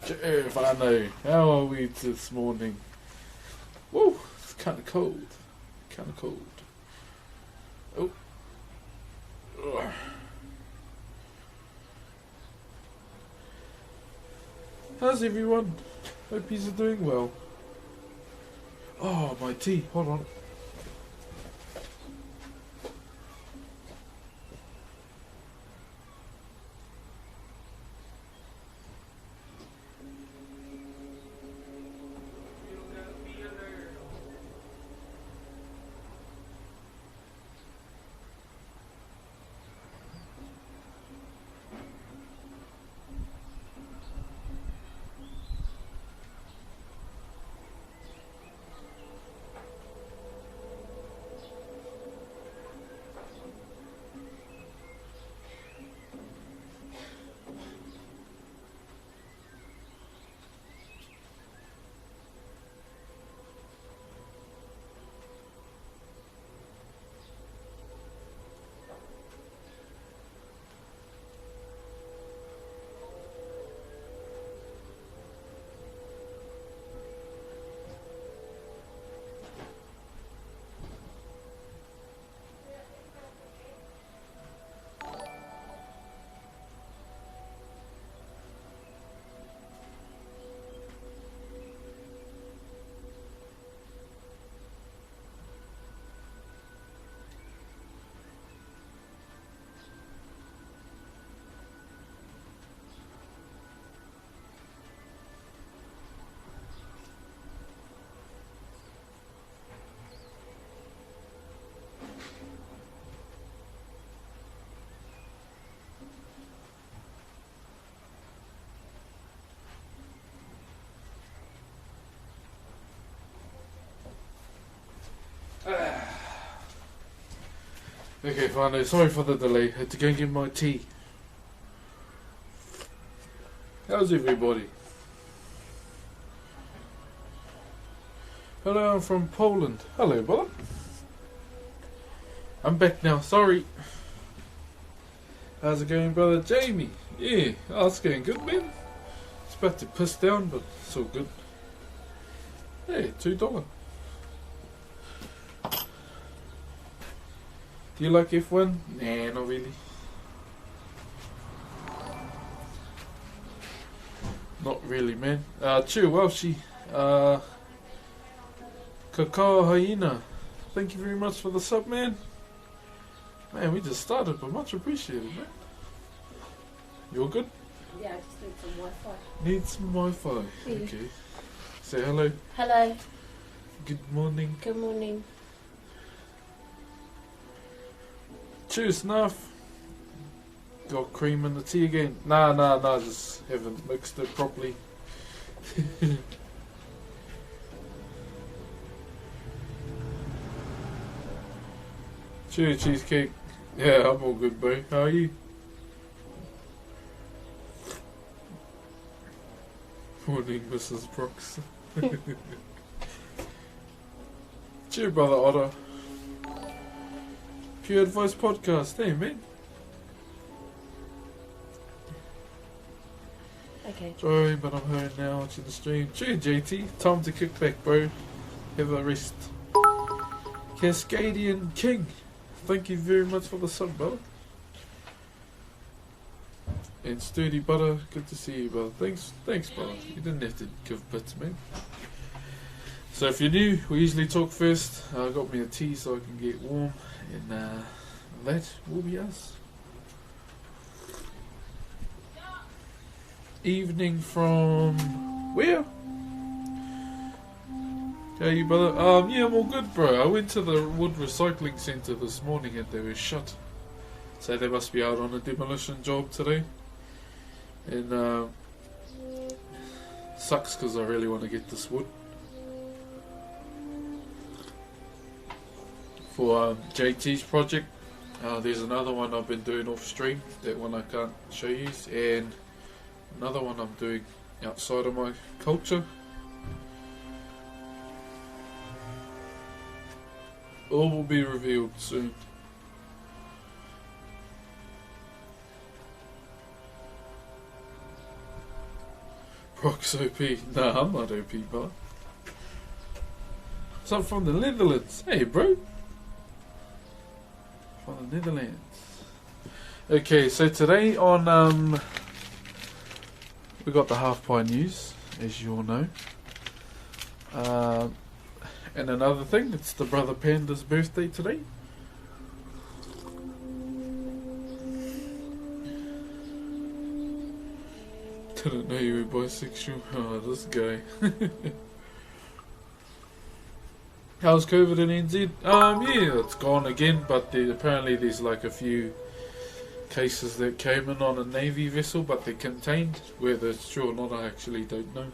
Whanau, how are we this morning? Woo, it's kind of cold. Kind of cold. Oh. Ugh. How's everyone? Hope you're doing well. Oh, my tea. Hold on. Okay, fine. Sorry for the delay. Had to go and get my tea. How's everybody? Hello, I'm from Poland. Hello, brother. I'm back now. Sorry. How's it going, brother Jamie? Yeah, it's going good, man. It's about to piss down, but it's all good. Hey, $2. Do you like F1? Nah, not really. Not really, man. Chew Welshie. Kakao Hyena. Thank you very much for the sub, man. Man, we just started, but much appreciated, man. You all good? Yeah, I just need some Wi-Fi. Need some Wi-Fi. Yeah. Okay. Say hello. Hello. Good morning. Good morning. Cheers, Snuff. Got cream in the tea again. Nah, just haven't mixed it properly. Cheers, cheesecake. Yeah, I'm all good, bro. How are you? Morning, Mrs. Broxh. Cheers, brother Otter. Pure Advice Podcast. Hey, man. Okay. Sorry, but I'm home now watching the stream. Cheers, JT. Time to kick back, bro. Have a rest. Cascadian King. Thank you very much for the sub, brother. And Sturdy Butter, good to see you, brother. Thanks, brother. You didn't have to give bits, man. So if you're new, we usually talk first. I got me a tea so I can get warm, and that will be us. Evening from where? How you, brother? Yeah, I'm all good, bro. I went to the wood recycling centre this morning and they were shut. So they must be out on a demolition job today. And sucks because I really want to get this wood for JT's project. There's another one I've been doing off stream. That one I can't show you, and another one I'm doing outside of my culture. All will be revealed soon. Broxh OP. Nah, I'm not OP, bro. So I'm from the Netherlands. Hey, bro. From the Netherlands. Okay, so today on we got the half pie news, as you all know. And another thing, it's the brother panda's birthday today. Didn't know you were bisexual. Oh, this guy. How's COVID in NZ? Yeah, it's gone again, but apparently there's like a few cases that came in on a Navy vessel, but they're contained. Whether it's true or not, I actually don't know.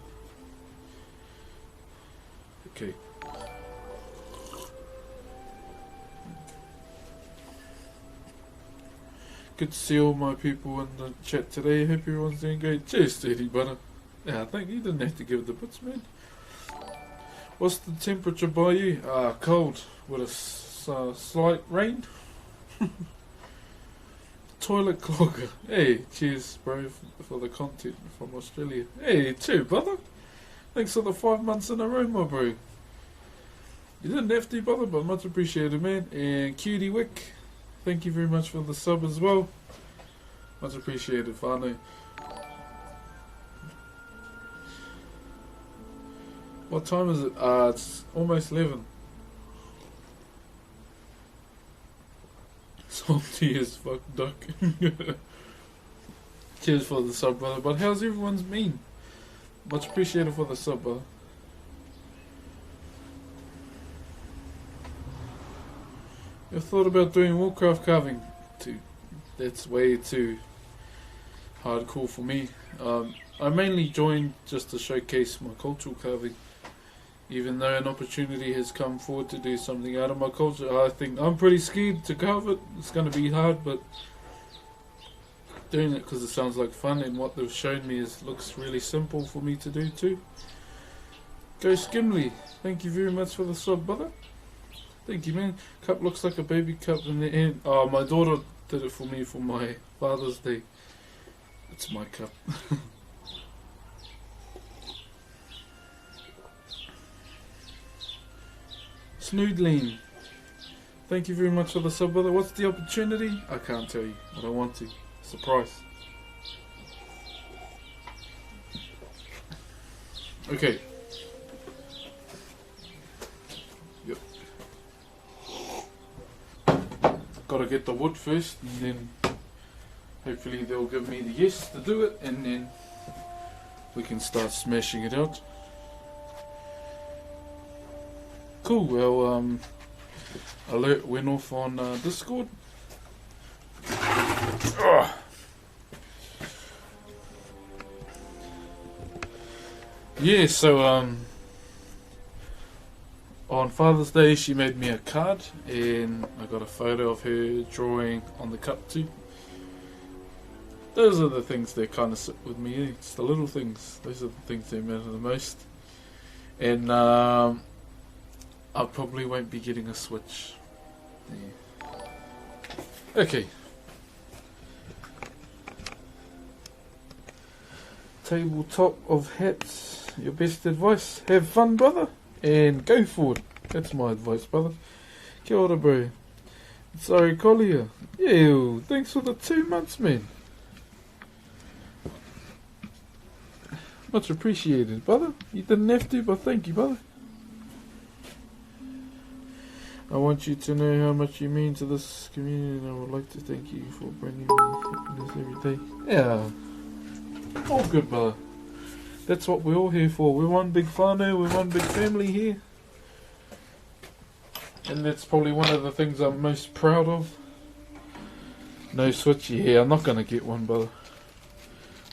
Okay. Good to see all my people in the chat today. Hope everyone's doing great. Cheers, steady butter. Yeah, I think you didn't have to give the bits, man. What's the temperature by you? Cold with a slight rain. Toilet clogger. Hey, cheers, bro, for the content from Australia. Hey, too, brother. Thanks for the 5 months in a row, my bro. You didn't have to, brother, but much appreciated, man. And Cutie Wick, thank you very much for the sub as well. Much appreciated, whanau. What time is it? It's almost 11. Salty as fuck, duck. Cheers for the sub, brother. But how's everyone's been? Much appreciated for the sub, brother. I've thought about doing Warcraft carving too. That's way too hardcore for me. I mainly joined just to showcase my cultural carving. Even though an opportunity has come forward to do something out of my culture, I think I'm pretty scared to carve it. It's going to be hard, but doing it because it sounds like fun, and what they've shown me looks really simple for me to do too. Go Skimley, thank you very much for the sub, brother. Thank you, man. Cup looks like a baby cup in the end. Oh, my daughter did it for me for my Father's Day. It's my cup. Snoodleen, thank you very much for the sub, brother. What's the opportunity? I can't tell you. I don't want to. Surprise. Okay. Yep. Gotta get the wood first, and then hopefully they'll give me the yes to do it, and then we can start smashing it out. Cool, well, alert went off on Discord. Ugh. Yeah, so on Father's Day she made me a card, and I got a photo of her drawing on the cup too. Those are the things that kind of sit with me, eh? It's the little things. Those are the things that matter the most. And I probably won't be getting a Switch. Yeah. Okay. Tabletop of hats. Your best advice. Have fun, brother. And go forward. That's my advice, brother. Kia ora, bro. Sorry, Collier. Ew, thanks for the 2 months, man. Much appreciated, brother. You didn't have to, but thank you, brother. I want you to know how much you mean to this community, and I would like to thank you for bringing me happiness every day. Yeah. All good, brother. That's what we're all here for. We're one big whanau, we're one big family here. And that's probably one of the things I'm most proud of. No Switch, yeah, I'm not going to get one, brother.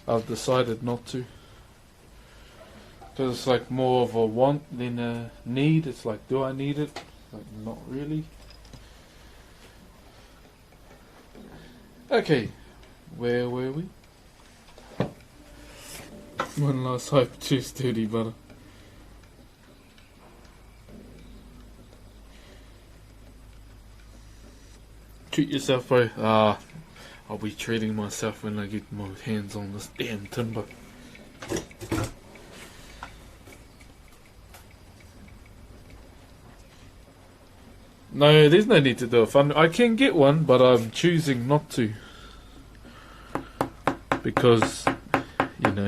I've decided not to. Because it's like more of a want than a need. It's like, do I need it? Like, not really. Okay, where were we? One last hype, cheers, dirty butter. Treat yourself, bro. I'll be treating myself when I get my hands on this damn timber. No, there's no need to do a fun. I can get one, but I'm choosing not to. Because, you know,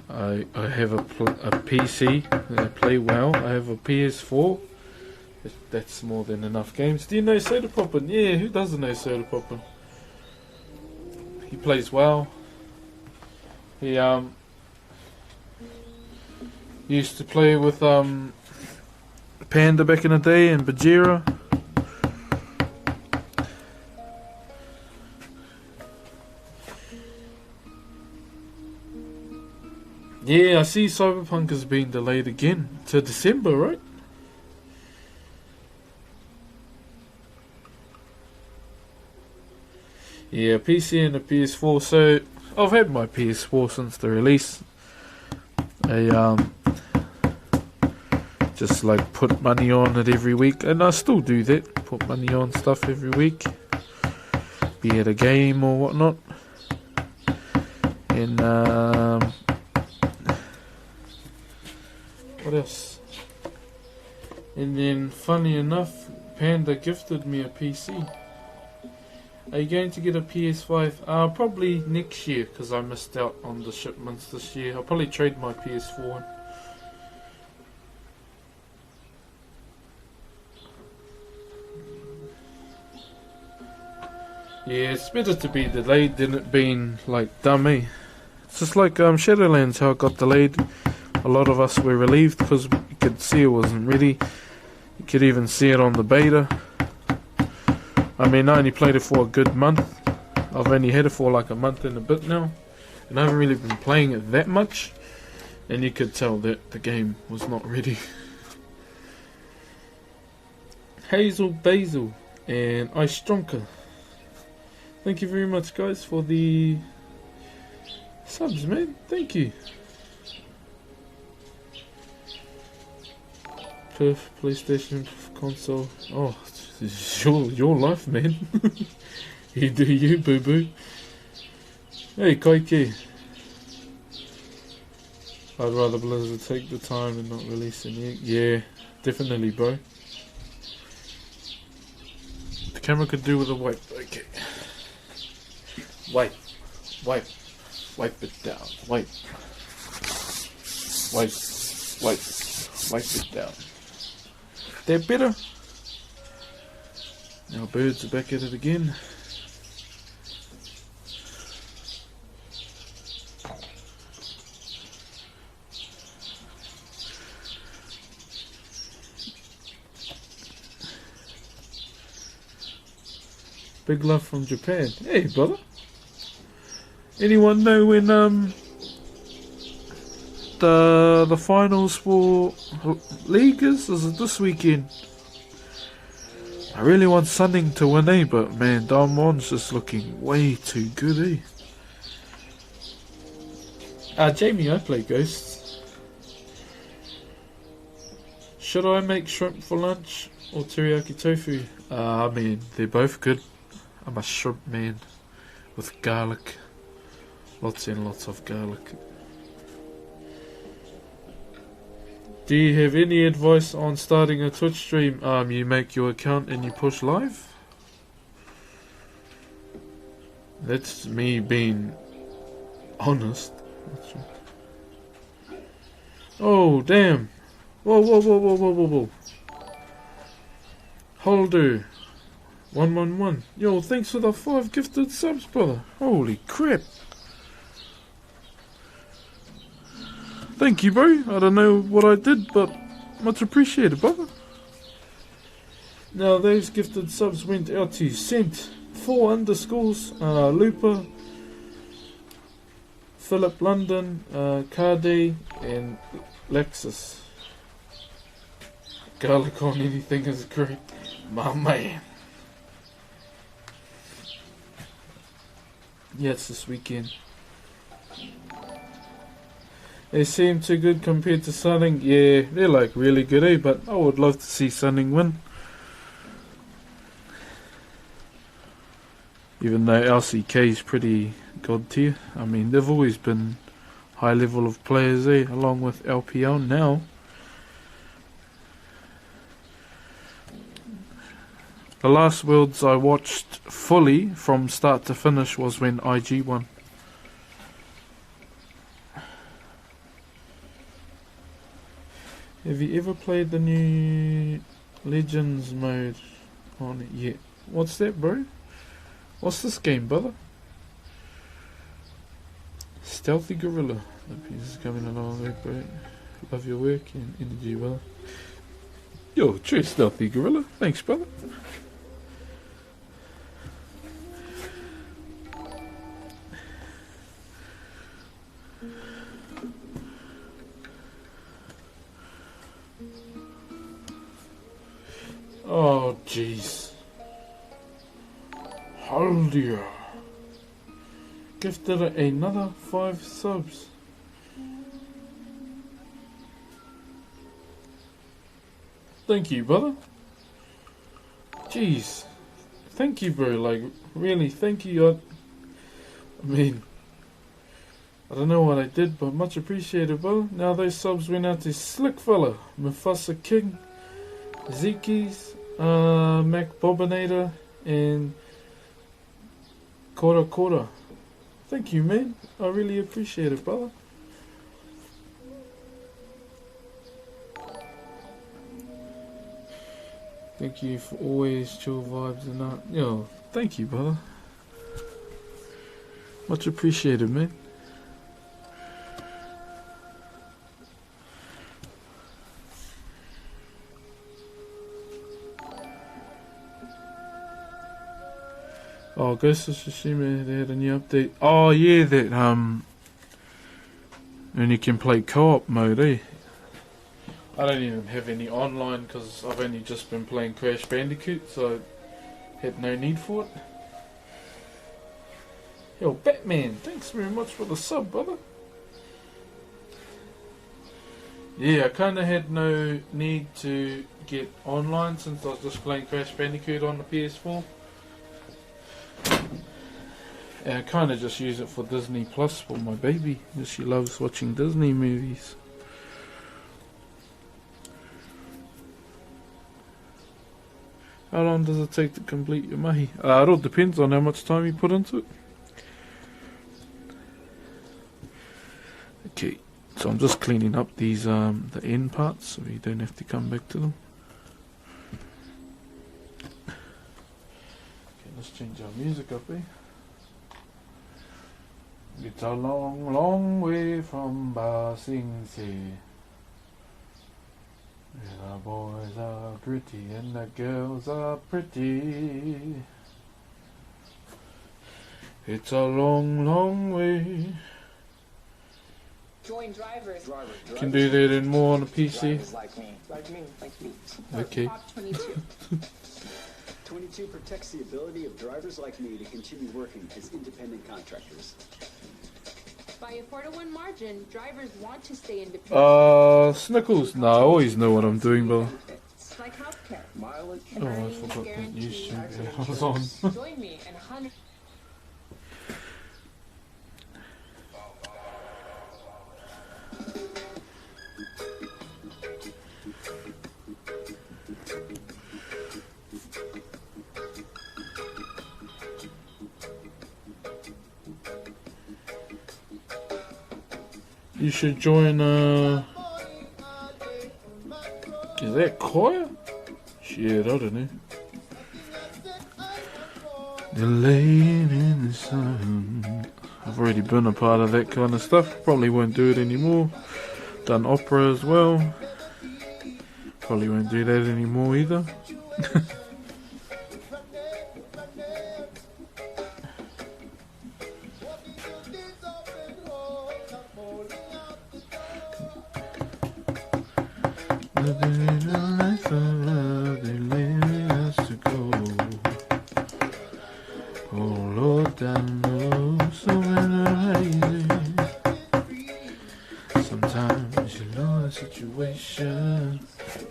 I have a PC, I play WoW, I have a PS4. That's more than enough games. Do you know Soda Poppin? Yeah, who doesn't know Soda Poppin? He plays WoW. He used to play with Panda back in the day and Bajira. Yeah, I see Cyberpunk has been delayed again to December, right? Yeah, PC and a PS4. So I've had my PS4 since the release. I just like put money on it every week, and I still do that. Put money on stuff every week, be it a game or whatnot. And what else? And then, funny enough, Panda gifted me a PC. Are you going to get a PS5? Probably next year, because I missed out on the shipments this year. I'll probably trade my PS4 in. Yeah, it's better to be delayed than it being like dummy. It's just like Shadowlands, how it got delayed. A lot of us were relieved because you could see it wasn't ready. You could even see it on the beta. I mean, I only played it for a good month. I've only had it for like a month and a bit now. And I haven't really been playing it that much. And you could tell that the game was not ready. Hazel Basil and Ice Stronka. Thank you very much, guys, for the subs, man. Thank you. Perf, PlayStation, console. Oh, this is your life, man. You do you, boo boo. Hey, Kaiki. I'd rather Blizzard take the time and not release any. Yeah, definitely, bro. The camera could do with a wipe. Okay. Wipe it down, wipe it down. They're better. Now birds are back at it again. Big love from Japan. Hey, brother. Anyone know when the finals for league is? Is it this weekend? I really want Sunning to win, eh? But man, Damon's just looking way too good, eh? Jamie, I play Ghosts. Should I make shrimp for lunch or teriyaki tofu? I mean, they're both good. I'm a shrimp man with garlic. Lots and lots of garlic. Do you have any advice on starting a Twitch stream? You make your account and you push live? That's me being honest. Oh, damn. Whoa. Holder 111. Yo, thanks for the 5 gifted subs, brother. Holy crap. Thank you, bro. I don't know what I did, but much appreciated, brother. Now, those gifted subs went out to Sent, 4 underscores, Looper, Philip London, Cardi, and Lexus. Garlic on anything is great. My man. Yeah, it's this weekend. They seem too good compared to Sunning. Yeah, they're like really good, eh? But I would love to see Sunning win. Even though LCK is pretty god tier. I mean, they've always been high level of players, eh? Along with LPL now. The last Worlds I watched fully from start to finish was when IG won. Have you ever played the new Legends mode on it yet? What's that, bro? What's this game, brother? Stealthy Gorilla. The piece is coming along there, bro. Love your work and energy, brother. Yo, true Stealthy Gorilla. Thanks, brother. Oh, jeez. Hold you. Gifted another 5 subs. Thank you, brother. Jeez. Thank you, bro. Like, really, thank you. I mean, I don't know what I did, but much appreciated, brother. Now those subs went out to Slick Fella, Mufasa King, Zekies, Mac Bobinator, and Kora Kora. Thank you, man. I really appreciate it, brother. Thank you for always chill vibes and that. Yo, thank you, brother. Much appreciated, man. Oh, Ghost of Tsushima, they had a new update. Oh yeah, that and you can play co-op mode, eh? I don't even have any online because I've only just been playing Crash Bandicoot, so I had no need for it. Yo, Batman, thanks very much for the sub, brother. Yeah, I kinda had no need to get online since I was just playing Crash Bandicoot on the PS4. And I kind of just use it for Disney Plus for my baby, because she loves watching Disney movies. How long does it take to complete your mahi? It all depends on how much time you put into it. Okay, so I'm just cleaning up these the end parts so you don't have to come back to them. Okay, let's change our music up, eh? It's a long, long way from Ba Sing Se. The boys are pretty and the girls are pretty. It's a long, long way. Join drivers. You can do that and more on a PC. Like me. Okay. Prop 22. 22 protects the ability of drivers like me to continue working as independent contractors. By a 4-to-1 margin, drivers want to stay independent. Snickles. No, I always know what I'm doing, but Like healthcare. Mileage. oh, I forgot that new stream I was on. Join me and 100. You should join, is that choir? Shit, I don't know. They're laying in the sun. I've already been a part of that kind of stuff. Probably won't do it anymore. Done opera as well. Probably won't do that anymore either.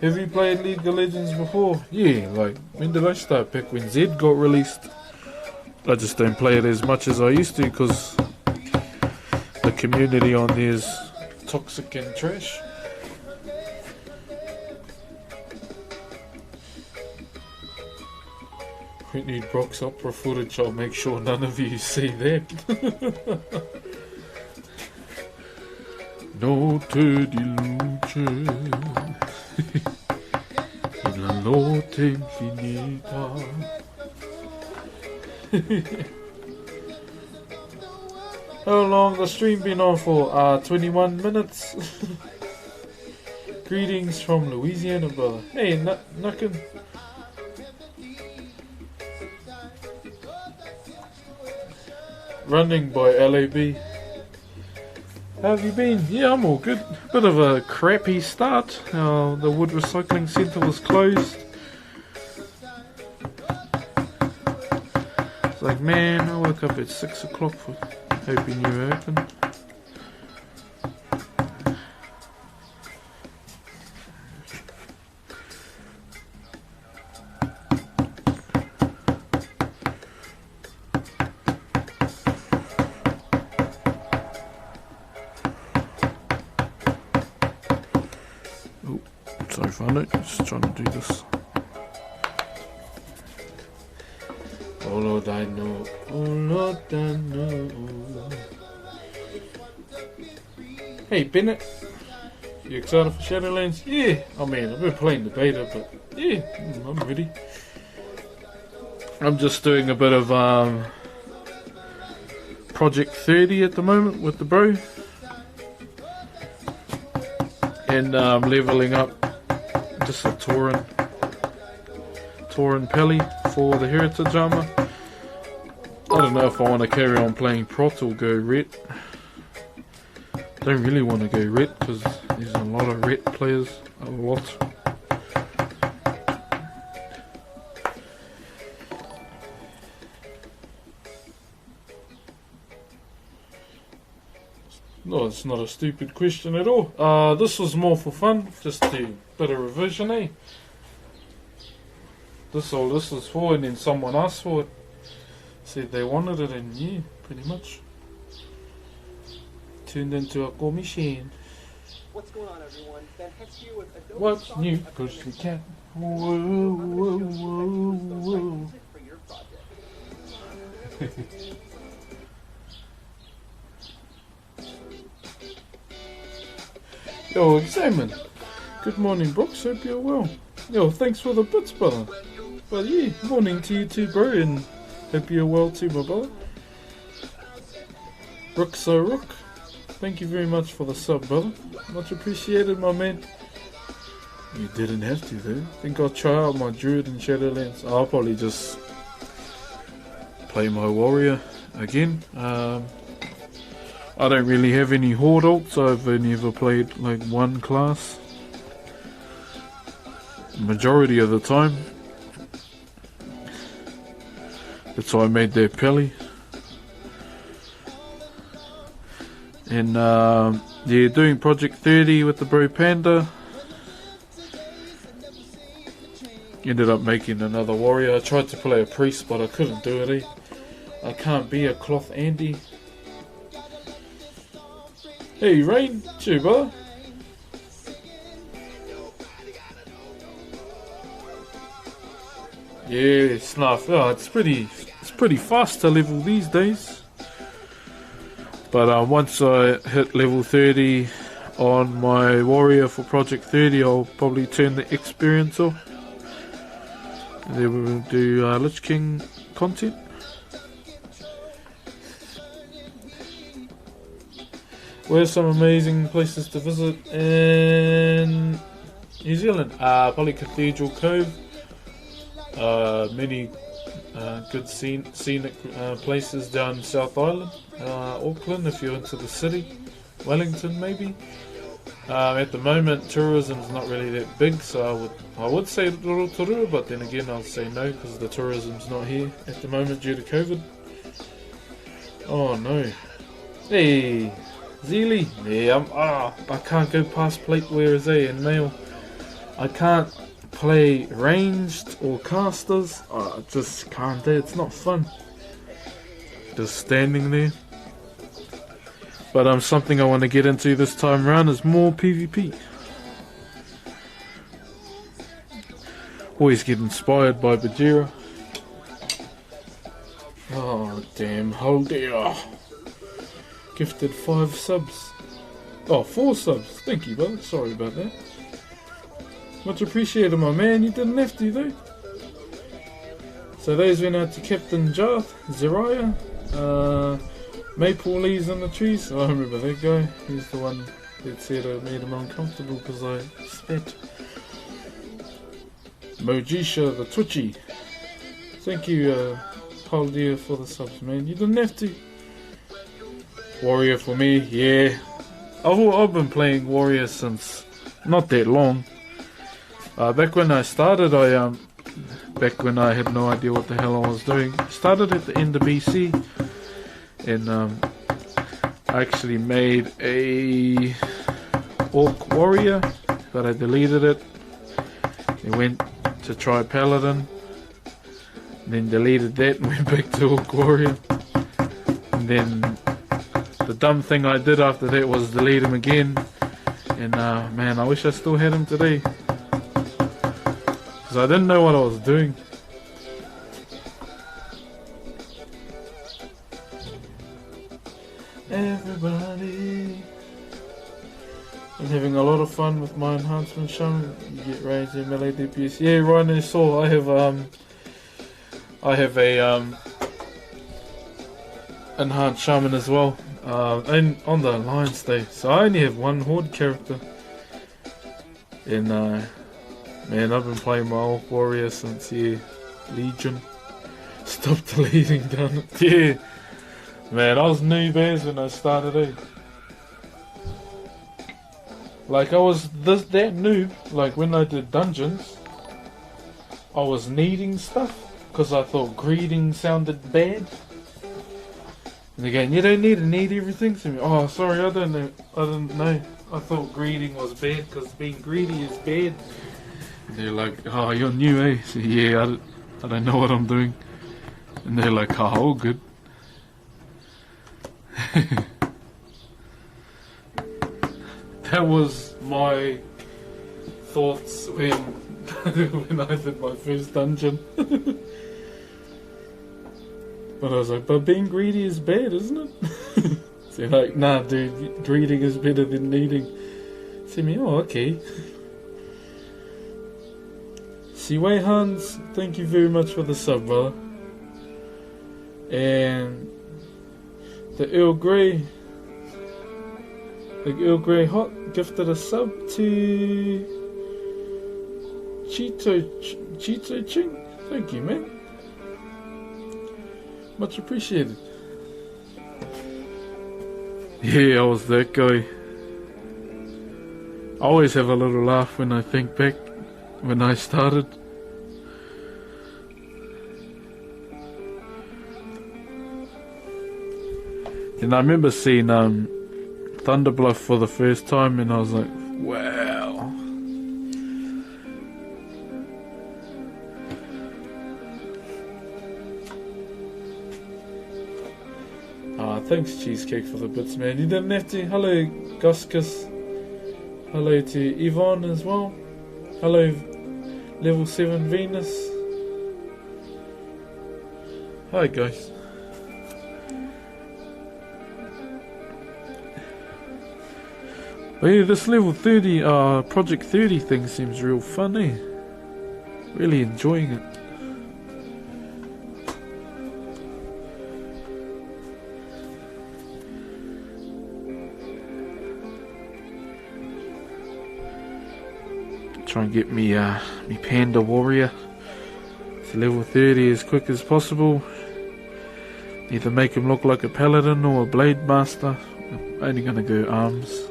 Have you played League of Legends before? Yeah, like, when did I start? Back when Z got released. I just don't play it as much as I used to because the community on there is toxic and trash. We need Broxh opera footage. I'll make sure none of you see that. No teddy luce la notte infinita. How long the stream been on for? 21 minutes. Greetings from Louisiana, brother. Hey, Nuckin. Running by LAB. How have you been? Yeah, I'm all good. Bit of a crappy start. The wood recycling centre was closed. It's like, man, I woke up at 6 o'clock for hoping you were open. Sorry for it, just trying to do this. Oh Lord, I know. Oh Lord, I know. Hey Bennett, you excited for Shadowlands? Yeah, I mean, I've been playing the beta, but yeah, I'm ready. I'm just doing a bit of Project 30 at the moment with the bro. And leveling up just a Tauren Pelly for the Heritage Armor. I don't know if I want to carry on playing Prot or go Ret. Don't really want to go Ret because there's a lot of Ret players. A lot. No, it's not a stupid question at all. This was more for fun, just a bit of revision, eh? This all this was for, and then someone asked for it. Said they wanted it, and yeah, pretty much. Turned into a commission. What's going on, everyone? Ben Hex here with Adobe. What's new, Pussycat? Whoa, whoa, whoa, whoa. For your project. Yo, Examine. Good morning, Broxh. Hope you're well. Yo, thanks for the bits, brother. But yeah, morning to you too, bro, and hope you're well too, my brother. Rook so Rook. Thank you very much for the sub, brother. Much appreciated, my man. You didn't have to, though. Think I'll try out my Druid in Shadowlands. I'll probably just play my Warrior again. I don't really have any Horde ults. I've only ever played like one class. Majority of the time. That's why I made their Pelly. And yeah, doing Project 30 with the Bro Panda. Ended up making another warrior. I tried to play a priest, but I couldn't do it. I can't be a cloth Andy. Hey Rain, cheer brother. Yeah, Snuff. Oh, it's pretty fast to level these days. But once I hit level 30 on my warrior for Project 30, I'll probably turn the experience off. And then we'll do Lich King content. Where's some amazing places to visit in New Zealand? Probably Cathedral Cove. Many good scenic places down South Island. Auckland, if you're into the city. Wellington, maybe. At the moment, tourism's not really that big, so I would say Rotorua, but then again, I'll say no because the tourism's not here at the moment due to COVID. Oh no! Hey, Zeely. Yeah, I can't go past plate wearers and mail. I can't play ranged or casters. I just can't do it. It's not fun. Just standing there. But something I want to get into this time around is more PvP. Always get inspired by Bajira. Oh damn, hold there. Gifted 5 subs. Oh, 4 subs. Thank you, brother. Sorry about that. Much appreciated, my man. You didn't have to, though. So those went out to Captain Jarth, Zariah, Maple Leaves on the Trees. I remember that guy. He's the one that said I made him uncomfortable because I spat. Mojisha the Twitchy. Thank you, Paldia, for the subs, man. You didn't have to. Warrior for me, yeah. I've been playing Warrior since not that long. Back when I started, back when I had no idea what the hell I was doing. I started at the end of BC, and I actually made a Orc Warrior, but I deleted it. I went to try Paladin, and then deleted that and went back to Orc Warrior. And then the dumb thing I did after that was delete him again. And man, I wish I still had him today, because I didn't know what I was doing. Everybody, I'm having a lot of fun with my enhancement shaman. You get range in melee DPS. Yeah, Rhino saw. I have a enhanced shaman as well. And on the alliance day, so I only have one horde character. And man, I've been playing my Orc Warrior since Legion. Stop deleting, done it. Yeah. Man, I was noob as when I started, eh? Like, I was that noob, like when I did dungeons, I was needing stuff, because I thought greeting sounded bad. And again, you don't need to need everything to me. Oh, sorry, I didn't know. I thought greeting was bad, because being greedy is bad. And they're like, oh, you're new, eh? So, yeah, I don't know what I'm doing. And they're like, oh, all good. That was my thoughts when when I did my first dungeon. But I was like, but being greedy is bad, isn't it? So like, nah dude, greeting is better than needing. See me, oh okay. Siwei Hans, thank you very much for the sub, brother. And the Earl Grey Hot gifted a sub to Cheeto Ching. Thank you, man. Much appreciated. Yeah, I was that guy. I always have a little laugh when I think back when I started. And I remember seeing Thunderbluff for the first time, and I was like, wow. Thanks Cheesecake for the bits, man. You didn't have to. Hello Guskus. Hello to Yvonne as well. Hello Level 7 Venus. Hi guys. But yeah, this level 30, Project 30 thing seems real fun, eh? Really enjoying it. Try and get me, me Panda Warrior to level 30 as quick as possible. Either make him look like a Paladin or a Blade Master. I'm only gonna go arms.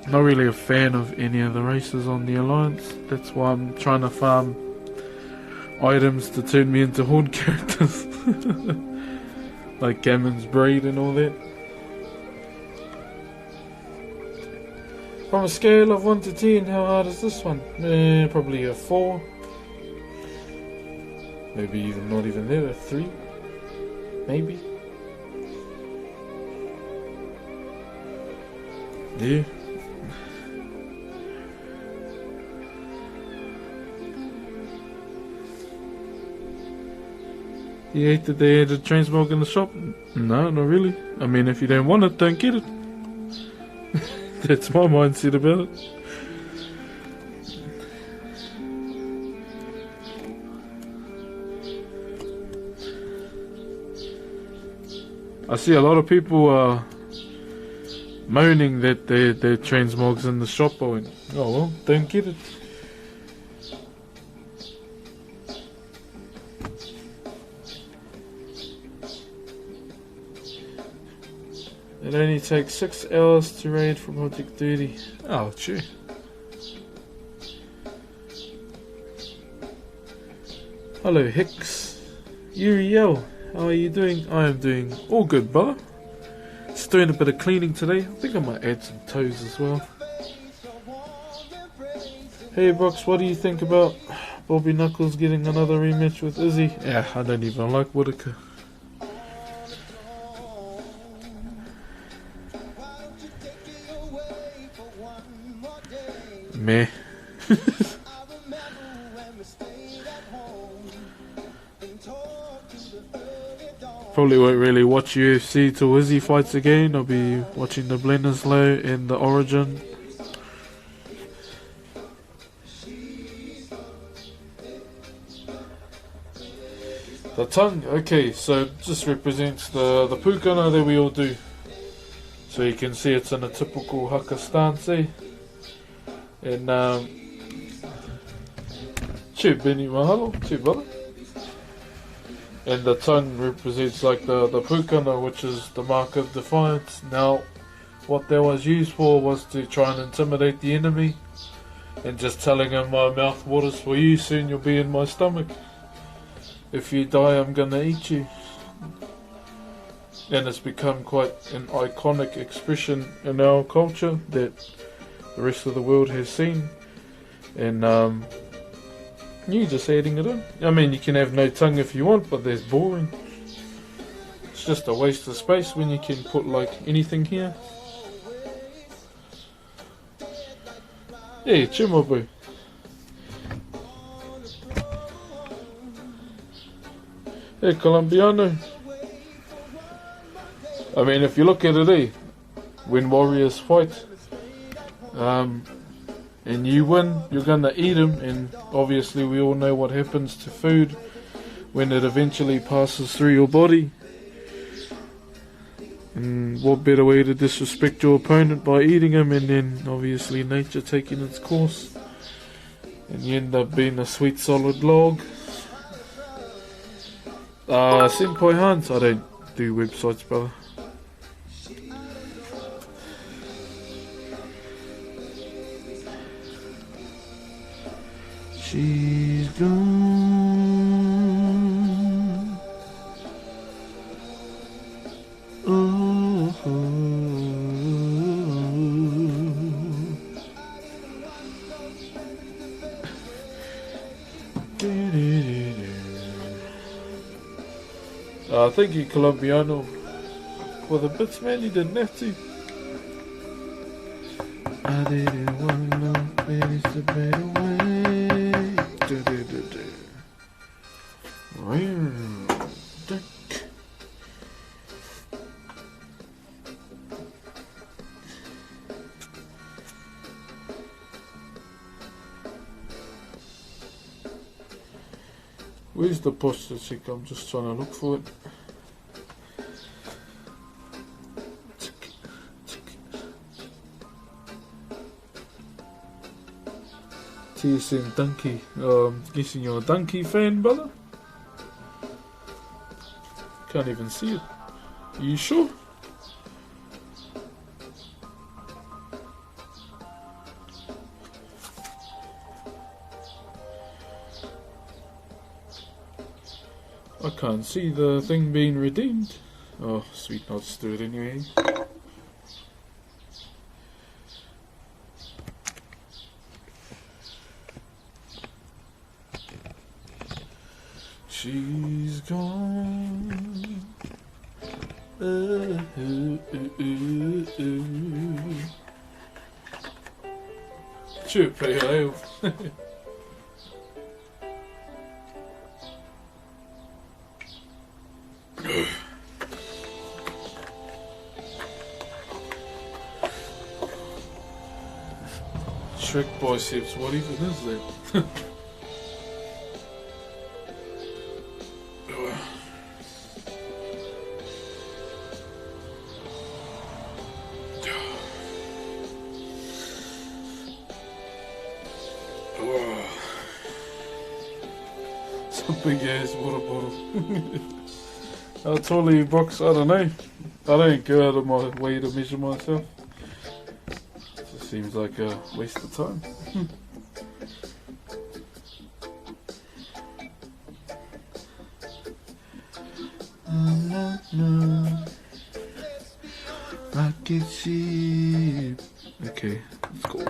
Not really a fan of any of the races on the Alliance. That's why I'm trying to farm items to turn me into horde characters. Like Gammon's Braid and all that. From a scale of 1 to 10, how hard is this one? Probably a 4. Maybe even not even there, a 3. Maybe. Yeah. You hate that they had a transmog in the shop? No, not really. I mean, if you don't want it, don't get it. That's my mindset about it. I see a lot of people moaning that their transmogs in the shop. I went, oh well, don't get it. It only takes 6 hours to raid from Project 30. Oh, true. Hello, Hicks. Uriel, how are you doing? I am doing all good, brother. Just doing a bit of cleaning today. I think I might add some toes as well. Hey, Broxh, what do you think about Bobby Knuckles getting another rematch with Izzy? Yeah, I don't even like Whittaker. Meh. Probably won't really watch UFC till Izzy fights again. I'll be watching the Blenderslow and the Origin. The tongue, okay, so it just represents the pukana that we all do. So you can see it's in a typical haka stance. And chew Benny Mahalo, chew brother. And the tongue represents like the pukana, which is the mark of defiance. Now, what that was used for was to try and intimidate the enemy, and just telling him, my mouth waters for you, soon you'll be in my stomach. If you die, I'm gonna eat you. And it's become quite an iconic expression in our culture that the rest of the world has seen. And you just adding it in. I mean, you can have no tongue if you want, but that's boring. It's just a waste of space when you can put like anything here. Hey, Chimobu. Hey, Colombiano. I mean, if you look at it, when warriors fight, and you win, you're gonna eat them, and obviously we all know what happens to food when it eventually passes through your body. And what better way to disrespect your opponent by eating him, and then obviously nature taking its course, and you end up being a sweet solid log. Senpai Hans, I don't do websites, brother. She's gone. Oh. Thank you, Colombiano, for the bits, man. You didn't have to. I didn't want to know, but it's a better way. Where's the posture stick? I'm just trying to look for it. TSN Donkey. I'm guessing you're a Donkey fan, brother? Can't even see it. Are you sure? I can't see the thing being redeemed. Oh, sweet, I'll just do it anyway. She's gone. Shoot, pretty high. Shrek biceps. What even is that? It's a big ass water bottle. How tall are you, Broxh? I don't know. I don't go out of my way to measure myself. It just seems like a waste of time. Rocket ship. Okay, let's go.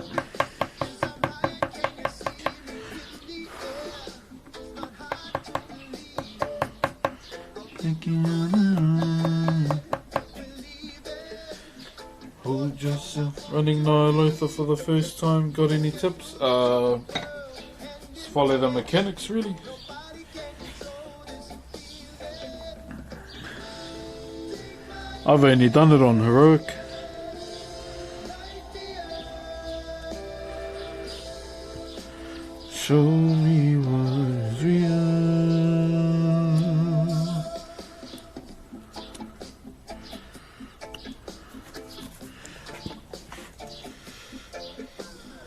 Hold yourself. Running Nyalotha for the first time. Got any tips? Just follow the mechanics, really. I've only done it on heroic. Show me what's real.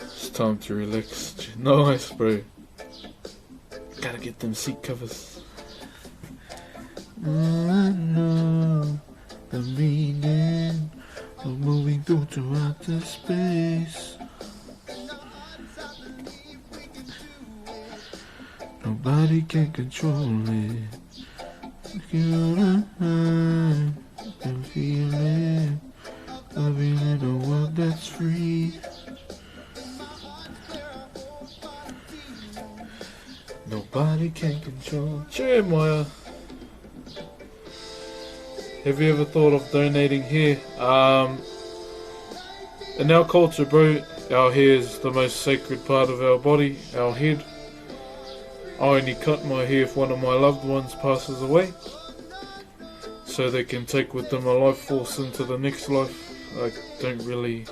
It's time to relax. Nice, bro. Gotta get them seat covers. I know the meaning of moving through outer space. Nobody can control it. You can feel it. Living in a world that's free. Nobody can control. Jeremiah, have you ever thought of donating hair? In our culture, bro, our hair is the most sacred part of our body, our head. I only cut my hair if one of my loved ones passes away, so they can take with them a life force into the next life. I don't really,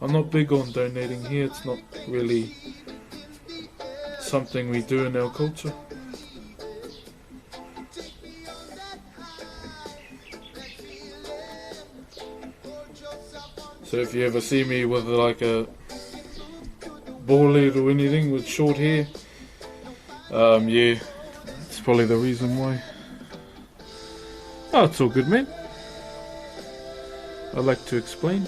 I'm not big on donating hair. It's not really something we do in our culture. So if you ever see me with like a bald head or anything with short hair, yeah, it's probably the reason why. Oh, it's all good, man. I like to explain.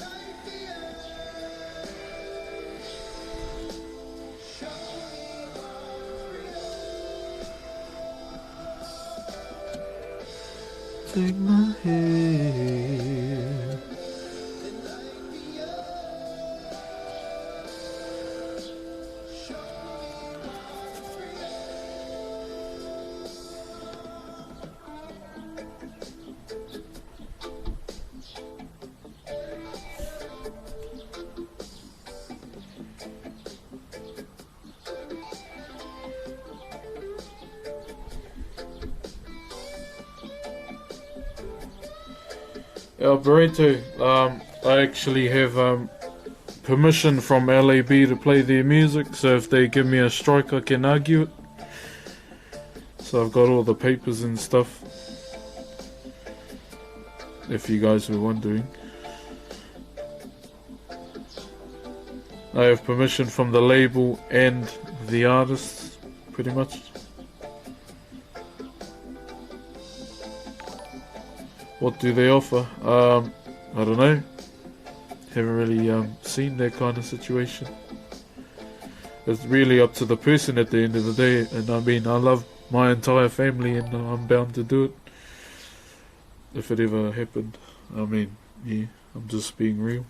Take my hand. Burrito, I actually have permission from LAB to play their music, so if they give me a strike I can argue it. So I've got all the papers and stuff, if you guys were wondering. I have permission from the label and the artists, pretty much. What do they offer? I don't know. Haven't really seen that kind of situation. It's really up to the person at the end of the day. And I mean, I love my entire family and I'm bound to do it. If it ever happened. I mean, yeah, I'm just being real.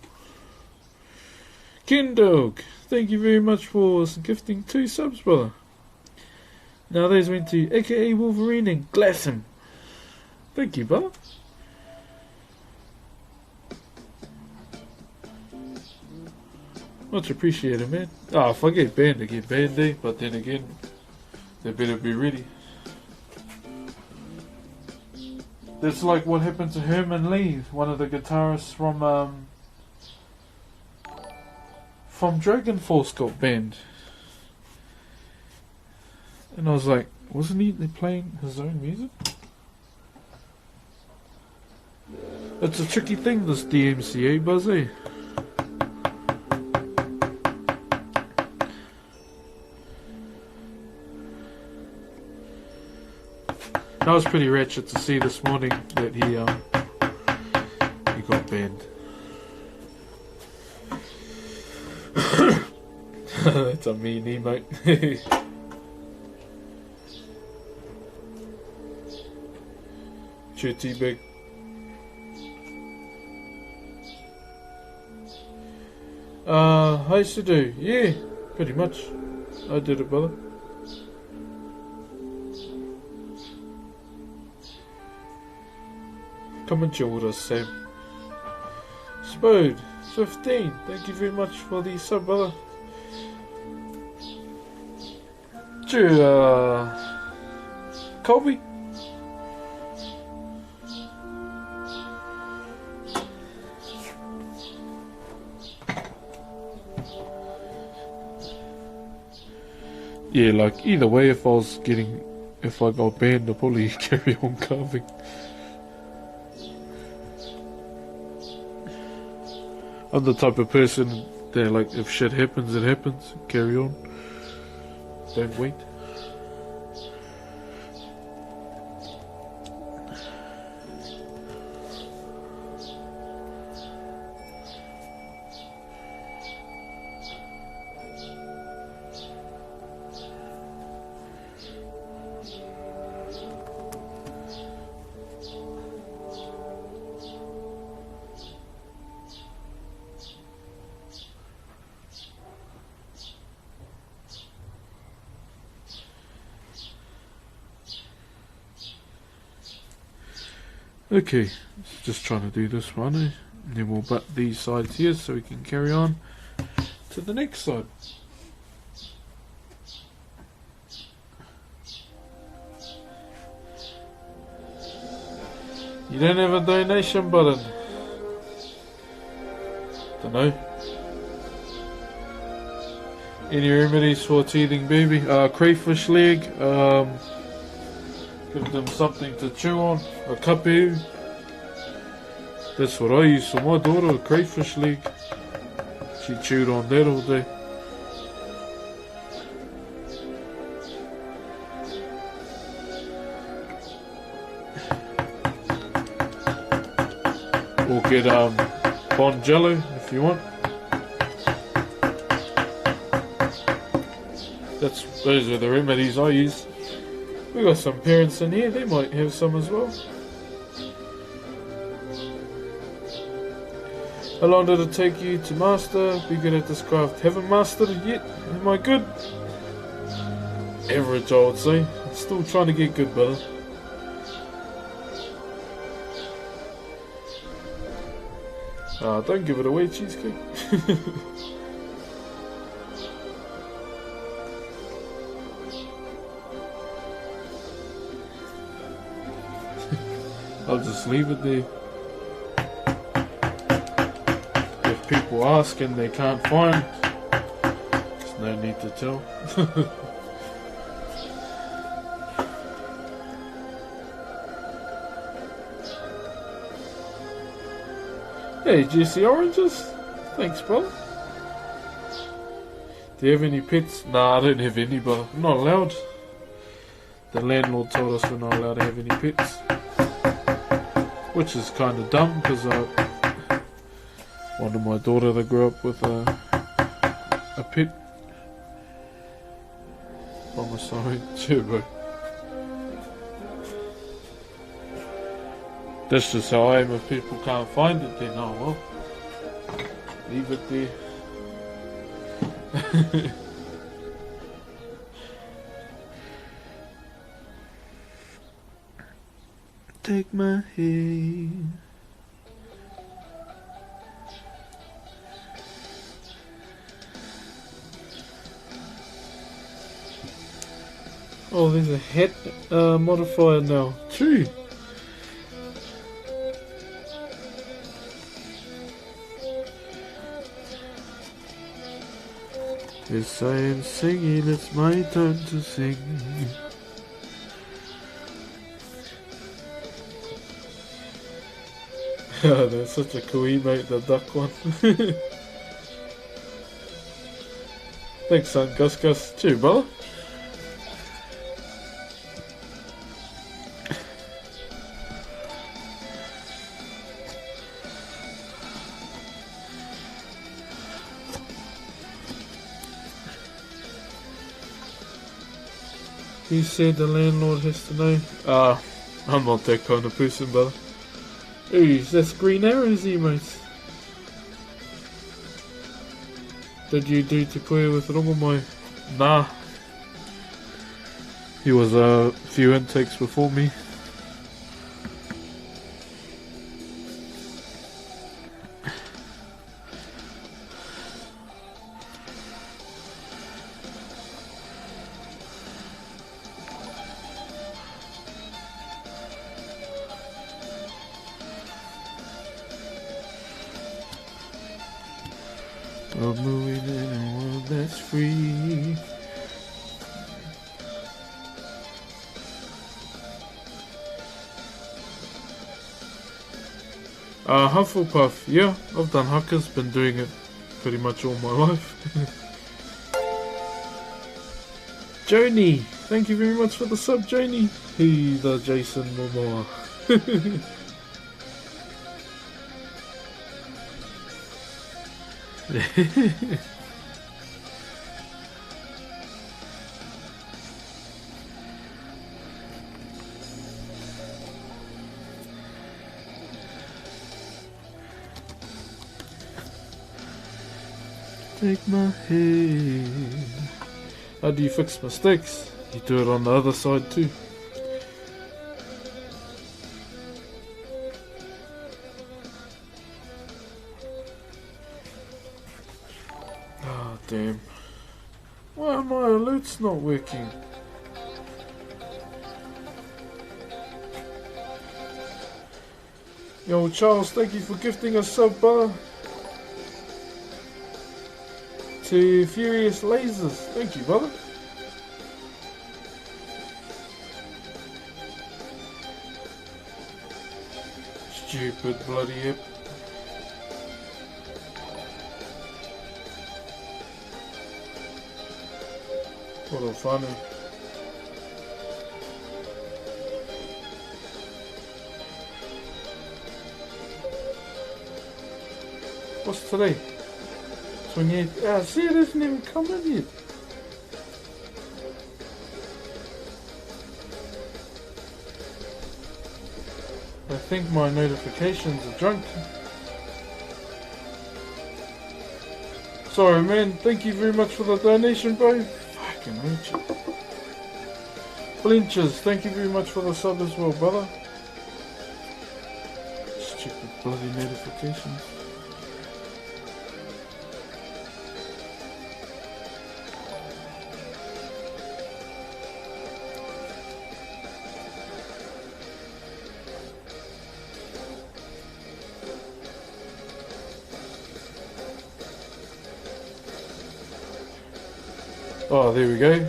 Ken Dog, thank you very much for gifting 2 subs, brother. Now those went to aka Wolverine and Glassum. Thank you, brother. Much appreciated, man. Ah, if I get banned, I get banned, eh? But then again, they better be ready. That's like what happened to Herman Lee, one of the guitarists from Dragon Force got banned. And I was like, wasn't he playing his own music? It's a tricky thing, this DMCA, Buzzy. That was pretty wretched to see this morning that he got banned. That's a mean emote. Chitty big. I used to do, yeah, pretty much. I did it, brother. Come and chill with us, Sam. Spode, 15. Thank you very much for the sub, brother. Colby. Yeah, like either way, if I got banned, I'll probably carry on carving. I'm the type of person that, like, if shit happens, it happens. Carry on. Don't wait. Okay, just trying to do this one, and then we'll butt these sides here so we can carry on to the next side. You don't have a donation button? Dunno. Any remedies for teething baby? Crayfish leg, give them something to chew on, a kapu. That's what I use for my daughter, a crayfish leg. She chewed on that all day. Or get Bon Jello if you want. Those are the remedies I use. We got some parents in here, they might have some as well. How long did it take you to master? Be good at this craft. Haven't mastered it yet. Am I good? Average, I would say. I'm still trying to get good, brother. Don't give it away, cheesecake. I'll just leave it there. If people ask and they can't find, there's no need to tell. Hey, juicy oranges. Thanks, brother. Do you have any pets? Nah, I don't have any, but I'm not allowed. The landlord told us we're not allowed to have any pets. Which is kind of dumb, because I wanted my daughter to grow up with a pet. I'm sorry, turbo. That's just how I am. If people can't find it, then oh well, leave it there. Take my hand. Oh, there's a head modifier now. True. Yes, I am singing, it's my turn to sing. That's such a cool emote, the duck one. Thanks, son, Gus Gus. Cheers, brother. He said the landlord has to know. I'm not that kind of person, brother. Ooh, that's Green Arrows emotes. Did you do te koe with Rongomo? Nah. He was a few intakes before me. I'm moving in a world that's free. Hufflepuff, yeah, I've done Huckers, been doing it pretty much all my life. Joni, thank you very much for the sub, Joni. He, the Jason Momoa. Take my hand. How do you fix mistakes? You do it on the other side too. Ah, damn. Why are my alerts not working? Yo, Charles, thank you for gifting a sub, brother. To Furious Lasers. Thank you, brother. Stupid bloody hip. What a funny. What's today? 28. Ah, see, it hasn't even come in yet. I think my notifications are drunk. Sorry, man. Thank you very much for the donation, bro. Fucking Richard. Blinches, thank you very much for the sub as well, brother. Stupid bloody notifications. Oh, there we go.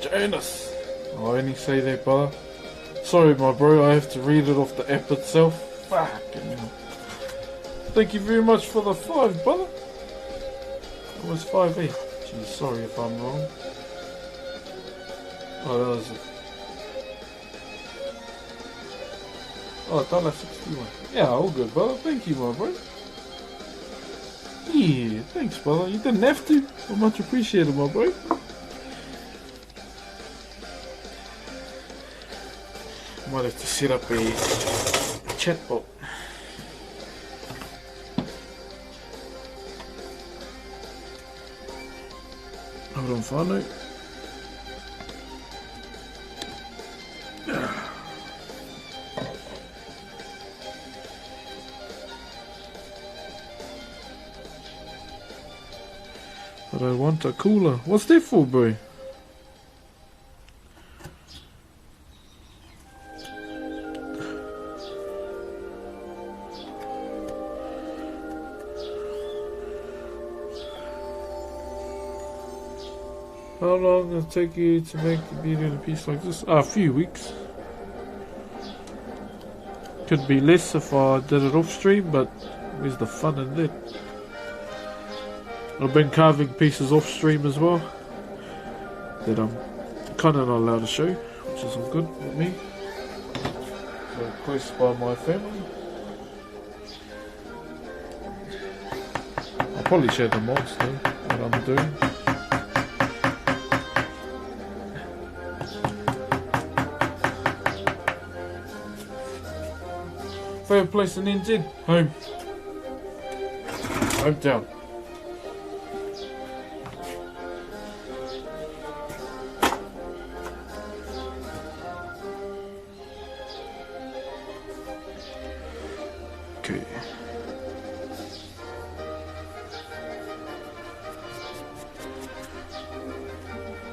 Jonas! I'll only say that, brother. Sorry, my bro, I have to read it off the app itself. Fucking hell. Thank you very much for the 5, brother. It was 5 8. Geez, sorry if I'm wrong. Oh, that was it. Oh, $1.61. Yeah, all good, brother. Thank you, my bro. Yeah, thanks, brother. You didn't have to. I much appreciated, my bro. Might have to set up a chatbot. Hold on, whanau. But I want a cooler. What's that for, bro? How long does it take you to make a Beauty and a piece like this? A few weeks. Could be less if I did it off stream, but where's the fun in that? I've been carving pieces off stream as well that I'm kind of not allowed to show, which is all good with me. So request by my family. I'll probably show the mods though, what I'm doing. Favorite place in NZ? Home. Hometown. Okay.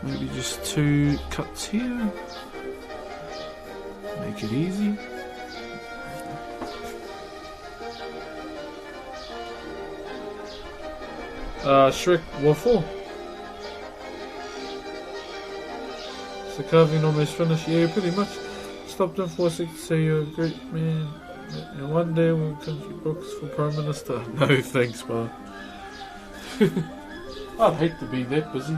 Maybe just 2 cuts here. Make it easy. Shrek waffle. So carving almost finished. Yeah, pretty much. Stopped in for a sec to say you're a great man. And one day we'll come to Broxh for Prime Minister. No thanks, bar. I'd hate to be that busy.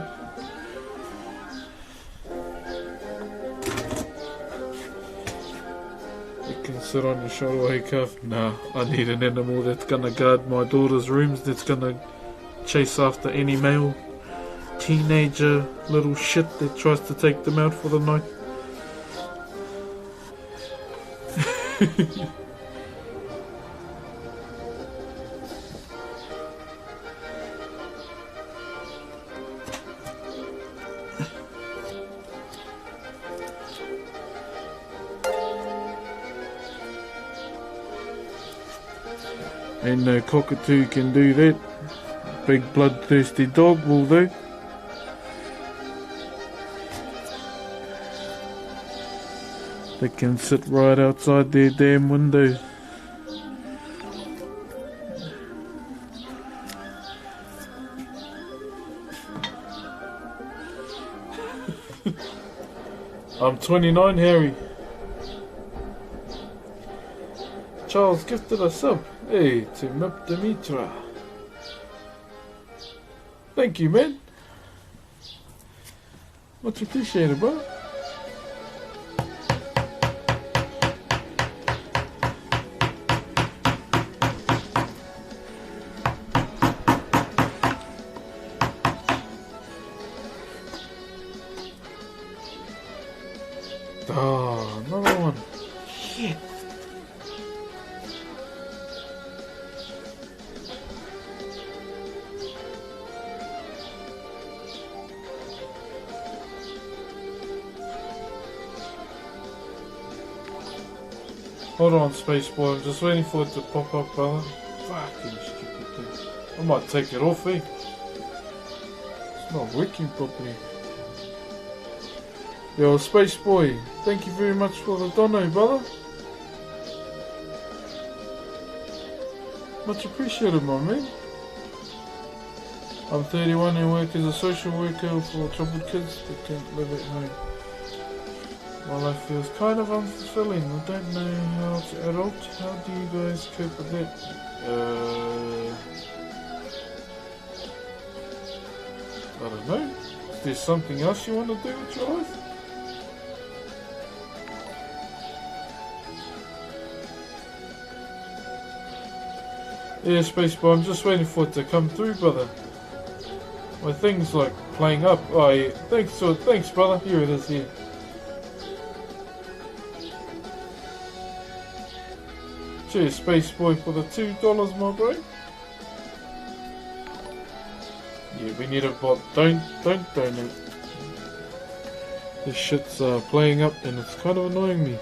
You can sit on your shoulder, hey cuff. Nah, I need an animal that's gonna guard my daughter's rooms, that's gonna chase after any male teenager little shit that tries to take them out for the night. And no cockatoo can do that. Big bloodthirsty dog will do. They can sit right outside their damn windows. I'm 29, Harry. Charles gifted a sub. Hey, to Mip Dimitra. Thank you, man. Much appreciated, bro. Oh, another one. Shit. Hold on, Space Boy. I'm just waiting for it to pop up, brother. Fucking stupid thing. I might take it off, eh? It's not working properly. Yo, Space Boy, thank you very much for the dono, brother. Much appreciated, my man. I'm 31 and work as a social worker for troubled kids that can't live at home. My life feels kind of unfulfilling. I don't know how to adult. How do you guys cope with that? I don't know. Is there something else you want to do with your life? Yeah, Spacebar, I'm just waiting for it to come through, brother. My thing's like playing up. Oh yeah, thanks brother. Here it is, here. Cheers, Space Boy, for the $2, my bro. Yeah, we need a bot. Don't donate. This shit's playing up and it's kind of annoying me.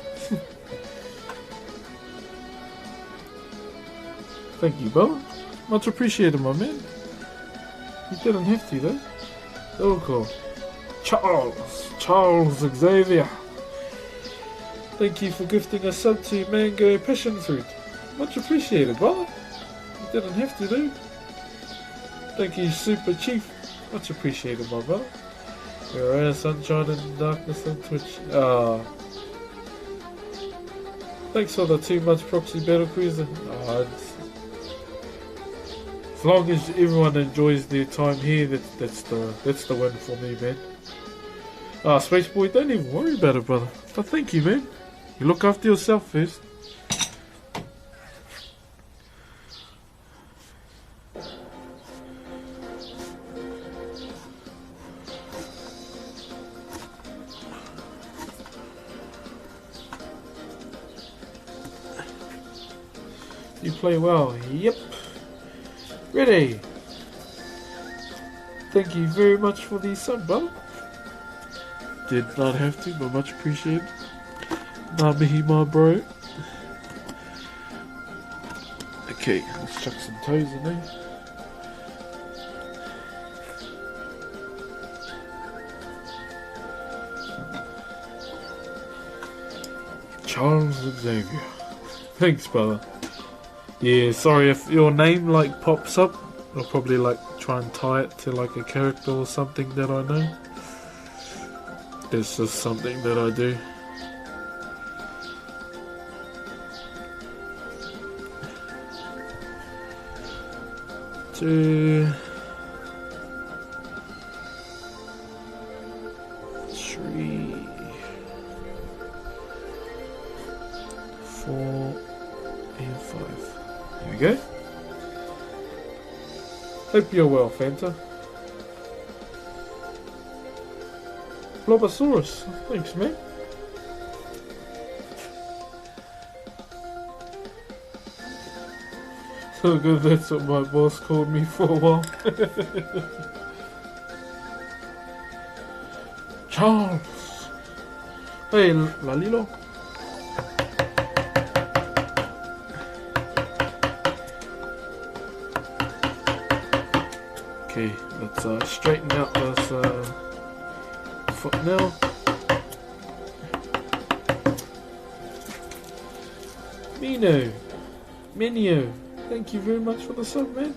Thank you, brother. Much appreciated, my man. You didn't have to, though. Oh, cool. Charles Xavier. Thank you for gifting a sub to Mango Passion Fruit. Much appreciated, brother. You didn't have to, dude. Thank you, Super Chief. Much appreciated, my brother. We're in sunshine and darkness on Twitch. Thanks for the 2 months proxy battle cruiser. As long as everyone enjoys their time here, that's the win for me, man. Space Boy, don't even worry about it, brother. But thank you, man. You look after yourself first. You play well. Yep. Ready. Thank you very much for the sub, brother. Did not have to, but much appreciated. Namihi, my bro. Okay, let's chuck some toes in there. Charles Xavier. Thanks, brother. Yeah, sorry if your name like pops up. I'll probably like try and tie it to like a character or something that I know. It's just something that I do. Two, three, 4, and 5. There we go. Hope you're well, Fanta. Blobosaurus, thanks, man. So good, that's what my boss called me for a while. Charles! Hey, Lalilo. Okay, let's straighten out this foot now. Minio, thank you very much for the sub, man.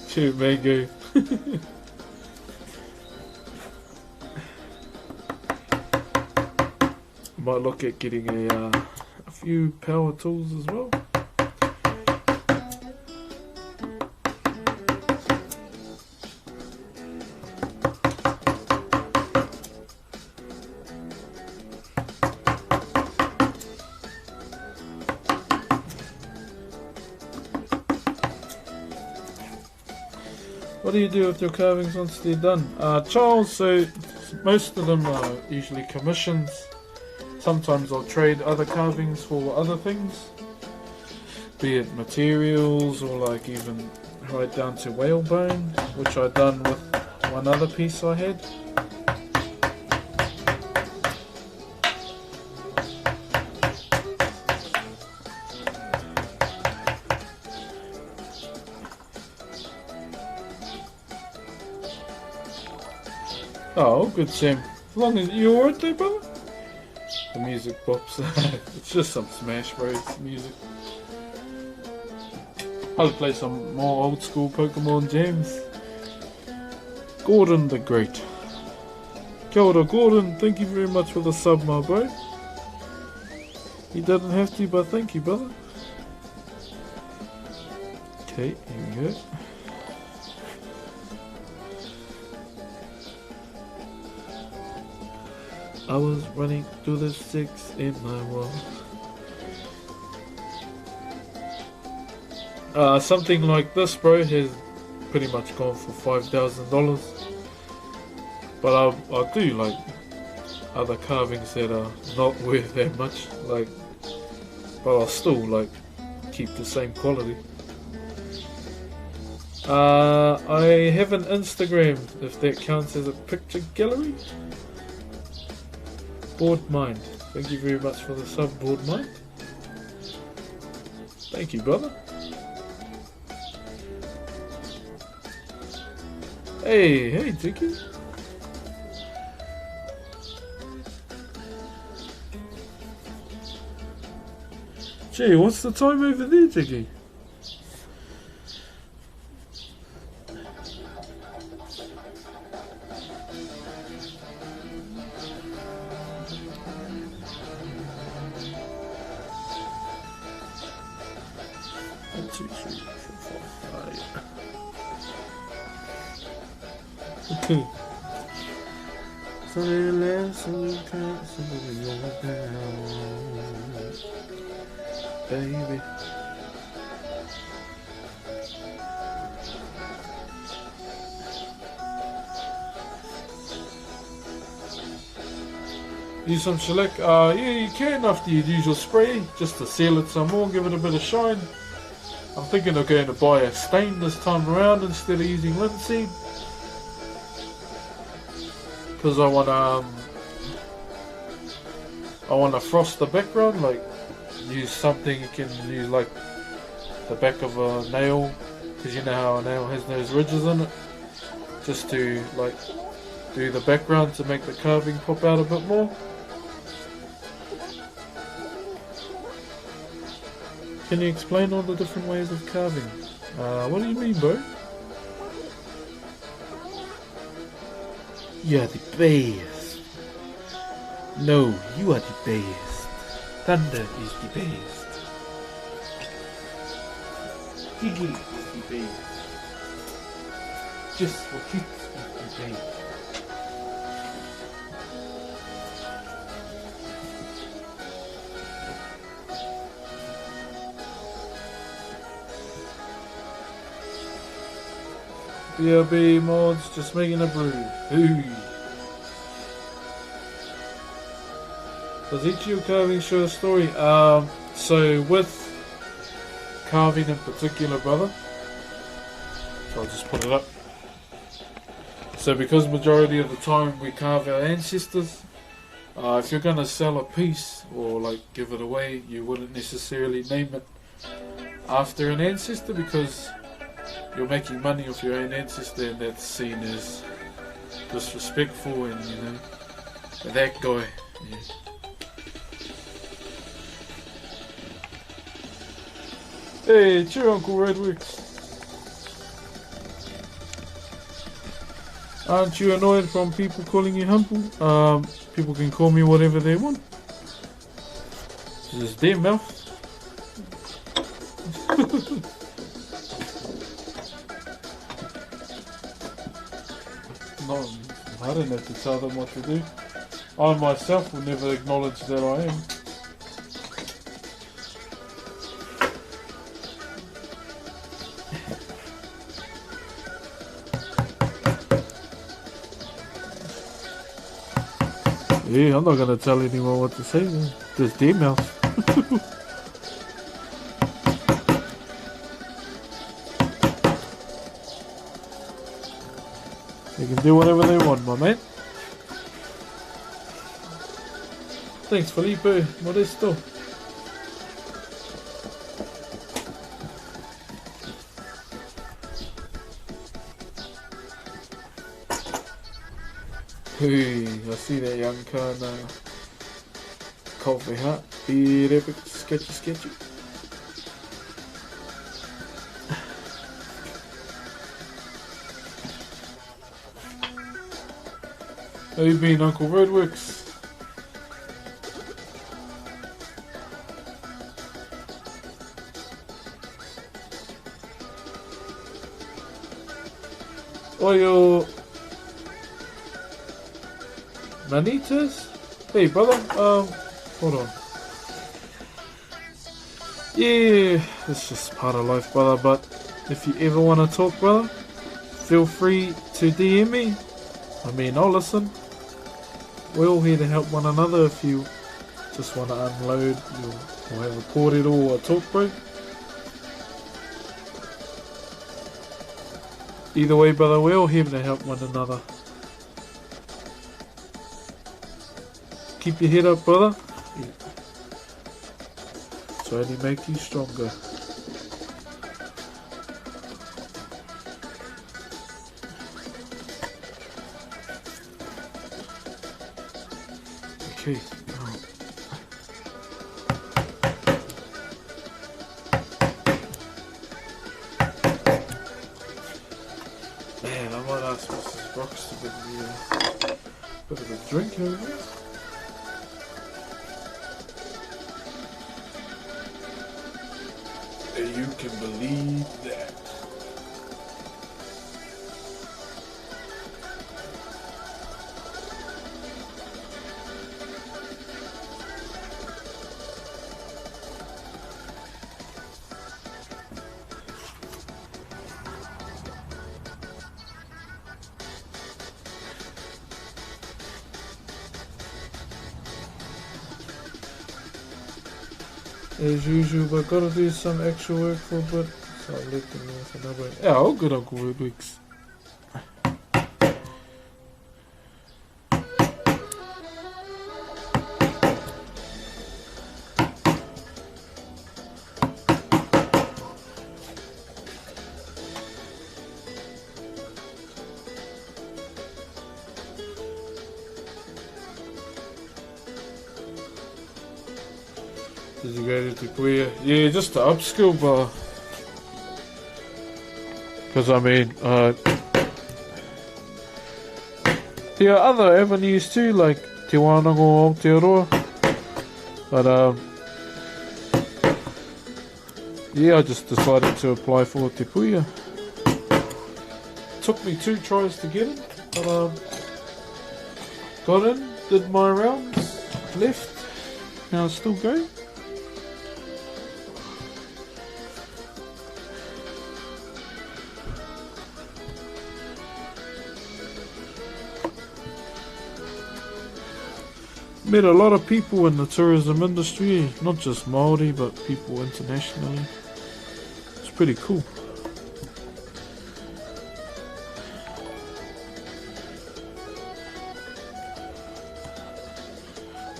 Shoot, Mango. Might look at getting a few power tools as well. What do you do with your carvings once they're done? Charles, so most of them are usually commissions. Sometimes I'll trade other carvings for other things. Be it materials or like even right down to whalebone, which I done with one other piece I had. Oh, good, Sam. As long as you're alright there, brother? The music pops. It's just some Smash Bros. Music. I'll play some more old school Pokemon jams. Gordon the Great. Kia ora, Gordon. Thank you very much for the sub, my bro. You didn't have to, but thank you, brother. Okay, here we go. I was running to the 6 in my world. Something like this, bro, has pretty much gone for $5,000. But I do like other carvings that are not worth that much, like, but I'll still like keep the same quality. I have an Instagram, if that counts as a picture gallery. Board Mind. Thank you very much for the sub, Board Mind. Thank you, brother. Hey, Jiggy. Gee, what's the time over there, Jiggy? 1, 2, 3, 4, 5. Okay. So the last so you can't see your down, baby. Use some shellac. Yeah, you can after you use your spray, just to seal it some more, give it a bit of shine. I'm thinking of going to buy a stain this time around instead of using linseed, because I wanna frost the background. Like, use something you can use, like the back of a nail, because you know how a nail has those ridges in it, just to like do the background to make the carving pop out a bit more. Can you explain all the different ways of carving? What do you mean, bro? You are the best. No, you are the best. Thunder is the best. Piggy is the best. Just for kids is the best. BRB mods, just making a brew. Ooh. Does each of your carving show a story? So with carving in particular, brother. So I'll just put it up. So because majority of the time we carve our ancestors, if you're gonna sell a piece or like give it away, you wouldn't necessarily name it after an ancestor, because you're making money off your own ancestor, and that's seen as disrespectful, and you know, that guy. Yeah. Hey, it's your Uncle Redworks. Aren't you annoyed from people calling you humble? People can call me whatever they want. This is their mouth. No, I don't have to tell them what to do. I myself will never acknowledge that I am. Yeah, I'm not going to tell anyone what to say. Just their mouth. They can do whatever they want, my man. Thanks, Felipe. Modesto. Hey, I see that young car now. Coffee hut. Be epic. Sketchy. How you been, Uncle Redworks? Oyo Manitas? Hey brother, hold on. Yeah, it's just part of life, brother, but if you ever want to talk, brother, feel free to DM me. I mean, I'll listen. We're all here to help one another. If you just want to unload or have a recorded or a talk break. Either way, brother, we're all here to help one another. Keep your head up, brother. It's only make you stronger. Okay. Man, I might ask Mrs. Broxh to give me a bit of a drink over. You can believe that. As usual, but gotta do some actual work for a bit, so I'll let them know for another. Yeah, all good, Uncle Woodwicks. Did you go to Poupou? Yeah, just to upskill, but because I mean, there are other avenues too, like Te Whanau o Aotearoa, but yeah, I just decided to apply for Te Puia. Took me 2 tries to get in, but got in, did my rounds, left, now it's still going. Met a lot of people in the tourism industry, not just Māori, but people internationally. It's pretty cool.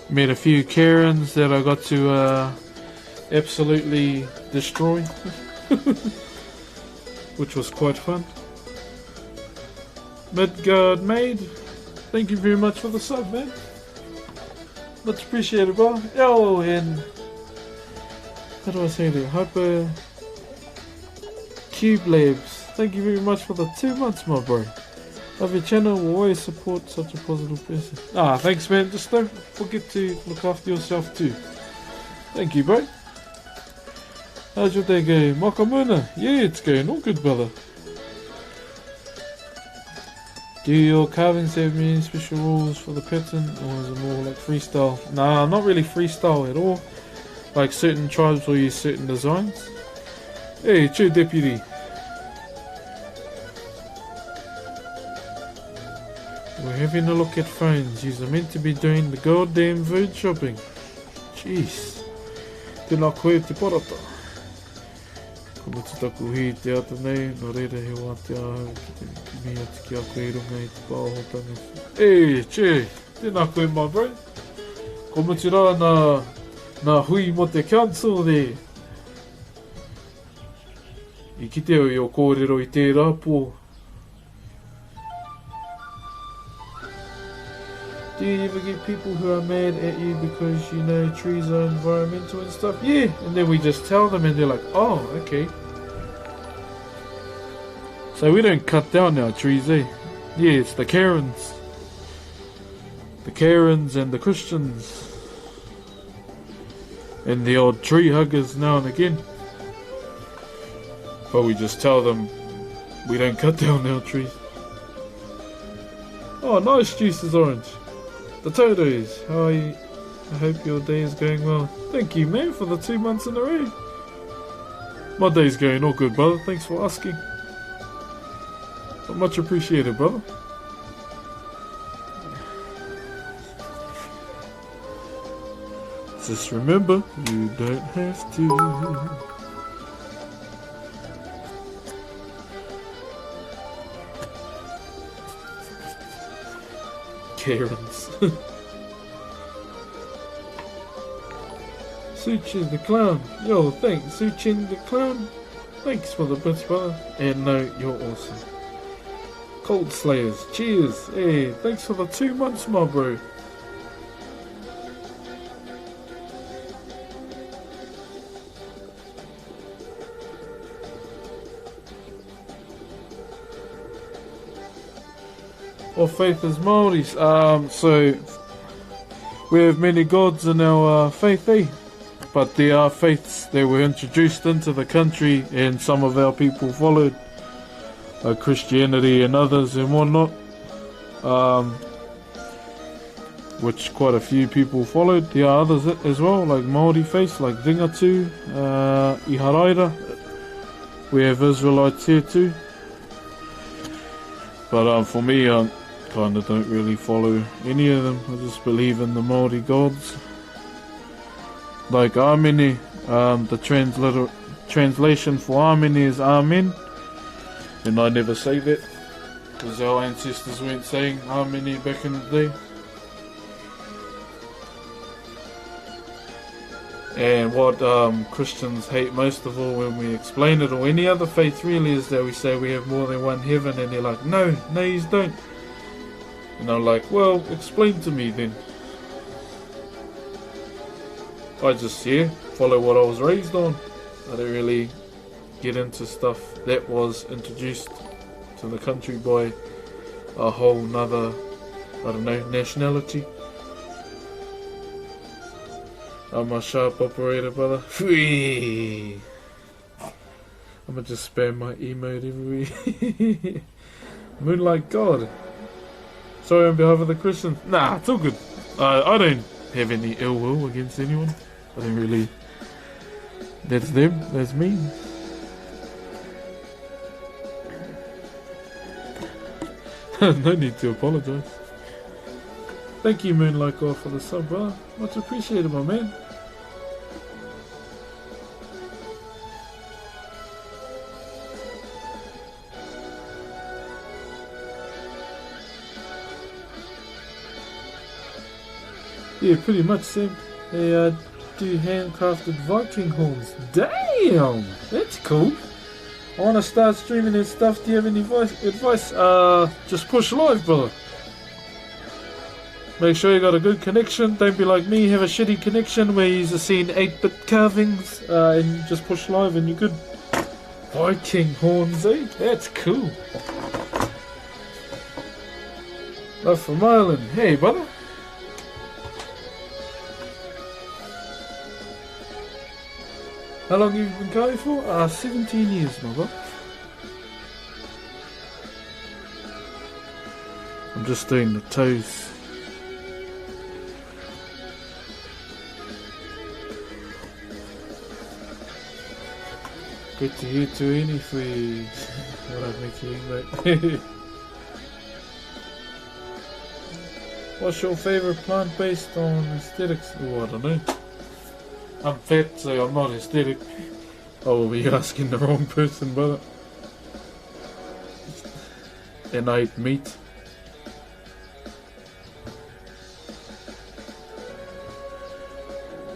Met a few Karens that I got to absolutely destroy, which was quite fun. Midgard Maid, thank you very much for the sub, man. Much appreciated, bro. Oh, and how do I say that? Hyper Cube Labs, thank you very much for the 2 months, my bro. Love your channel, will always support such a positive person. Ah, thanks, man. Just don't forget to look after yourself too. Thank you, bro. How's your day going? Makamuna? Yeah, it's going all good, brother. Do your carvings have any special rules for the pattern, or is it more like freestyle? Nah, not really freestyle at all. Like certain tribes will use certain designs. Hey, true deputy. We're having a look at phones. You're meant to be doing the goddamn food shopping. Jeez. Tēnā koe te porata. Ko mutu taku hi te ata nei, no reira he wā te ahau ki te mea tiki a koe runga i te pāhotanga. Hey, che, tēnā koe my bro. Ko mutu rā nā hui mo te council there. I kiteo i o kōrero i tērā pō. Do you ever get people who are mad at you because you know trees are environmental and stuff? Yeah, and then we just tell them and they're like, oh, okay. So we don't cut down our trees, eh? Yeah, it's the Karens. The Karens and the Christians. And the odd tree huggers now and again. But we just tell them we don't cut down our trees. Oh, nice juices orange. The Todos, how are you? I hope your day is going well. Thank you, man, for the 2 months in a row. My day's going all good, brother. Thanks for asking. But much appreciated, brother. Just remember, you don't have to. Karens. Suchin the Clown. Yo, thanks, Suchin the Clown. Thanks for the bits, brother. And no, you're awesome. Cold Slayers, cheers. Hey, thanks for the 2 months, my bro. What faith is Māoris? So we have many gods in our faith, eh? But there are faiths that were introduced into the country, and some of our people followed, like Christianity and others and whatnot, which quite a few people followed. There are others as well, like Māori faiths, like Ringatu, Iharaira. We have Israelites here too. But for me, I kind of don't really follow any of them. I just believe in the Māori gods. Like Amene, the translation for Amene is Amen. And I never say that, because our ancestors weren't saying Amene back in the day. And what Christians hate most of all when we explain it, or any other faith really, is that we say we have more than one heaven, and they're like, no, you don't. And I'm like, well, explain to me then. I just, follow what I was raised on. I don't really get into stuff that was introduced to the country by a whole nother, I don't know, nationality. I'm a sharp operator, brother. I'm gonna just spam my emote everywhere. Moonlight God. Sorry on behalf of the Christians. Nah, it's all good. I don't have any ill will against anyone. I don't really. That's them, that's me. No need to apologise. Thank you, Moonlight God, for the sub, brother. Much appreciated, my man. Yeah, pretty much, Sam. They do handcrafted Viking horns. Damn! That's cool. I want to start streaming and stuff. Do you have any advice? Just push live, brother. Make sure you got a good connection. Don't be like me, have a shitty connection where you're just seeing 8-bit carvings and just push live and you're good. Viking horns, eh? That's cool. Love from Ireland. Hey, brother. How long have you been carving for? 17 years, my brother. I'm just doing the toes. Good to hear to any food. What I make you, mate. What's your favourite plant based on aesthetics? Oh, I don't know. I'm fat, so I'm not aesthetic. Oh, were you asking the wrong person, brother? And I eat meat.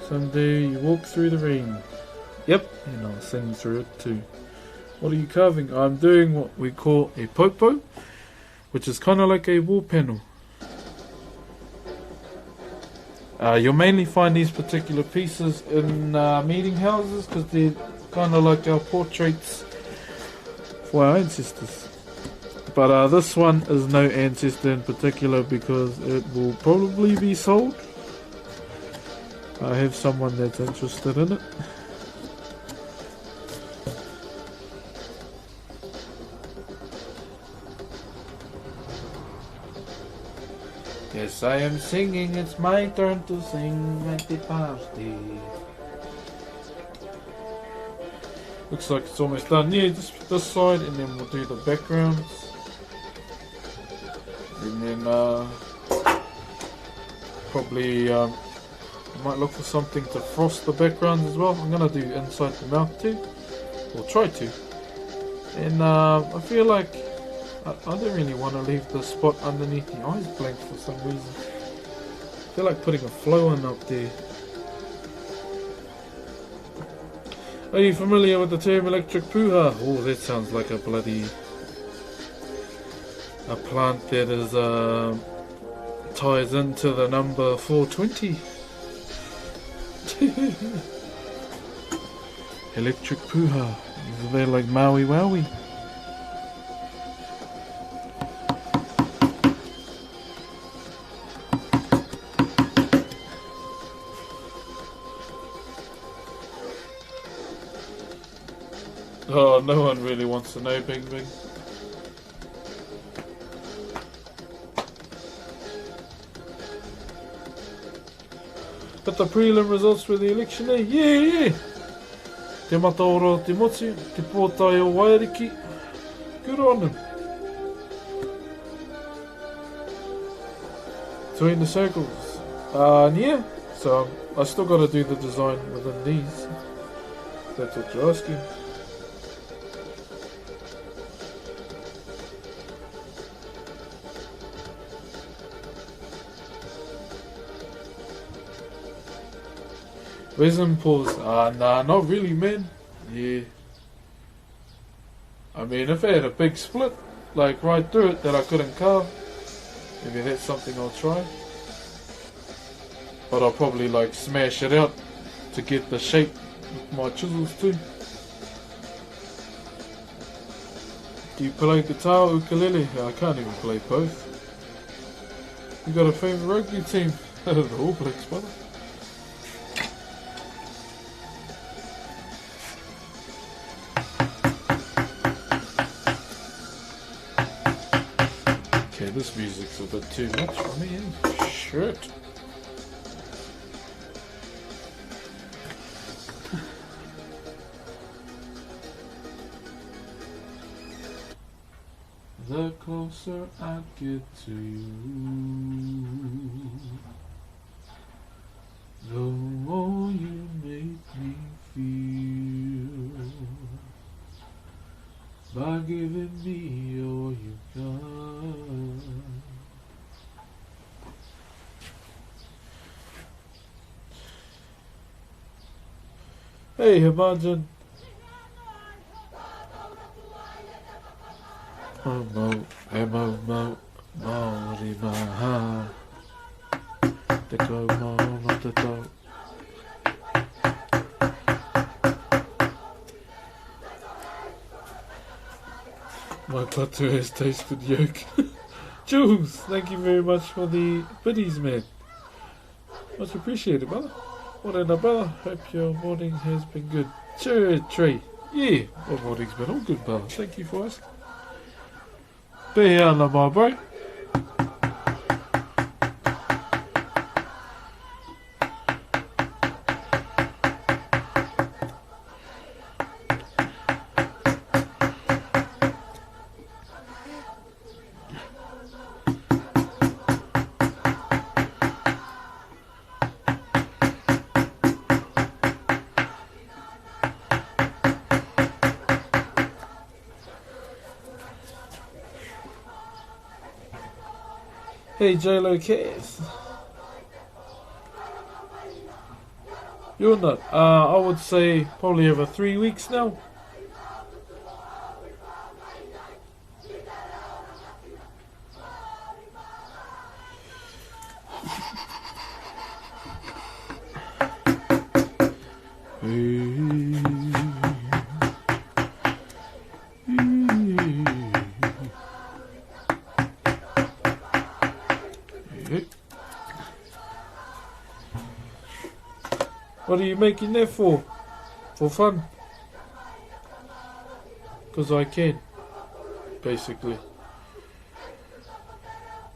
Someday you walk through the rain. Yep, and I'll sing through it too. What are you carving? I'm doing what we call a poupou, which is kind of like a wall panel. You'll mainly find these particular pieces in meeting houses because they're kind of like our portraits for our ancestors. But this one is no ancestor in particular because it will probably be sold. I have someone that's interested in it. Yes, I am singing, it's my turn to sing. Happy birthday. Looks like it's almost done. Yeah, just this side and then we'll do the backgrounds. And then probably might look for something to frost the backgrounds as well. I'm going to do inside the mouth too. Or try to. And I feel like I don't really want to leave the spot underneath the eyes blank for some reason. I feel like putting a flow on up there. Are you familiar with the term electric poupou? Oh, that sounds like a bloody... a plant that is ties into the number 420. Electric poupou. They're like Maui Wowie. Oh, no one really wants to know, Bing Bing. But the prelim results for the election, eh? Yeah! Te mataoro te motu, te pōtai o Wairiki. Good on him. Between the circles. Yeah. So I still got to do the design within these. That's what you're asking. Resin pause. Nah, not really, man. Yeah. I mean, if I had a big split, like right through it that I couldn't carve, maybe that's something I'll try. But I'll probably like smash it out to get the shape with my chisels too. Do you play guitar or ukulele? I can't even play both. You got a favourite rugby team? The All Blacks, brother. Okay, this music's a bit too much for me, eh? Shit. The closer I get to you, the more you make me feel. By giving me all you got. Hey, imagine. Maori maha. Te kau maona te tau. My butter has tasted yolk. Jules, thank you very much for the biddies, man. Much appreciated, brother. What in the brother? Hope your morning has been good. Sure, Tree. Yeah, my morning's been all good, brother. Thank you for asking. Be here, my bro. Hey, J-Lo Cares. You're not. I would say probably over 3 weeks now. What are you making that for? For fun? Because I can, basically.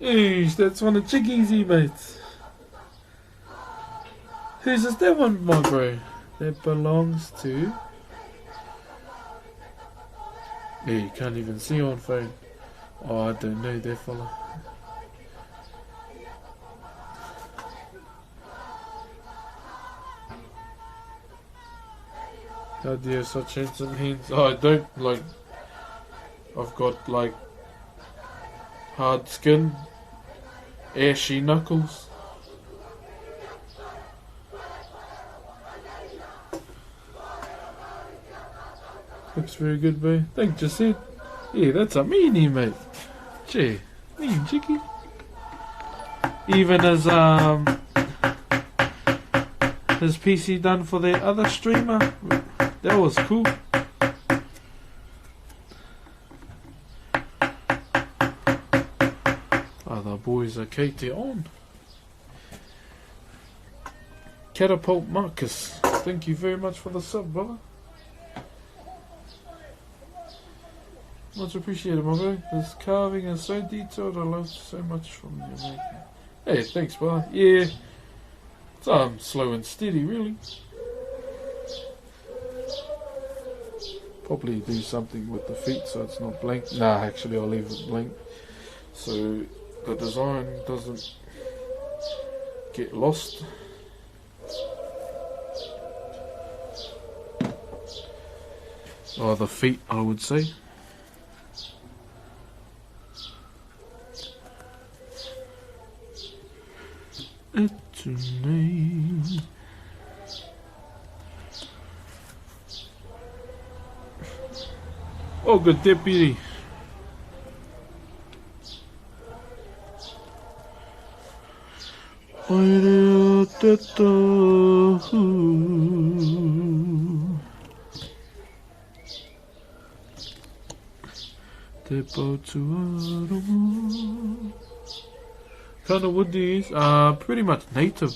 Eesh, that's one of Chicky's mates. Whose is that one, my bro? That belongs to... Yeah, you can't even see on phone. Oh, I don't know that fella. How do you have such handsome hands? Oh, I don't, like... I've got, like... hard skin. Ashy knuckles. Looks very good, bro. Thank you, Sid. Yeah, that's a meanie, mate. Gee, mean Chicky. Even as, his PC done for the other streamer. That was cool. Other boys are Katie on. Catapult Marcus. Thank you very much for the sub, brother. Much appreciated, my bro. This carving is so detailed. I love so much from you, mate. Hey, thanks, brother. Yeah. So slow and steady, really. Probably do something with the feet so it's not blank. Nah, actually I'll leave it blank. So the design doesn't get lost. Or the feet, I would say. It's a name. Oh, good deputy. Kind of wood do you use? Pretty much native,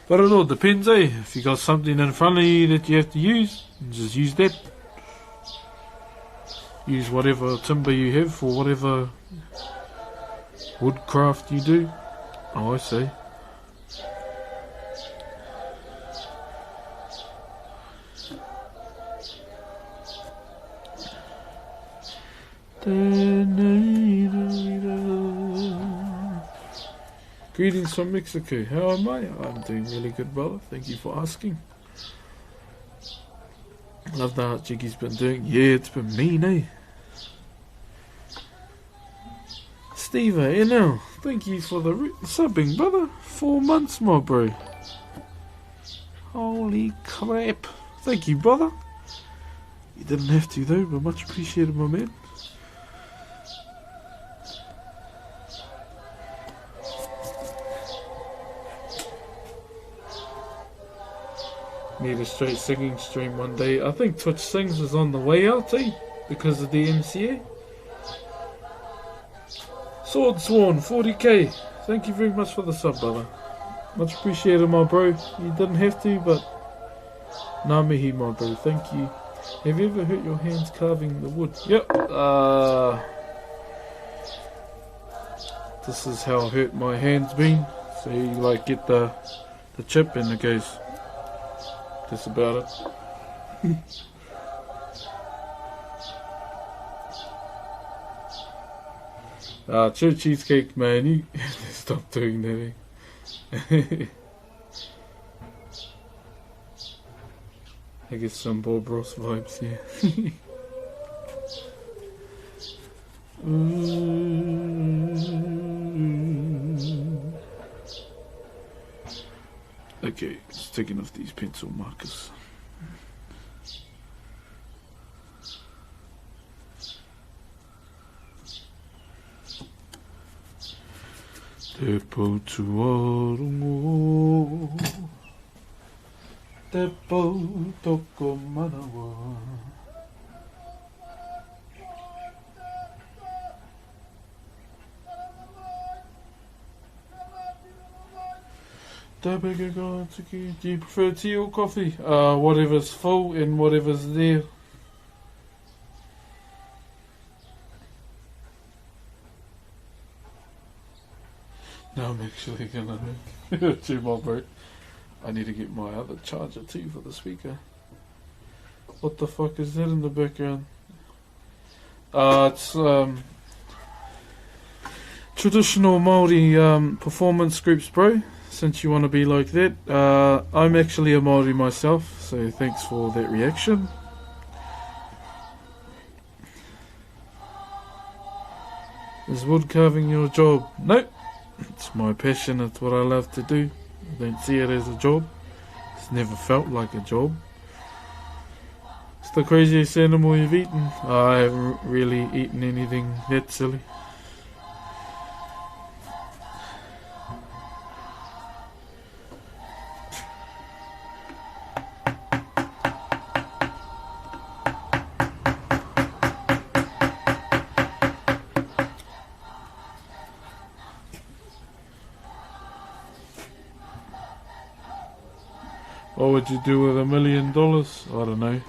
but it all depends, eh? If you got something in front of you that you have to use, just use that. Use whatever timber you have for whatever woodcraft you do. Oh, I see. Greetings from Mexico. How am I? I'm doing really good, brother. Thank you for asking. Love the art Jiggy's been doing. Yeah, it's been mean, eh? Steve, NL, thank you for the subbing, brother. 4 months, my bro. Holy crap. Thank you, brother. You didn't have to, though, but much appreciated, my man. Need a straight singing stream one day. I think Twitch Sings is on the way out, eh? Because of the MCA. Sword Sworn, 40k. Thank you very much for the sub, brother. Much appreciated, my bro. You didn't have to, but ngā mihi, my bro. Thank you. Have you ever hurt your hands carving the wood? Yep. This is how hurt my hands been. So you like get the chip and it goes. That's about it. Church cheesecake, man. You stop doing that. Eh? I get some Broxh vibes, yeah. Okay, just taking off these pencil markers. Te poutou arongo, te pou toko manawa. Do you prefer tea or coffee? Whatever's full and whatever's there. No, I'm actually gonna do my bro. I need to get my other charger too for the speaker. What the fuck is that in the background? It's traditional Māori performance groups, bro. Since you want to be like that. I'm actually a Māori myself, so thanks for that reaction. Is wood carving your job? Nope. It's my passion, it's what I love to do. I don't see it as a job. It's never felt like a job. It's the craziest animal you've eaten. I haven't really eaten anything that silly. What would you do with $1 million? I don't know.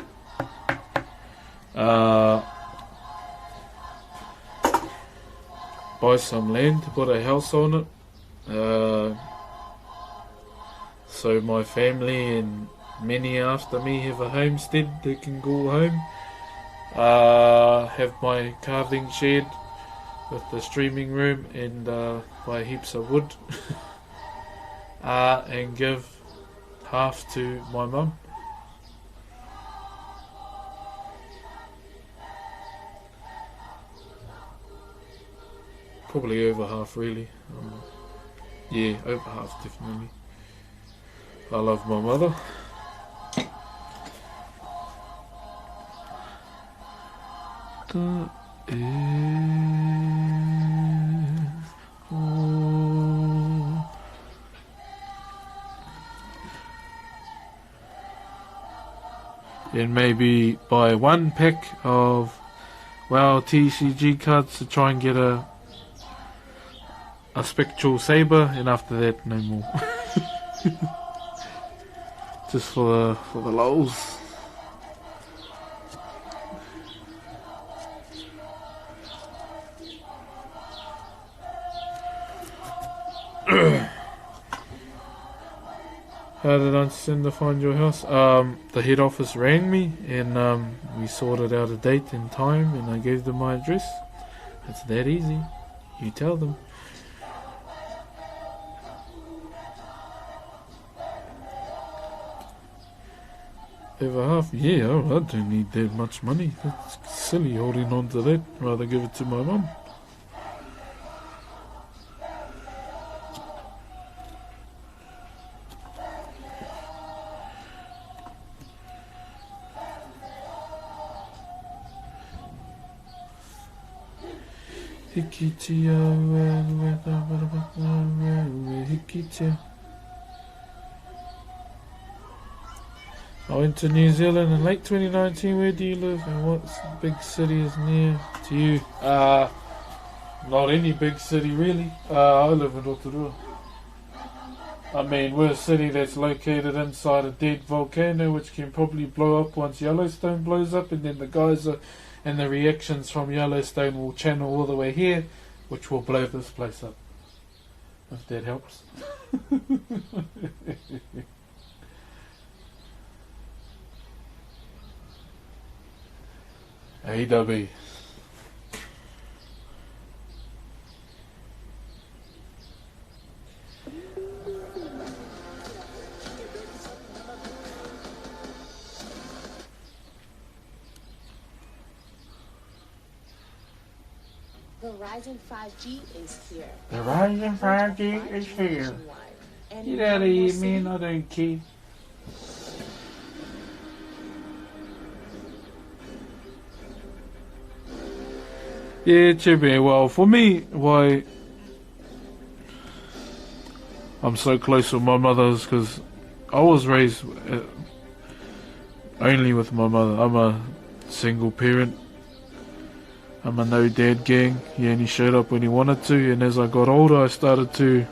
buy some land to put a house on it. So my family and many after me have a homestead they can go home. Have my carving shed with the streaming room and buy heaps of wood. And give half to my mum. Probably over half, really. Yeah, over half, definitely. I love my mother. And maybe buy one pack of TCG cards to try and get a spectral saber, and after that no more. Just for the lols. How did I send to find your house? The head office rang me and we sorted out a date and time and I gave them my address. It's that easy. You tell them. Over half? Yeah, I don't need that much money. That's silly holding on to that. Rather give it to my mum. I went to New Zealand in late 2019. Where do you live and what big city is near to you? Not any big city really. I live in Rotorua. I mean, we're a city that's located inside a dead volcano which can probably blow up once Yellowstone blows up, and then the geyser and the reactions from Yellowstone will channel all the way here, which will blow this place up. If that helps. AW. Verizon 5G is here. Verizon 5G is here. Get out of here, man. I don't care. Yeah, it should be. Well, for me, why I'm so close with my mother is because I was raised only with my mother. I'm a single parent. I'm a no dad gang. He only showed up when he wanted to, and as I got older I started to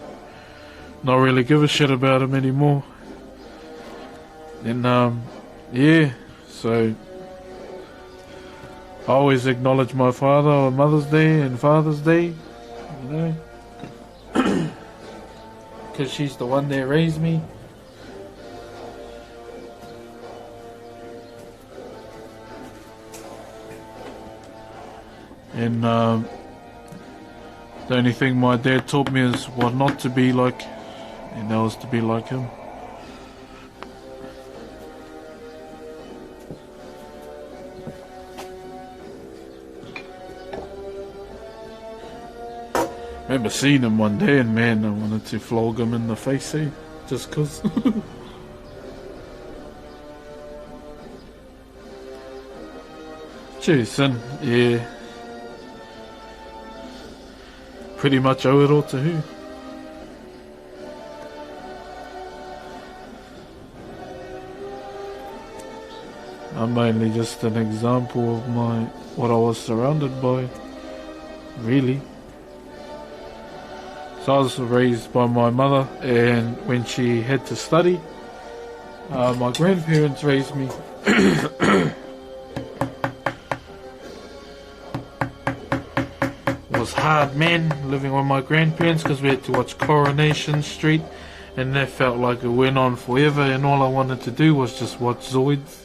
not really give a shit about him anymore. And yeah, so I always acknowledge my father on Mother's Day and Father's Day, you know, because she's the one that raised me. And the only thing my dad taught me is what not to be like, and that was to be like him. I remember seeing him one day and man, I wanted to flog him in the face, eh? Just cause. Cheers, son. Yeah. Pretty much owe it all to who? I'm only just an example of what I was surrounded by, really. So I was raised by my mother, and when she had to study, my grandparents raised me. Was was hard, man, living with my grandparents because we had to watch Coronation Street, and that felt like it went on forever, and all I wanted to do was just watch Zoids.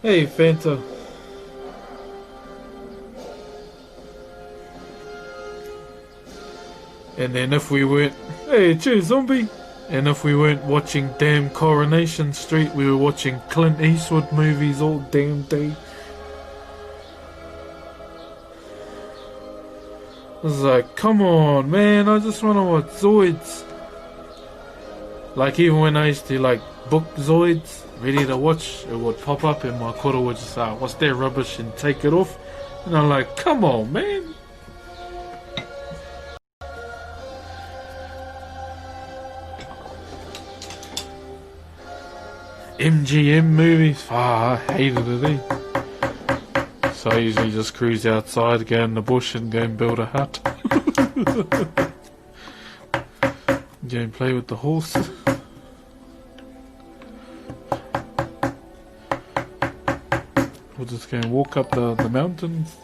Hey, Fanta. And then if we weren't... Hey, cheers, zombie! And if we weren't watching damn Coronation Street, we were watching Clint Eastwood movies all damn day. I was like, come on, man, I just want to watch Zoids. Like, even when I used to, like, book Zoids, ready to watch, it would pop up and my koro would just say, what's that rubbish, and take it off. And I'm like, come on, man. MGM movies, I hated it, eh? So I usually just cruise outside, go in the bush and go and build a hut. Go and play with the horse. We'll just go and walk up the mountains.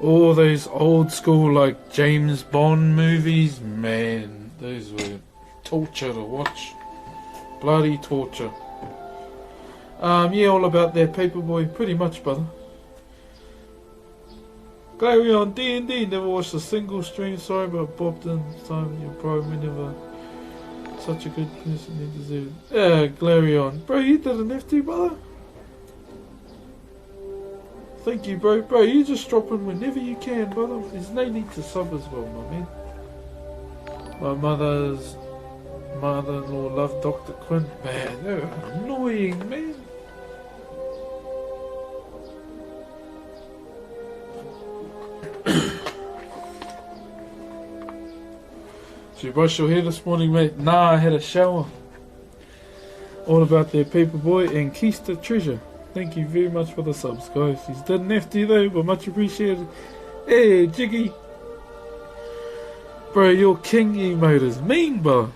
All those old school like James Bond movies, man, those were torture to watch. Bloody torture. Yeah, all about that paperboy, pretty much, brother. Carry on, D&D, never watched a single stream, sorry about Bob Dylan's time, you're probably never such a good person, you deserve it. Yeah, Glarion. Bro, you did an FT, brother. Thank you, bro. Bro, you just drop in whenever you can, brother. There's no need to sub as well, my man. My mother-in-law loved Dr. Quinn. Man, they were annoying, man. Did you brush your hair this morning, mate? Nah, I had a shower. All about their paperboy and Keista Treasure. Thank you very much for the subs, guys. He's done nifty though, but much appreciated. Hey, Jiggy. Bro, your king emote is mean, bro.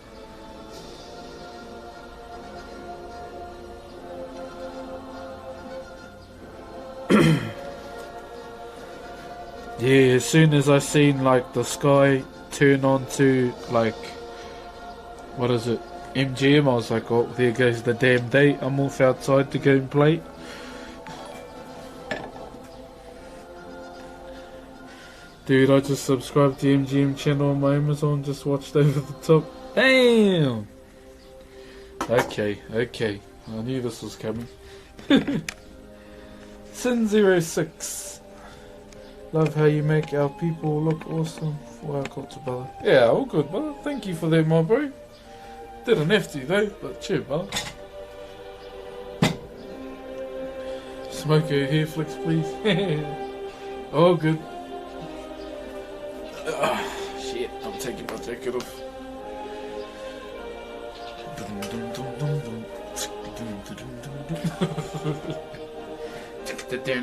Yeah, as soon as I seen like the sky turn on to like, what is it, MGM, I was like, oh, there goes the damn day. I'm off outside to go and play. Dude, I just subscribed to MGM channel on my Amazon, just watched Over the Top. Damn! Okay. I knew this was coming. Sin06. Love how you make our people look awesome for our culture, brother. Yeah, all good, brother. Thank you for that, my bro. Did an FT though, but cheer, brother. Smoke your hair flicks, please. All good. Shit, I'm taking my jacket off.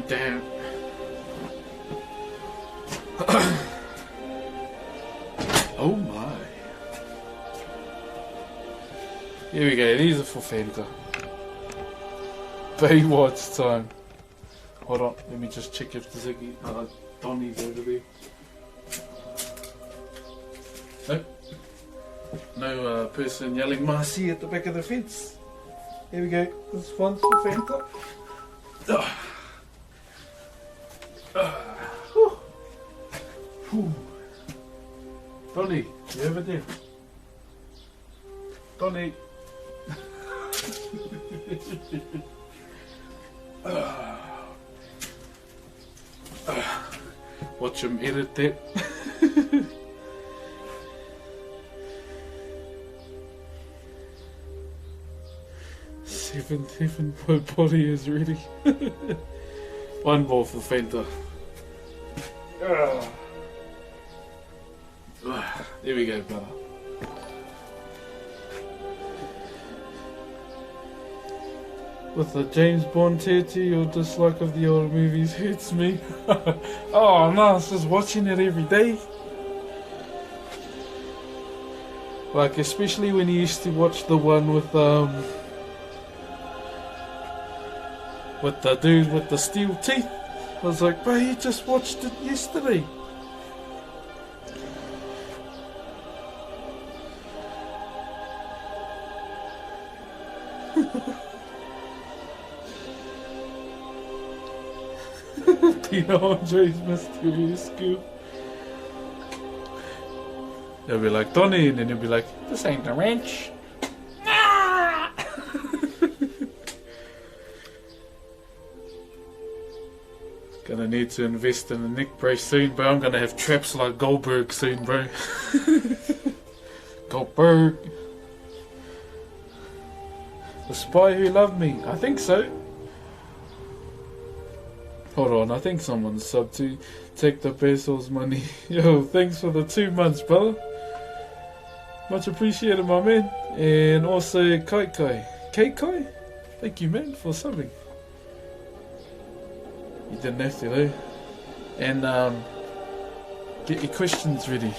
Damn. Oh my. Here we go, these are for Fanta. Baywatch time. Hold on, let me just check if there's any Donnie's over there. Nope. No person yelling Marcy at the back of the fence. Here we go. This one's for Fanta. Donnie, you over there? Donnie. Watch him edit that. Seven, my body is ready. One more for Fanta. There we go, brother. with the James Bond tattoo. Your dislike of the old movies hurts me. Oh no, it's just watching it every day. Like, especially when you used to watch the one with the dude with the steel teeth. I was like, bro, you just watched it yesterday. Tina Andre's Mysterious School. They'll be like, Donnie, and then he'll be like, this ain't the ranch. Gonna need to invest in a neck brace soon, bro. I'm gonna have traps like Goldberg soon, bro. Goldberg. The Spy Who Loved Me. I think so. Hold on, I think someone's subbed to take the pesos money. Yo, thanks for the 2 months, brother. Much appreciated, my man. And also, Kai. Kai? Thank you, man, for subbing. You didn't have to, though. And, get your questions ready.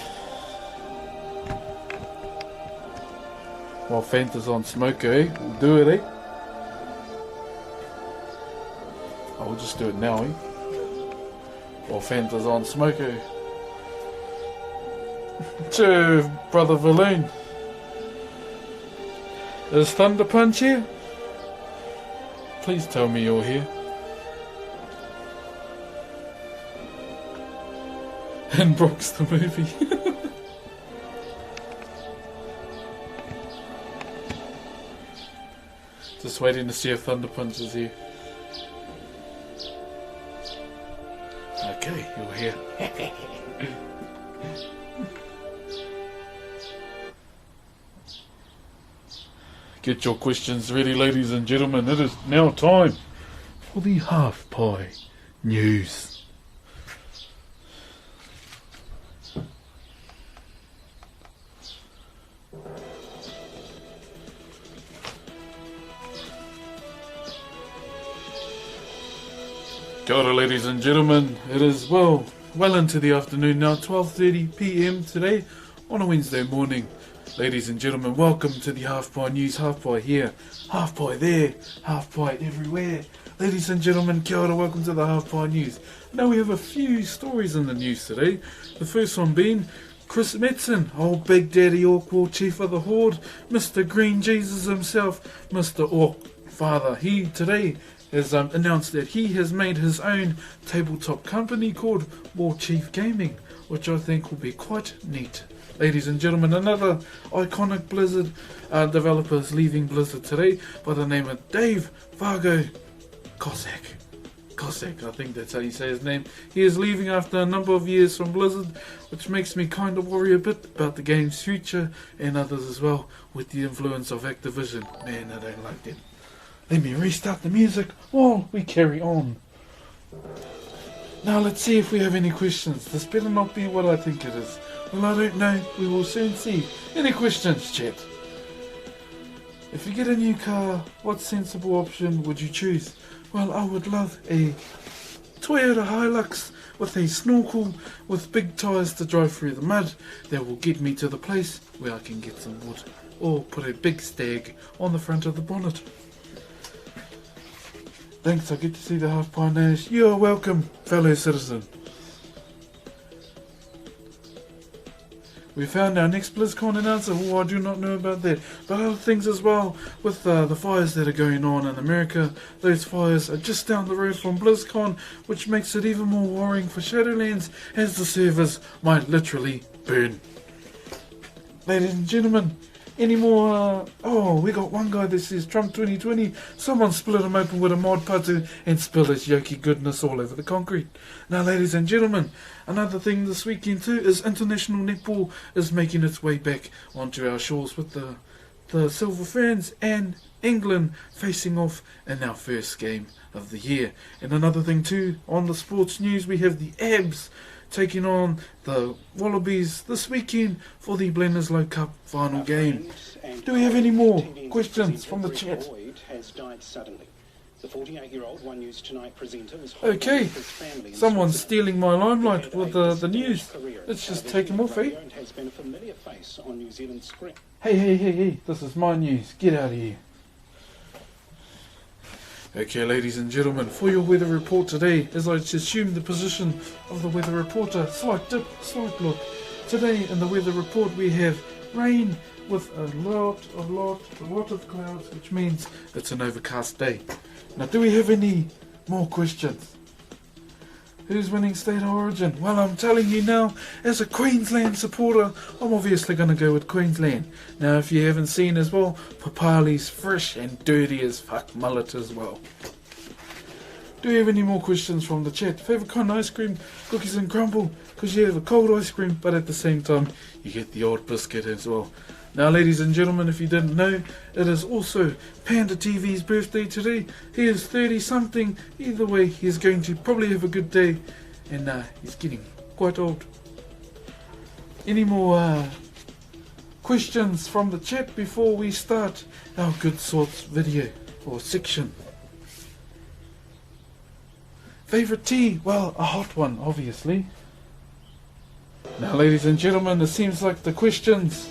While Fanta's on smoke, eh? We'll do it, eh? I'll just do it now, eh? While Fanta's on smoke, eh? Cheer, brother Valoon. Is Thunder Punch here? Please tell me you're here. And Broxh the movie. Just waiting to see if Thunder Punch is here. Okay, you're here. Get your questions ready, ladies and gentlemen. It is now time for the Half Pie News. Kia ora, ladies and gentlemen. It is well into the afternoon now, 12:30 PM today on a Wednesday morning. Ladies and gentlemen, welcome to the Half Pie News. Half Pie here, half pie there, half pie everywhere. Ladies and gentlemen, kia ora, welcome to the Half Pie News. Now we have a few stories in the news today. The first one being Chris Metzen, old Big Daddy Orkwell, Chief of the Horde, Mr. Green Jesus himself, Mr. Ork Father. He today has announced that he has made his own tabletop company called War Chief Gaming, which I think will be quite neat. Ladies and gentlemen, another iconic Blizzard developer is leaving Blizzard today by the name of Dave Fargo Cossack, I think that's how you say his name. He is leaving after a number of years from Blizzard, which makes me kind of worry a bit about the game's future and others as well, with the influence of Activision. Man, I don't like them. Let me restart the music while we carry on. Now let's see if we have any questions. This better not be what I think it is. Well, I don't know. We will soon see. Any questions, chat? If you get a new car, what sensible option would you choose? Well, I would love a Toyota Hilux with a snorkel with big tyres to drive through the mud that will get me to the place where I can get some wood. Or put a big stag on the front of the bonnet. Thanks, I get to see the Half Pie News. You are welcome, fellow citizen. We found our next BlizzCon announcer. Oh, I do not know about that. But other things as well, with the fires that are going on in America. Those fires are just down the road from BlizzCon, which makes it even more worrying for Shadowlands, as the servers might literally burn. Ladies and gentlemen, any more? Oh, we got one guy that says Trump 2020. Someone split him open with a mod patu and spilled his yoki goodness all over the concrete. Now, ladies and gentlemen, another thing this weekend too is international netball is making its way back onto our shores with the Silver Ferns and England facing off in our first game of the year. And another thing too, on the sports news, we have the Abs taking on the Wallabies this weekend for the Blenhersloe Cup final game. Do we have any more questions from the chat? Has died suddenly. The 48-year-old One News Tonight presenter was Okay, with his family in someone's Switzerland. stealing my limelight He with had a the news. distinguished career in Let's just television take him off, eh? radio and has been a familiar face on New Zealand screen. Hey, this is my news. Get out of here. Okay, ladies and gentlemen, for your weather report today, as I assume the position of the weather reporter, slight dip, slight look. Today in the weather report we have rain with a lot of clouds, which means it's an overcast day. Now, do we have any more questions? Who's winning state of origin? Well, I'm telling you now, as a Queensland supporter, I'm obviously going to go with Queensland. Now, if you haven't seen as well, Papali's fresh and dirty as fuck mullet as well. Do you have any more questions from the chat? Favourite kind of ice cream, cookies and crumble, because you have a cold ice cream, but at the same time, you get the odd biscuit as well. Now, ladies and gentlemen, if you didn't know, it is also Panda TV's birthday today. He is 30-something. Either way, he's going to probably have a good day. And he's getting quite old. Any more questions from the chat before we start our Good Sorts video or section? Favourite tea? Well, a hot one, obviously. Now, ladies and gentlemen, it seems like the questions...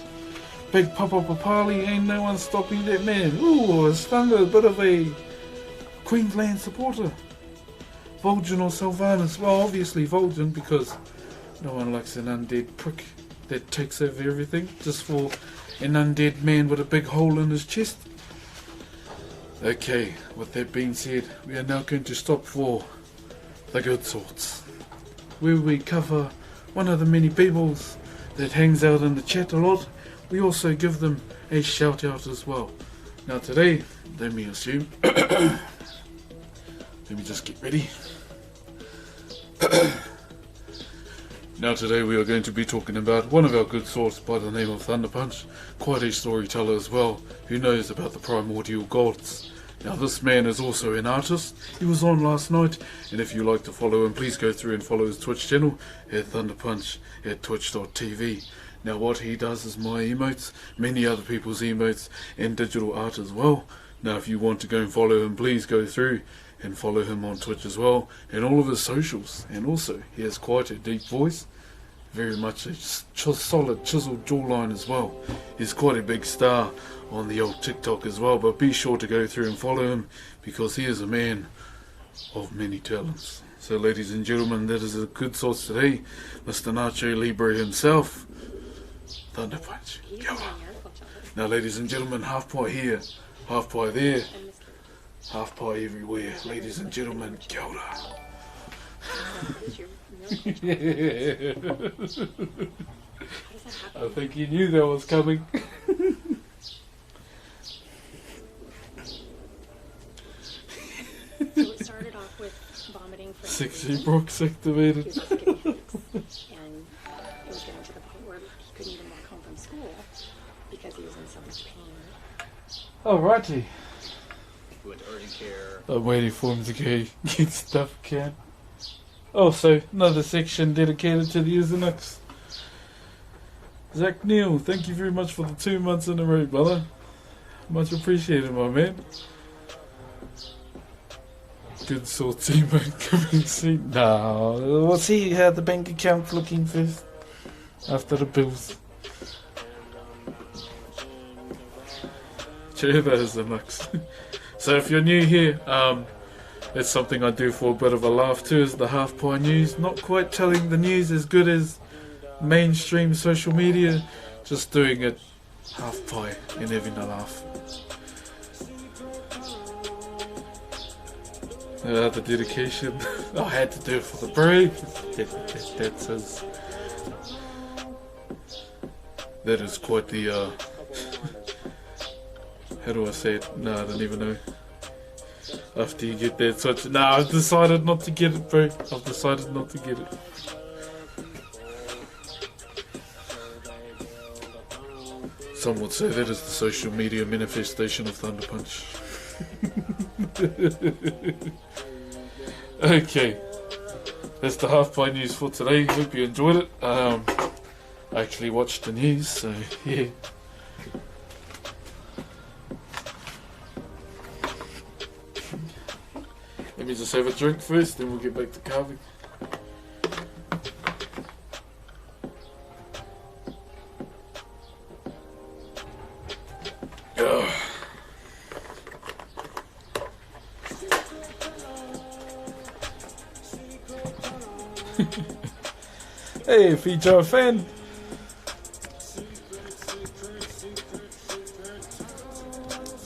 Big Papa Papali, ain't no one stopping that man. Ooh, Stunga, a bit of a Queensland supporter. Vulcan or Sylvanus? Well, obviously Vulcan, because no one likes an undead prick that takes over everything just for an undead man with a big hole in his chest. Okay, with that being said, we are now going to stop for the Good Sorts, where we cover one of the many peoples that hangs out in the chat a lot. We also give them a shout out as well. Now today, let me assume, let me just get ready. Now today we are going to be talking about one of our good sorts by the name of Thunder Punch, quite a storyteller as well, who knows about the primordial gods. Now this man is also an artist. He was on last night, and if you like to follow him, please go through and follow his Twitch channel at Thunder Punch at twitch.tv. Now what he does is my emotes, many other people's emotes, and digital art as well. Now if you want to go and follow him, please go through and follow him on Twitch as well, and all of his socials. And also, he has quite a deep voice, very much a solid chiseled jawline as well. He's quite a big star on the old TikTok as well, but be sure to go through and follow him, because he is a man of many talents. So ladies and gentlemen, that is a good source today, Mr. Nacho Libre himself, Thunder Punch. Now ladies and gentlemen, half pie here, half pie there, half pie everywhere. Ladies and gentlemen, kia ora. I think you knew that was coming. So it started off with vomiting for Sexy Broxh activated. He was getting headaches, and it was getting to the point where he couldn't even walk home from school because he was in so much pain. Alrighty. Went to urgent care. I'm waiting for him to go get stuff can. Also, another section dedicated to the Isanux. Zach Neal, thank you very much for the 2 months in a row, brother. Much appreciated, my man. Good sort team coming soon. No, we'll see how the bank account's looking first. After the bills. Cheer that is the next. So if you're new here, it's something I do for a bit of a laugh too, is the half pie news. Not quite telling the news as good as mainstream social media, just doing it half pie and having a laugh. The dedication, I had to do it for the brave. That is quite the, how do I say it? No, I don't even know. After you get that such... No, I've decided not to get it, bro. I've decided not to get it. Some would say that is the social media manifestation of Thunder Punch. Okay, that's the half pie news for today. Hope you enjoyed it. I actually watched the news, so yeah. just have a drink first, then we'll get back to carving. Hey, if you're a fan.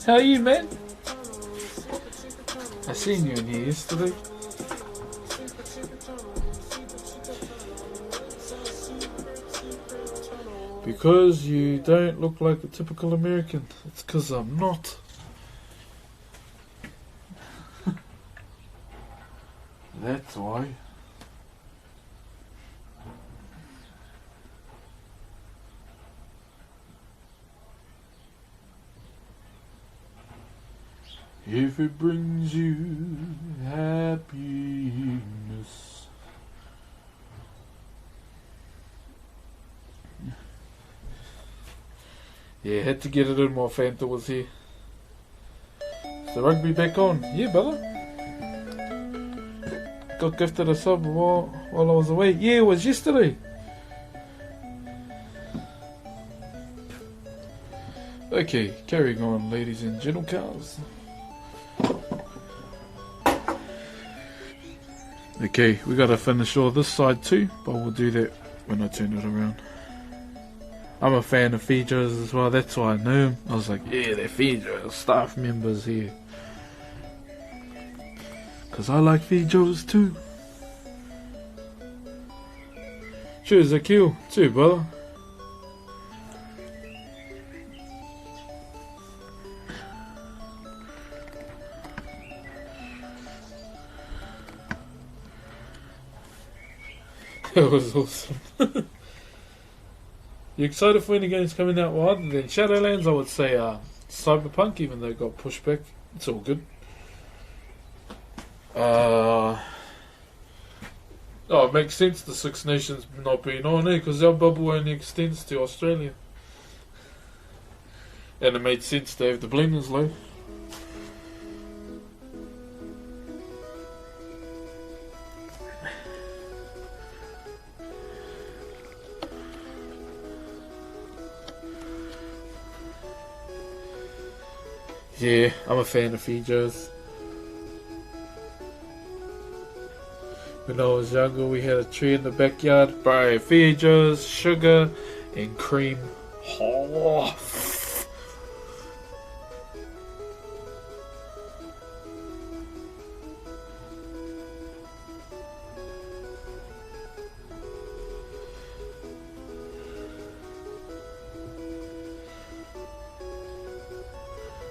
How are you, man? I seen you in here yesterday. Because you don't look like a typical American. It's because I'm not. That's why. If it brings you happiness. Yeah, had to get it in while Fanta was here. Is the rugby back on? Yeah, brother. Got gifted a sub while I was away. Yeah, it was yesterday. Okay, carrying on, ladies and gentlemen. Okay, we gotta finish all this side too, but we'll do that when I turn it around. I'm a fan of Fijos as well, that's why I knew him. I was like, yeah, they're Fijo staff members here. Cause I like Fijos too. Cheers, Akil, too, brother. That was awesome. You excited for any games coming out? Well, other than Shadowlands, I would say Cyberpunk, even though it got pushed back. It's all good. Oh, it makes sense the Six Nations not being on there, because our bubble only extends to Australia. And it made sense to have the blenders low. Yeah, I'm a fan of Fijos. When I was younger, we had a tree in the backyard. Bro, Fijos, sugar, and cream. Oh.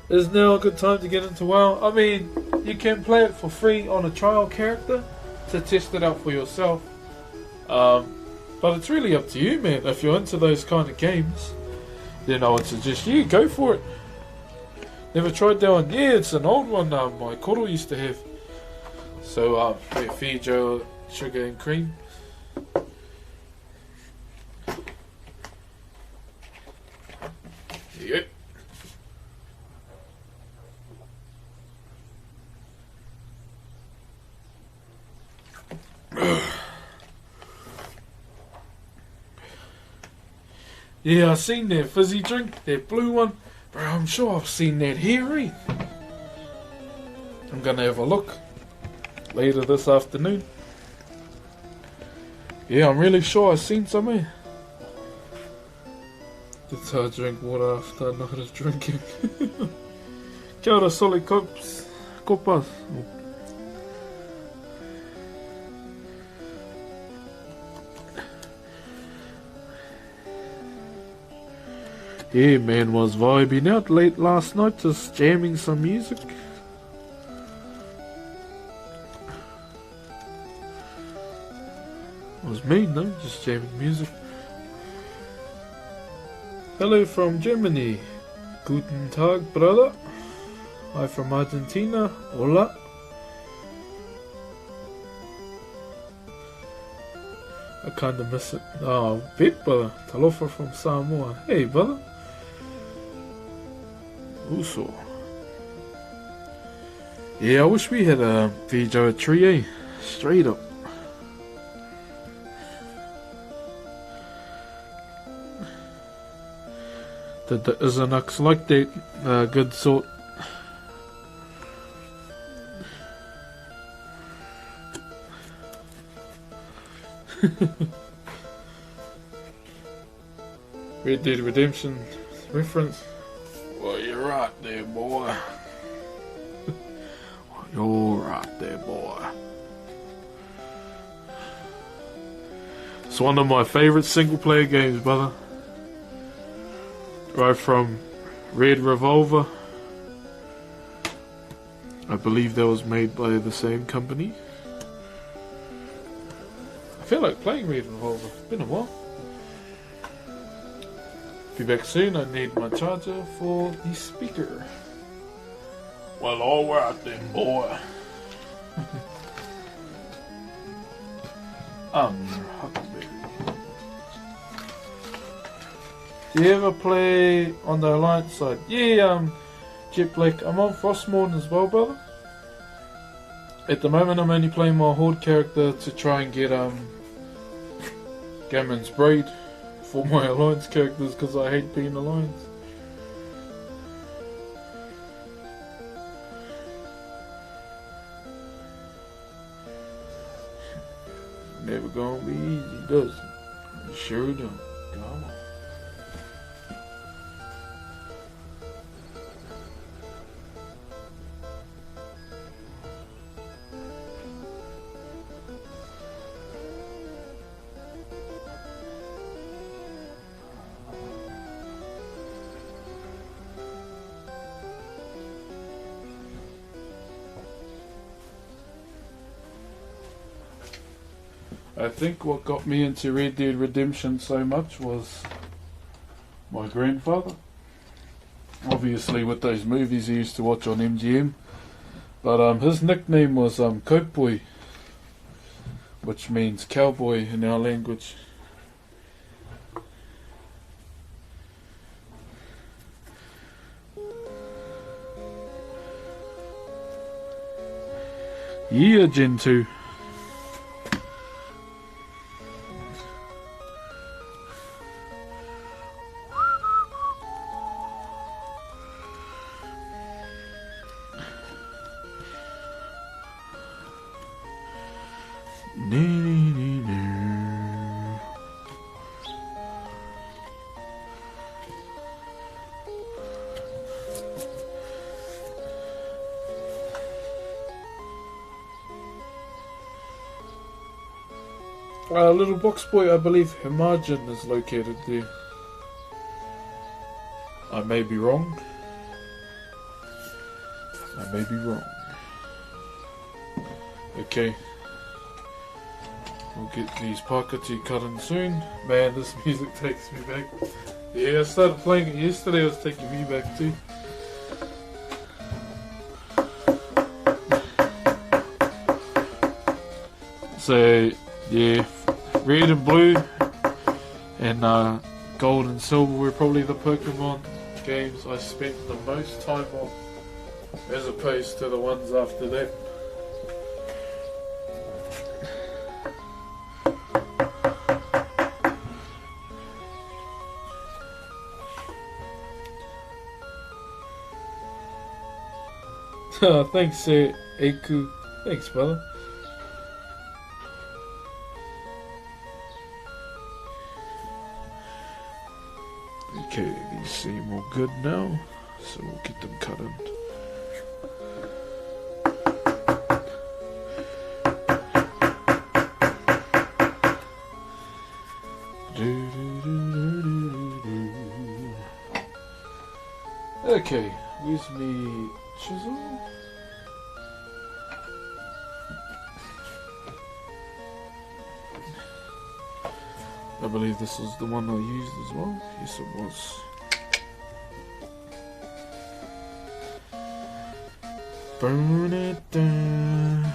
Is now a good time to get into WoW? I mean, you can play it for free on a trial character to test it out for yourself. But it's really up to you, man. If you're into those kind of games, then I would suggest you go for it. Never tried that one? Yeah, it's an old one my Koro used to have. So, yeah, Fijo, sugar and cream. There you go. Yeah, I seen that fizzy drink, that blue one. Bro, I'm sure I've seen that here, eh? I'm gonna have a look later this afternoon. Yeah, I'm really sure I've seen somewhere. That's how I drink water after I know how to drink it. Kia ora, solid copas. Yeah, man, was vibing out late last night, just jamming some music. It was me, no? Just jamming music. Hello from Germany. Guten Tag, brother. Hi from Argentina. Hola. I kinda miss it. Oh, bit, brother. Talofa from Samoa. Hey, brother. Uso. Yeah, I wish we had a VJo tree, eh? Straight up. That is an ox like that, good sort. Red Dead Redemption reference. Well, you're right there, boy. You're right there, boy. It's one of my favourite single-player games, brother. Right from Red Revolver. I believe that was made by the same company. I feel like playing Red Revolver. It's been a while. Be back soon. I need my charger for the speaker. Well, alright then, boy. Huckleberry. Do you ever play on the Alliance side? Yeah, Jet Black. I'm on Frostmourne as well, brother. At the moment, I'm only playing my Horde character to try and get Gammon's Braid for my Alliance characters because I hate being Alliance. Never gonna be easy, does it? Sure don't. Come on. I think what got me into Red Dead Redemption so much was my grandfather. Obviously with those movies he used to watch on MGM. But his nickname was Cowboy, which means cowboy in our language. Yeah, Gen 2. Little box boy, I believe Himajin is located there. I may be wrong. I may be wrong. Okay. We'll get these Pakati cut in soon. Man, this music takes me back. Yeah, I started playing it yesterday, it was taking me back too. So, yeah, red and blue and gold and silver were probably the Pokemon games I spent the most time on, as opposed to the ones after that. Thanks, Aku. Thanks, brother. Okay, these seem all good now, so we'll get them cut in. Okay, where's me chisel? I believe this was the one I used as well. Yes, it was. Burn it down.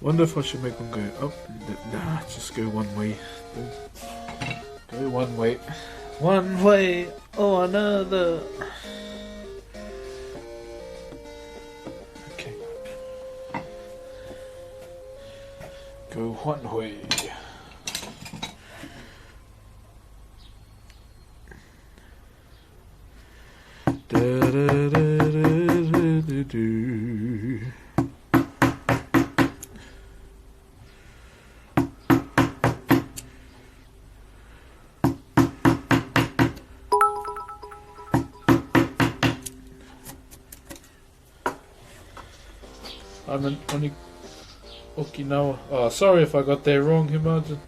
Wonder if I should make one go up. Nah, just go one way. Go one way. One way or another. Go whanau. Da da da da da do. I'm an Okinawa. Oh, sorry if I got that wrong, imagine.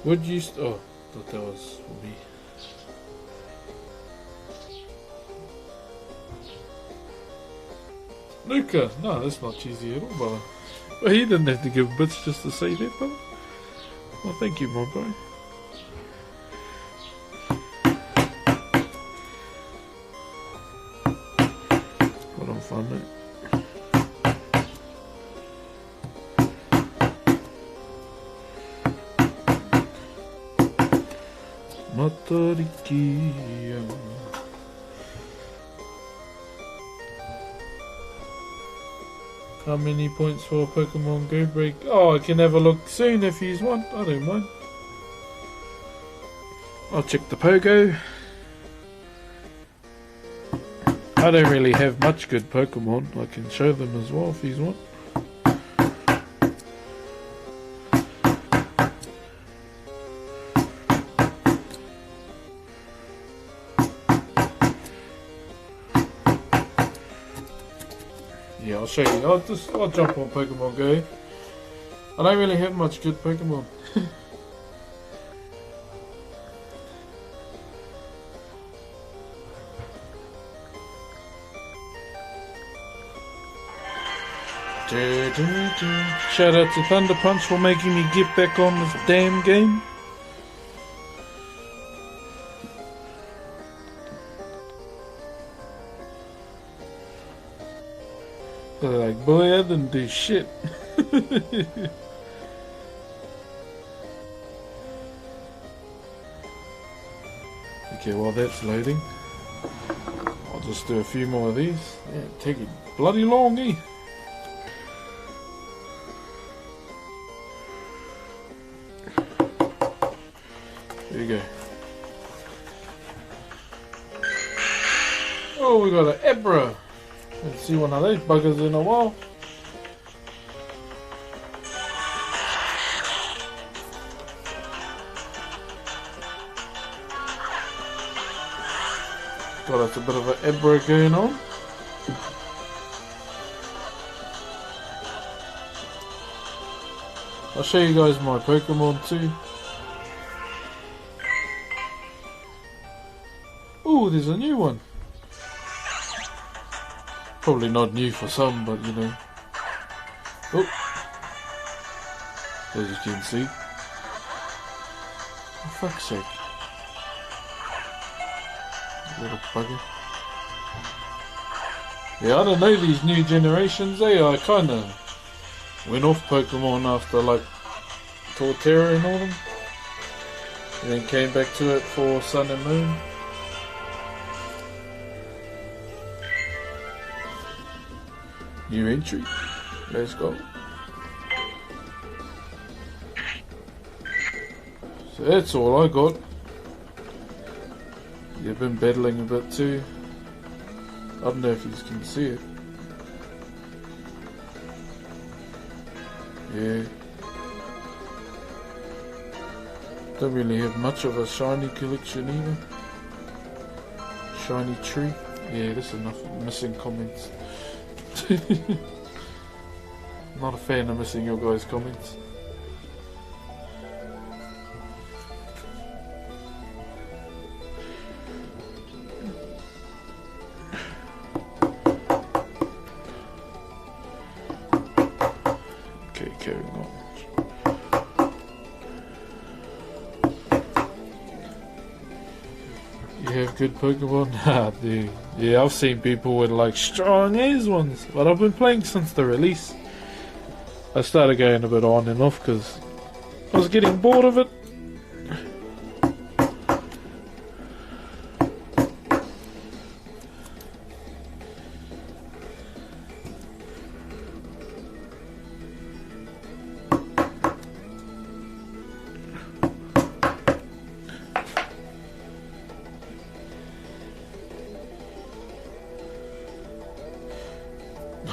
Would you oh, thought that was for me. Luca, no, that's not cheesy at all, brother. Well, he didn't have to give bits just to say that, brother. Well, thank you, my bro. What on fun, mate. Matarikia. How many points for a Pokemon Go break? Oh, I can have a look soon if he's one. I don't mind. I'll check the Pogo. I don't really have much good Pokemon. I can show them as well if he's one. Yeah, I'll show you. I'll jump on Pokemon Go. I don't really have much good Pokemon. Shout out to Thunder Punch for making me get back on this damn game. They're like, boy, I didn't do shit. Okay, while that's loading, I'll just do a few more of these. Yeah, take it bloody long, eh? There you go. Oh, we got an Ebra. Let's see one of those buggers in a while. Got us a bit of an Ebra going on. I'll show you guys my Pokemon too. Oh, there's a new one. Probably not new for some, but you know. Oh, as you can see. For fuck's sake. Little bugger. Yeah, I don't know these new generations, I kinda went off Pokemon after like Torterra and all them. And then came back to it for Sun and Moon. New entry. Let's go. So that's all I got. Yeah, I've been battling a bit too. I don't know if you can see it. Yeah. Don't really have much of a shiny collection either. Shiny tree. Yeah, there's enough missing comments. Not a fan of missing your guys' comments. Okay, carrying on. You have good Pokemon? Ah, dude. Yeah, I've seen people with like strong ass ones, but I've been playing since the release. I started going a bit on and off because I was getting bored of it.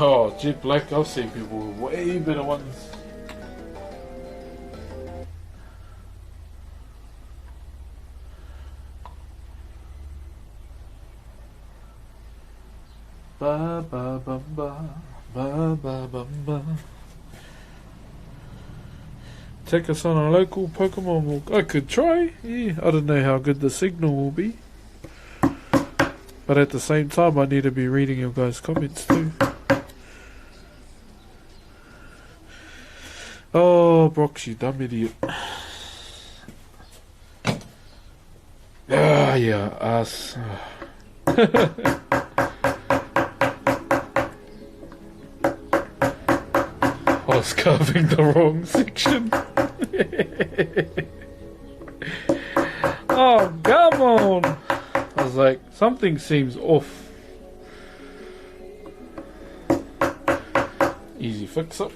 Oh, Jet Black, I've seen people with way better ones. Ba ba ba ba ba ba ba ba. Take us on a local Pokemon walk. I could try. Yeah, I don't know how good the signal will be. But at the same time, I need to be reading your guys' comments too. Oh, Broxh, you dumb idiot. Ah, yeah, us. I was carving the wrong section. Oh, come on. I was like, something seems off. Easy fix up.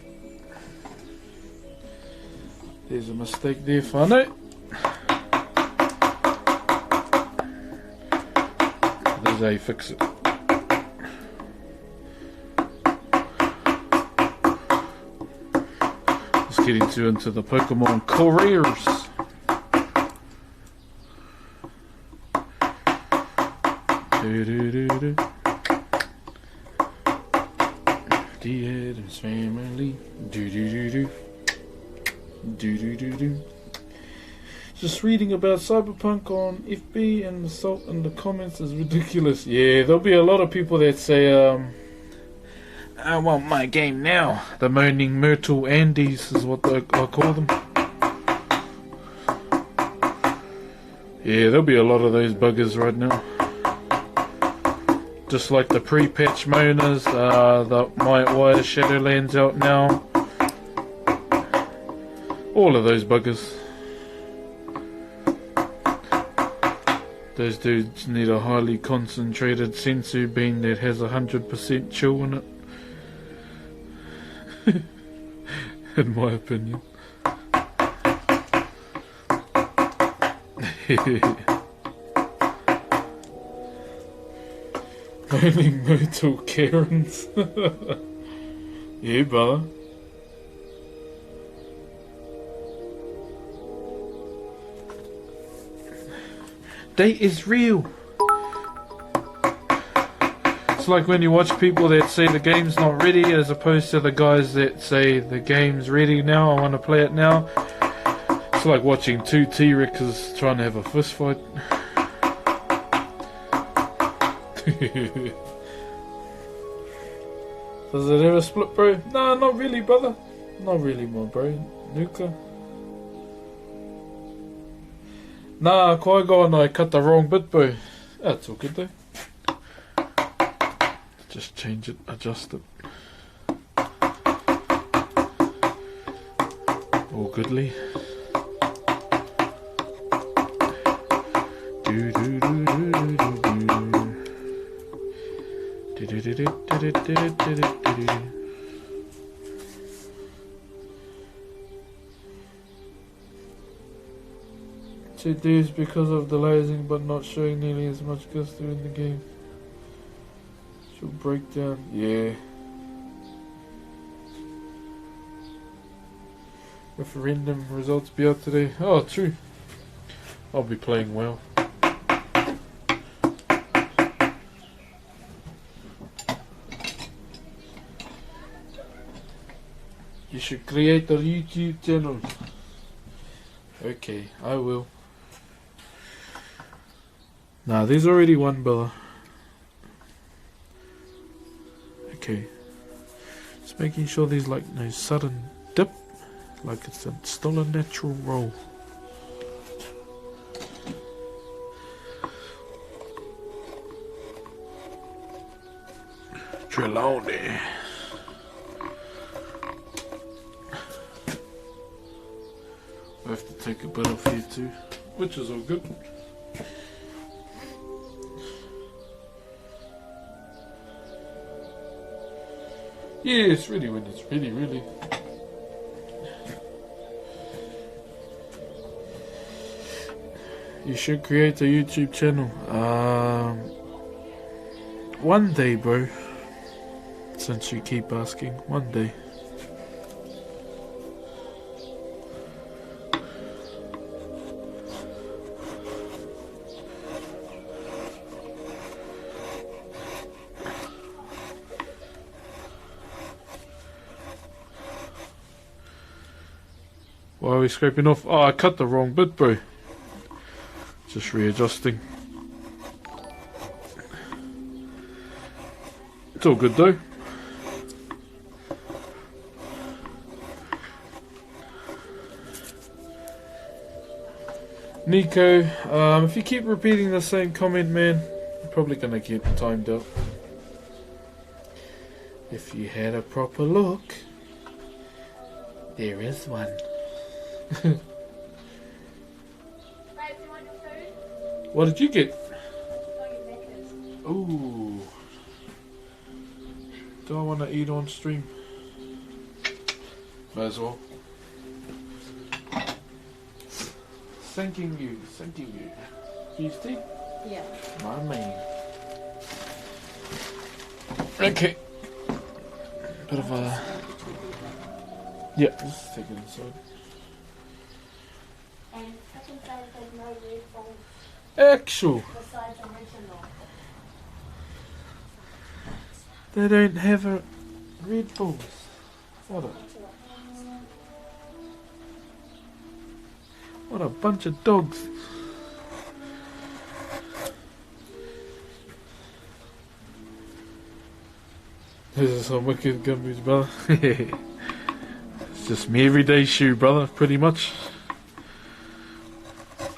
There's a mistake there, whanau. There's how you fix it. Just getting too into the Pokemon careers. The Addams Family. Just reading about Cyberpunk on FB and the salt in the comments is ridiculous. Yeah, there'll be a lot of people that say, I want my game now. The moaning Myrtle Andes is what I call them. Yeah, there'll be a lot of those buggers right now. Just like the pre-patch moaners, the Might Wire Shadowlands out now. All of those buggers. Those dudes need a highly concentrated sensu bean that has 100% chill in it. In my opinion. Moaning Myrtle Karens. Yeah, brother. Date is real. It's like when you watch people that say the game's not ready as opposed to the guys that say the game's ready now, I want to play it now. It's like watching two T-Rexes trying to have a fist fight. Does it ever split, bro? Nah, not really, brother. Not really, my bro. Nuka. Nah, Qui-Gon, I cut the wrong bit, bro. That's all good though. Just change it, adjust it. All goodly. Do do do do do do do do do do do do do do. Two dudes because of the lasing but not showing nearly as much gusto in the game. She'll break down. Yeah. Referendum results be out today. Oh, true. I'll be playing well. You should create a YouTube channel. Okay, I will. Nah, there's already one, Bella. Okay. Just making sure there's like no sudden dip. Like it's still a natural roll. Trelawney. I have to take a bit off here too, which is all good. Yeah, it's ready when it's ready, really. You should create a YouTube channel. One day, bro. Since you keep asking, one day. Why are we scraping off? Oh, I cut the wrong bit, bro. Just readjusting. It's all good though. Nico, if you keep repeating the same comment, man, you're probably gonna get timed out. If you had a proper look, there is one. What did you get? Ooh. Do I want to eat on stream? Might as well. Thanking you. Beef tea? Yeah. My man. Okay. Bit of a... Yeah, let's take it inside. And second side there's no red balls Actual. besides original. They don't have a Red Bulls. What a bunch of dogs. This is some wicked gumboots, brother. It's just me everyday shoe, brother, pretty much.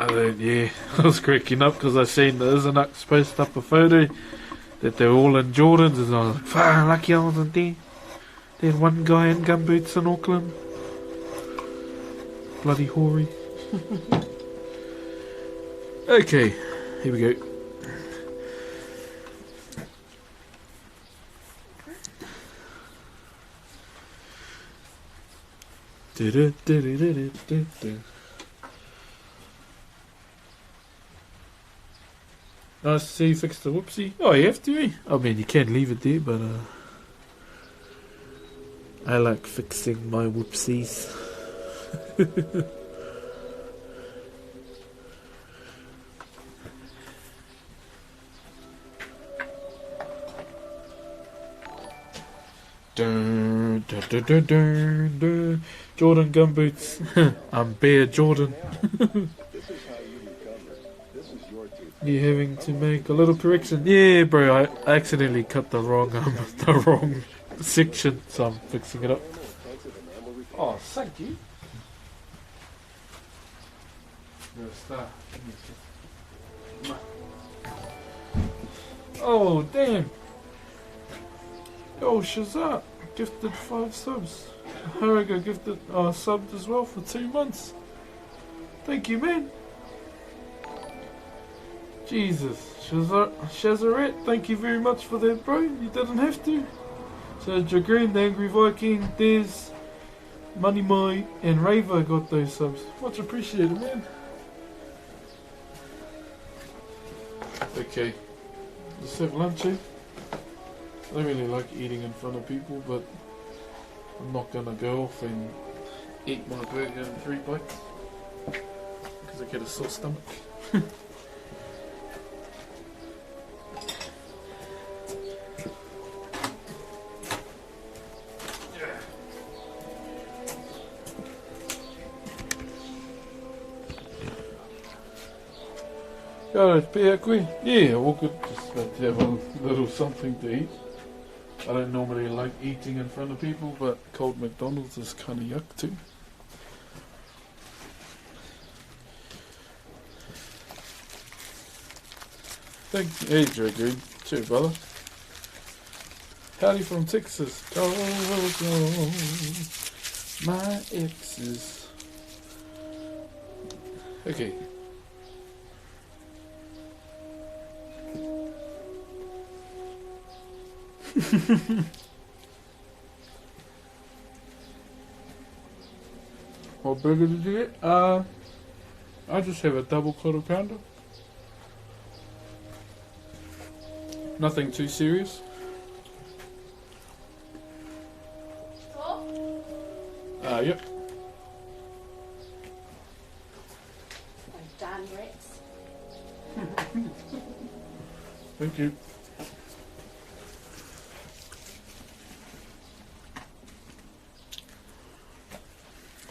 And then, yeah, I was cracking up because I seen the Isanux post up a photo that they're all in Jordans, and I was like, far lucky I wasn't there. They had one guy in gumboots in Auckland. Bloody hoary. Okay, here we go. Nice to see you fix the whoopsie. Oh, you have to, eh? I mean, you can't leave it there, but I like fixing my whoopsies. Dun, dun, dun, dun, dun, dun. Jordan gumboots. I'm Bear Jordan. You're having to make a little correction. Yeah, bro, I accidentally cut the wrong the wrong section, so I'm fixing it up. Oh, thank you. Oh, damn. Yo, Shazat gifted 5 subs. Haraga gifted subbed as well for 2 months. Thank you, man. Jesus. Shazaret, thank you very much for that, bro. You didn't have to. So Jagreen, the Angry Viking, Des, Money Mai, and Raver got those subs. Much appreciated, man. Okay. Let's have lunch, eh? I don't really like eating in front of people, but I'm not gonna go off and eat my burger in 3 bites because I get a sore stomach. Alright, yeah, we'll just have a little something to eat. I don't normally like eating in front of people, but cold McDonald's is kind of yuck too. Thank you. Hey, Gregory. Cheers, brother. Howdy from Texas. Go, go, my exes. Okay. What burger did you get? I just have a double quarter pounder. Nothing too serious. Yep. And done, Rex. Thank you.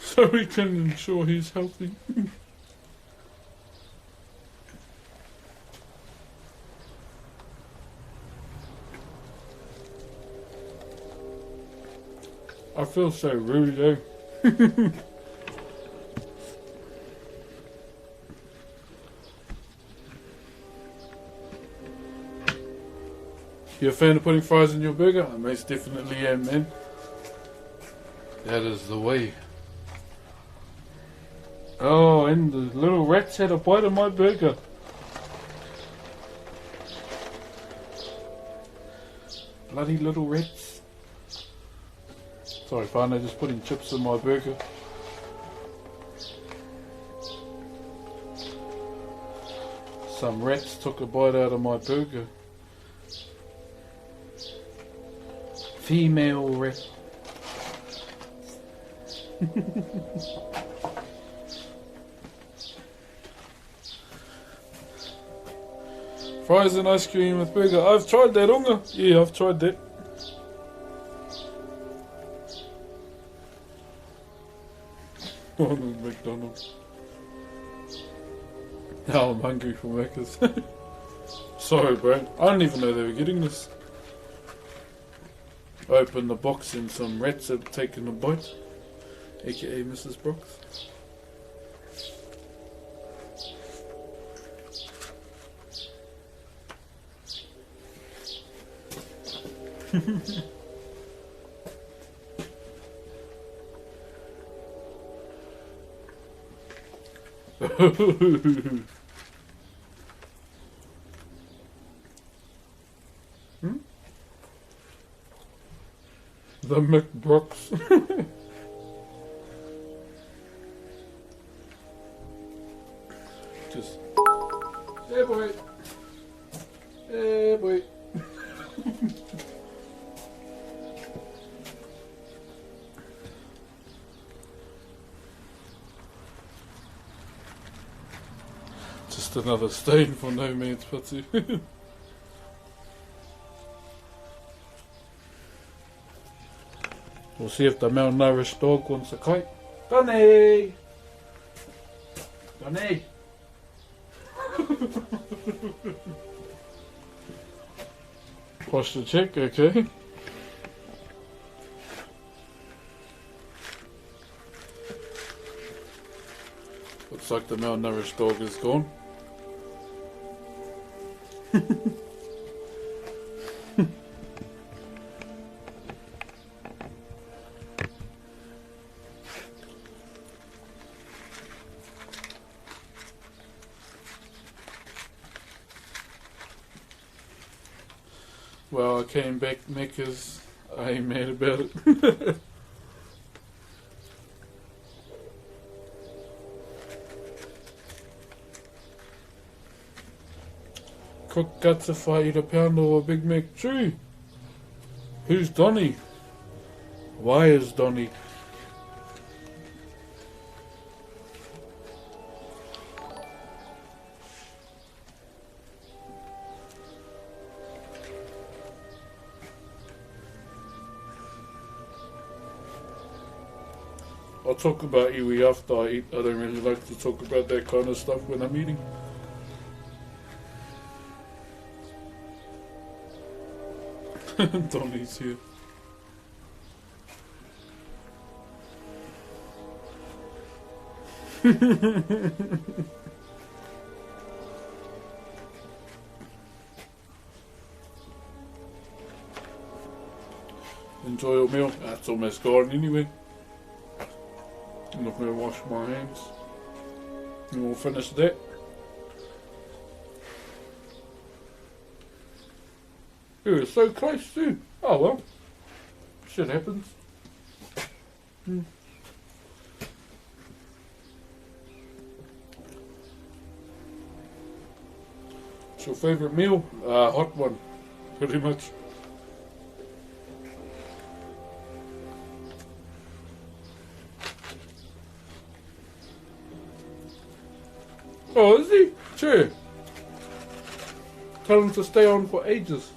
So we can ensure he's healthy. I feel so rude, eh? You a fan of putting fries in your burger? I most definitely am, man. That is the way. Oh, and the little rats had a bite of my burger. Bloody little rats. Sorry, fine, I just putting chips in my burger. Some rats took a bite out of my burger. Female rat. Fries and ice cream with burger. I've tried that, Unga. Yeah, I've tried that. Ronald McDonald. Now I'm hungry for Macca's. Sorry, bro. I don't even know they were getting this. I opened the box and some rats have taken a bite. AKA Mrs. Broxh. The McBroxh. Just, hey boy, hey boy. Just another stain for no man's putty. We'll see if the malnourished dog wants a kite. Donny! Donny! Posture check, okay. Looks like the malnourished dog is gone. Well, I came back Macca's. I ain't mad about it. Cooked guts if I eat a pound or a Big Mac too. Who's Donny? Why is Donny? I'll talk about iwi after I eat. I don't really like to talk about that kind of stuff when I'm eating. Donny's here. Enjoy your meal. That's almost gone anyway. I'm not going to wash my hands. And we'll finish that. It was so close too. Oh well. Shit happens. What's your favourite meal? Hot one. Pretty much. Oh, is he? Sure. Tell him to stay on for ages.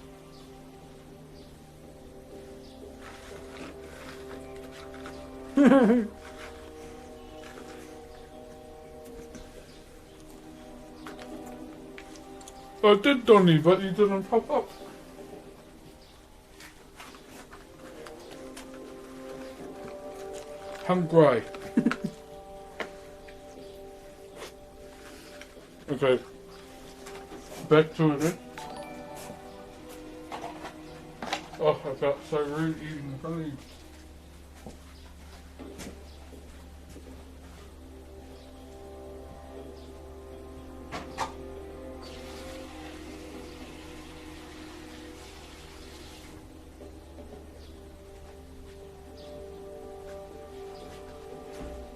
I did, Donny, but you didn't pop up. Hungry. Okay. Back to it then. Oh, I felt so rude eating food.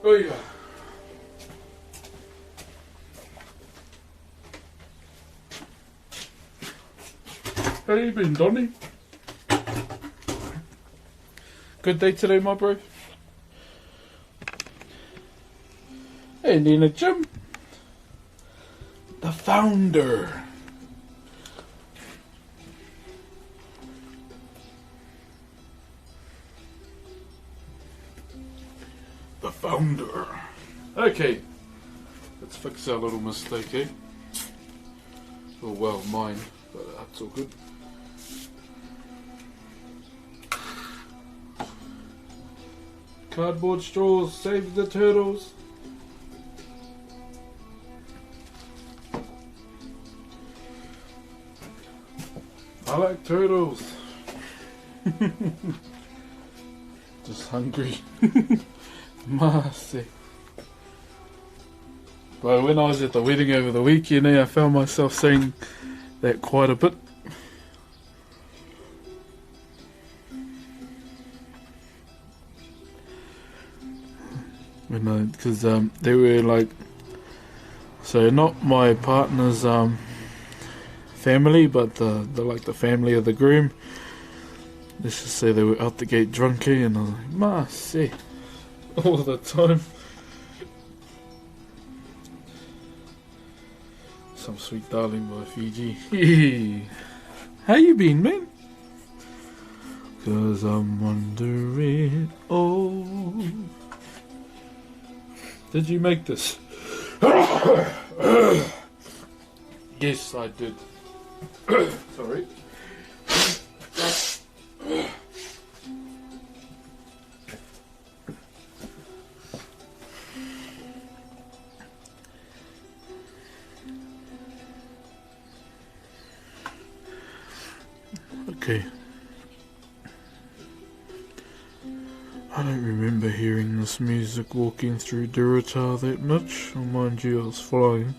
Oh yeah. How you been, Donny? Good day today, my bro. And in a gym, the founder. The founder. Okay, let's fix our little mistake here. Oh well, mine, but that's all good. Cardboard straws, save the turtles. I like turtles. Just hungry. Mercy. But when I was at the wedding over the weekend, I found myself saying that quite a bit. Because they were like, so not my partner's family, but the like the family of the groom. Let's just say they were out the gate drunky, and I was like, mercy, all the time. Some Sweet Darling by Fiji. How you been, man? 'Cause I'm wondering, oh, did you make this? Yes, I did. Sorry. Okay. I don't remember hearing this music walking through Durotar that much. Oh, mind you, I was flying.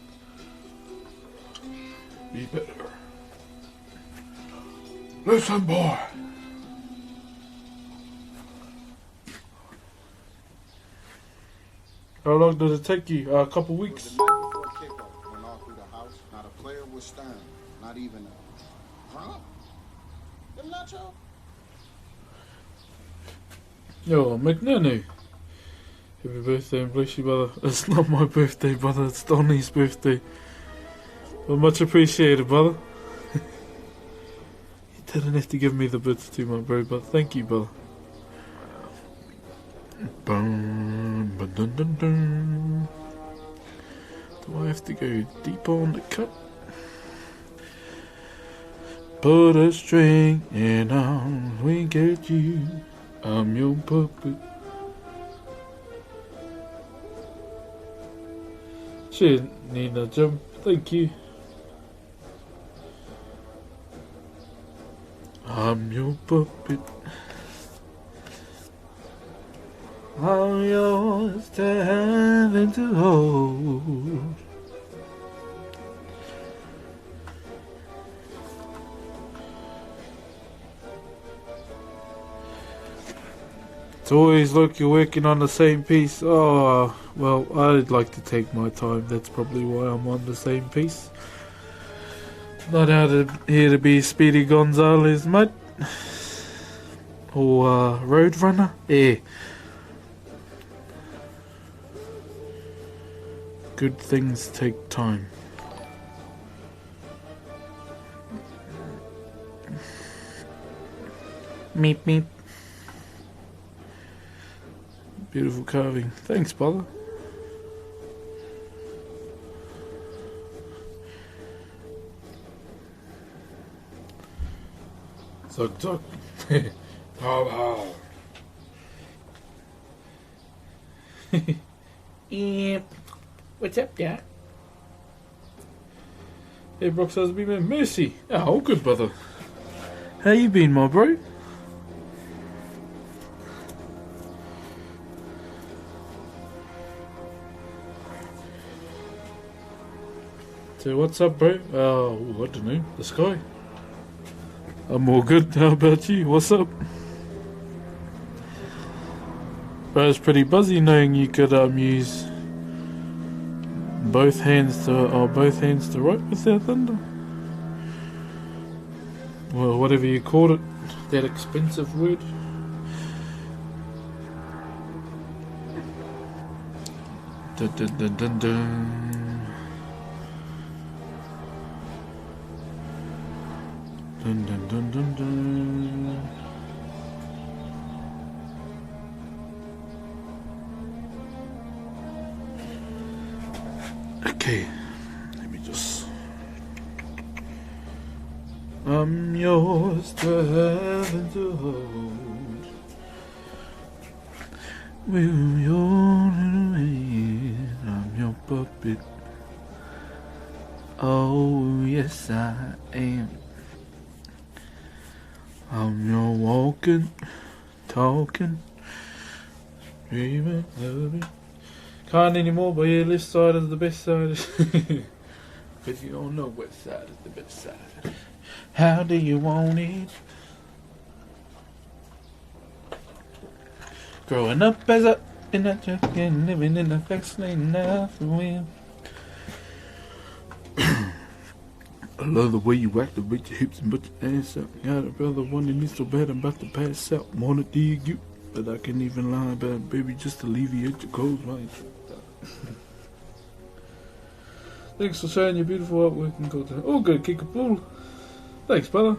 Be better. Listen, boy. How long did it take you? A couple weeks. The night before kickoff, went all through the house. Not a player was standing. Not even a drunk. Them nacho. Yo, McNanu. Happy birthday and bless you, brother. It's not my birthday, brother. It's Donnie's birthday. Well, much appreciated, brother. You didn't have to give me the bits too much, bro, but thank you, brother. Do I have to go deeper on the cut? Put a string and I'll wink at you. I'm your puppet. Cheers, Nina Jim. Thank you. I'm your puppet. I'm yours to have and to hold. It's always like you're working on the same piece. Oh, well, I'd like to take my time. That's probably why I'm on the same piece. Not here to be Speedy Gonzales, mate. Or Roadrunner. Yeah. Good things take time. Meep meep. Beautiful carving. Thanks, brother. Tug tug. How. Yep. What's up, Jack? Hey, Broxh, how's it been, man? Mercy. Oh, good, brother. How you been, my bro? So, what's up, bro? Oh, I don't know. The sky. I'm all good. How about you? What's up? Bro, it's pretty buzzy knowing you could use both hands to write with that thunder. Well, whatever you called it, that expensive word. Dun dun dun dun dun. Dun dun dun dun dun. Okay, let me just. I'm yours to have and to hold. Will your hand, I'm your puppet. Oh, yes, I am. I'm your walking, talking, dreaming, loving. Can't anymore, but yeah, left side is the best side. But you don't know what side is the best side. How do you want it? Growing up as a in a truck and living in a fast lane now for real. I love the way you activate your hips and put your ass out. Got a brother wanting me so bad I'm about to pass out. Wanna dig you, but I can't even lie about it, baby, just alleviate your clothes, right? Thanks for sharing your beautiful artwork and content. Oh, good, kick a ball. Thanks, brother.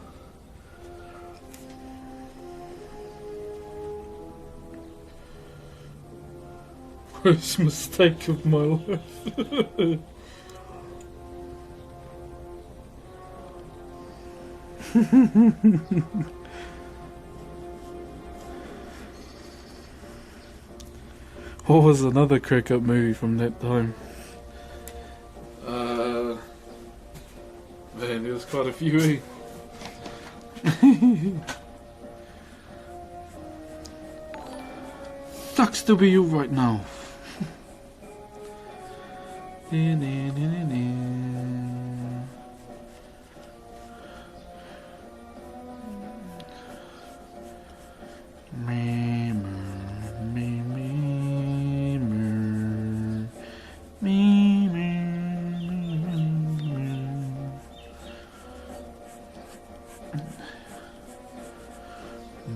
Worst mistake of my life. What was another crack-up movie from that time? Man, there was quite a few. Sucks to be you right now.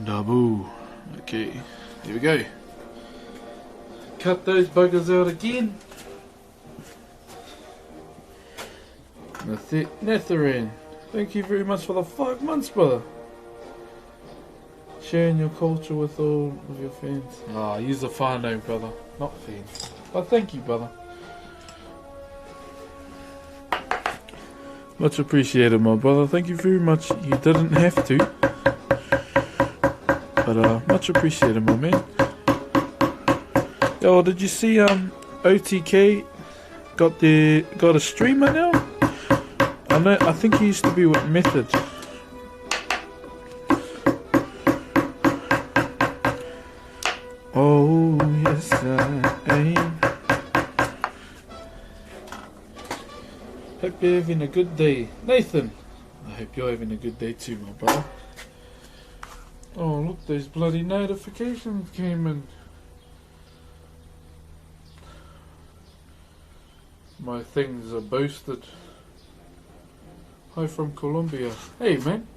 Daboo. Okay, here we go. Cut those buggers out again. That's it. Netherine. Thank you very much for the 5 months, brother. Sharing your culture with all of your fans. Ah, use a whanau, brother, not fans. But thank you, brother. Much appreciated, my brother. Thank you very much. You didn't have to. But much appreciated, my man. Yo, did you see OTK got a streamer now? I think he used to be with Method. Oh yes I am. Hope you're having a good day, Nathan. I hope you're having a good day too, my brother. Oh look, those bloody notifications came in. My things are boosted. Hi from Colombia. Hey man.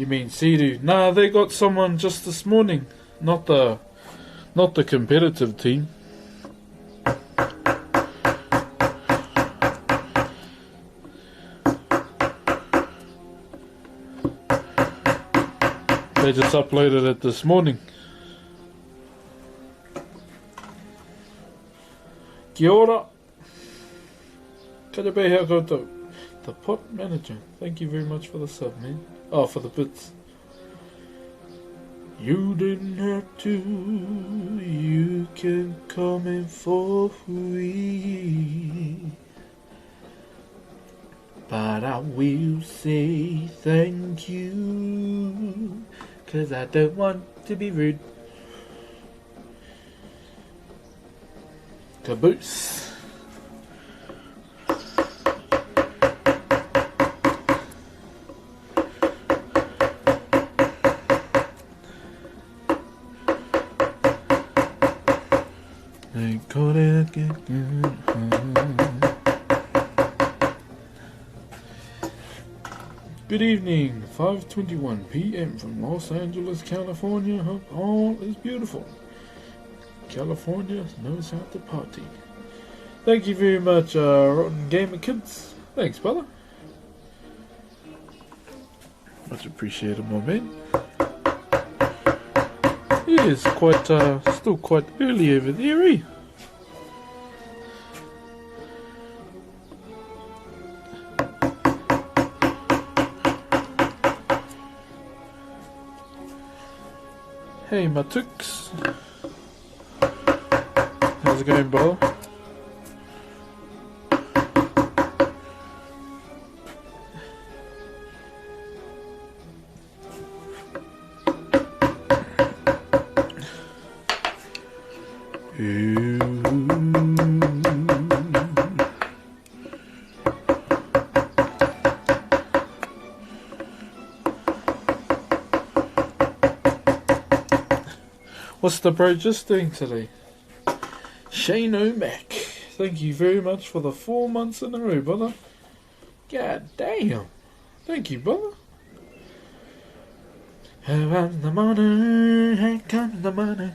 You mean Sea-Doo? Nah, they got someone just this morning. Not the competitive team. They just uploaded it this morning. Kia ora. Karepeha koutou. The pot manager. Thank you very much for the sub, man. Oh, for the bits. You didn't have to. You can come in for free. But I will say thank you. 'Cause I don't want to be rude. Caboose. They call it again. Good evening, 5:21 p.m. from Los Angeles, California. Hope all is beautiful. California knows how to party. Thank you very much, Rotten Gamer Kids. Thanks, brother. Much appreciated, my man. It is quite, still quite early over there, eh? Hey, my tooks. How's it going, bro? What's the bro just doing today? Shane O'Mac. Thank you very much for the 4 months in a row, brother. God damn. Thank you, brother. Here comes the money. Here comes the money.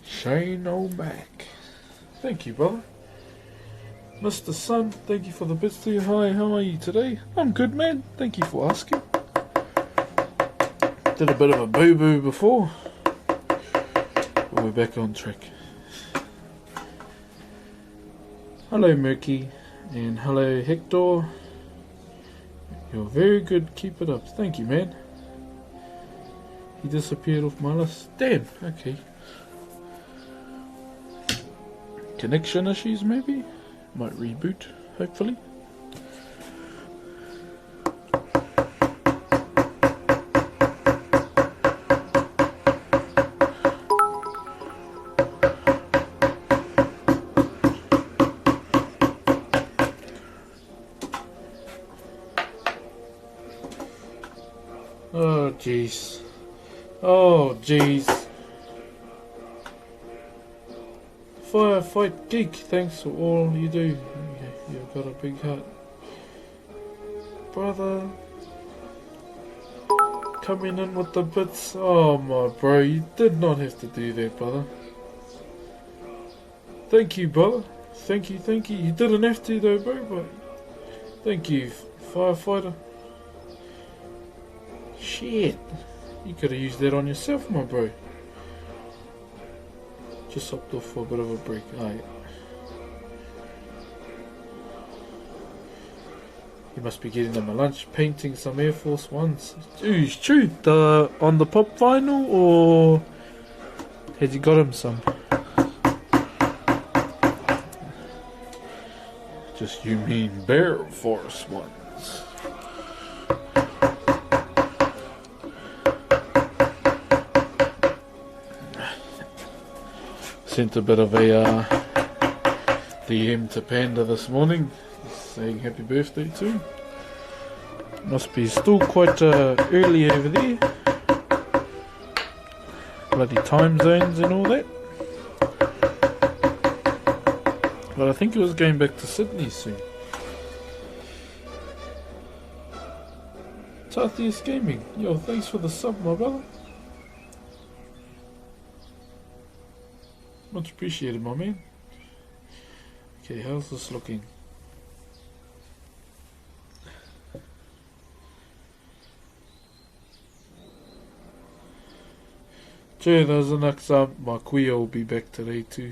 Shane O'Mac. Thank you, brother. Mr. Sun, thank you for the bits to you. Hi, how are you today? I'm good, man. Thank you for asking. Did a bit of a boo-boo before. We're back on track. Hello Murky, and hello Hector. You're very good, keep it up. Thank you, man. He disappeared off my list. Damn, okay. Connection issues maybe? Might reboot, hopefully. Oh jeez. Oh jeez. Firefight Geek, thanks for all you do. You've got a big heart. Brother. Coming in with the bits. Oh my bro, you did not have to do that, brother. Thank you, brother. Thank you, thank you. You didn't have to though, bro, but thank you, firefighter. Shit. You could have used that on yourself, my bro. Just hopped off for a bit of a break. Alright. You must be getting them a lunch, painting some Air Force Ones. Ooh, true. On the pop vinyl, or had you got him some? Just you mean Air Force Ones. Sent a bit of a DM to Panda this morning, saying happy birthday to him. Must be still quite early over there. Bloody time zones and all that. But I think he was going back to Sydney soon. Tatius Gaming. Yo, thanks for the sub, my brother. Much appreciated, my man. Okay, how's this looking? Gee, there's an exam. My kuya will be back today too.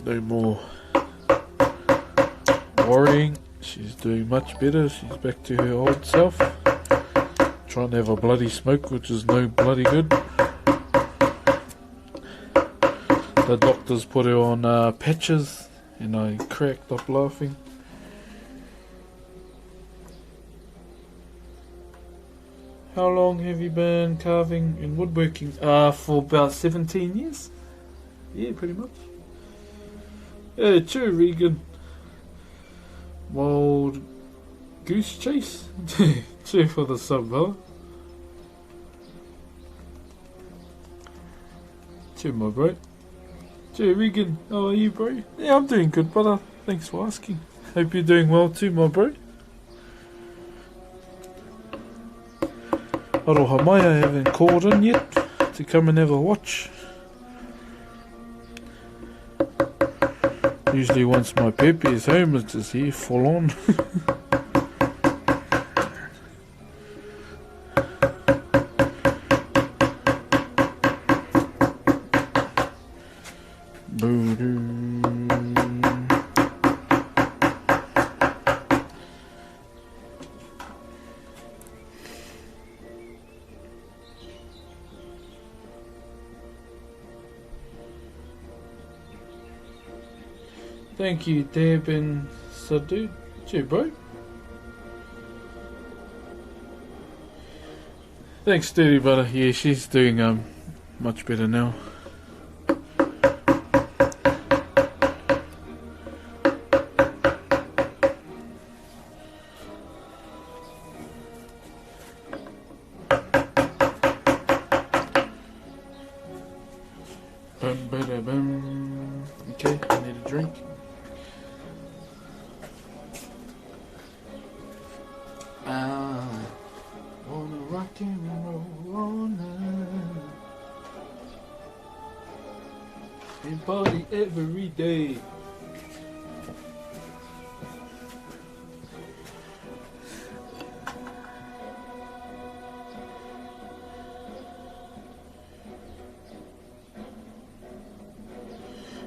No more worrying. She's doing much better. She's back to her old self. Trying to have a bloody smoke, which is no bloody good. The doctors put her on patches, and I cracked up laughing. How long have you been carving and woodworking? For about 17 years. Yeah, pretty much. Yeah, true, Regan. Wild goose chase. Cheer for the sub, brother. Cheer, my bro. Cheer, Regan. How are you, bro? Yeah, I'm doing good, brother. Thanks for asking. Hope you're doing well too, my bro. Arohamaya haven't called in yet to come and have a watch. Usually once my Pepe is home, it's just here full on. Thank you, Deb and Sadu. Gee, bro. Thanks, Dirty Brother. Yeah, she's doing much better now. Bum, bada, bum. Okay, I need a drink. Wanna rock and roll all night and party every day.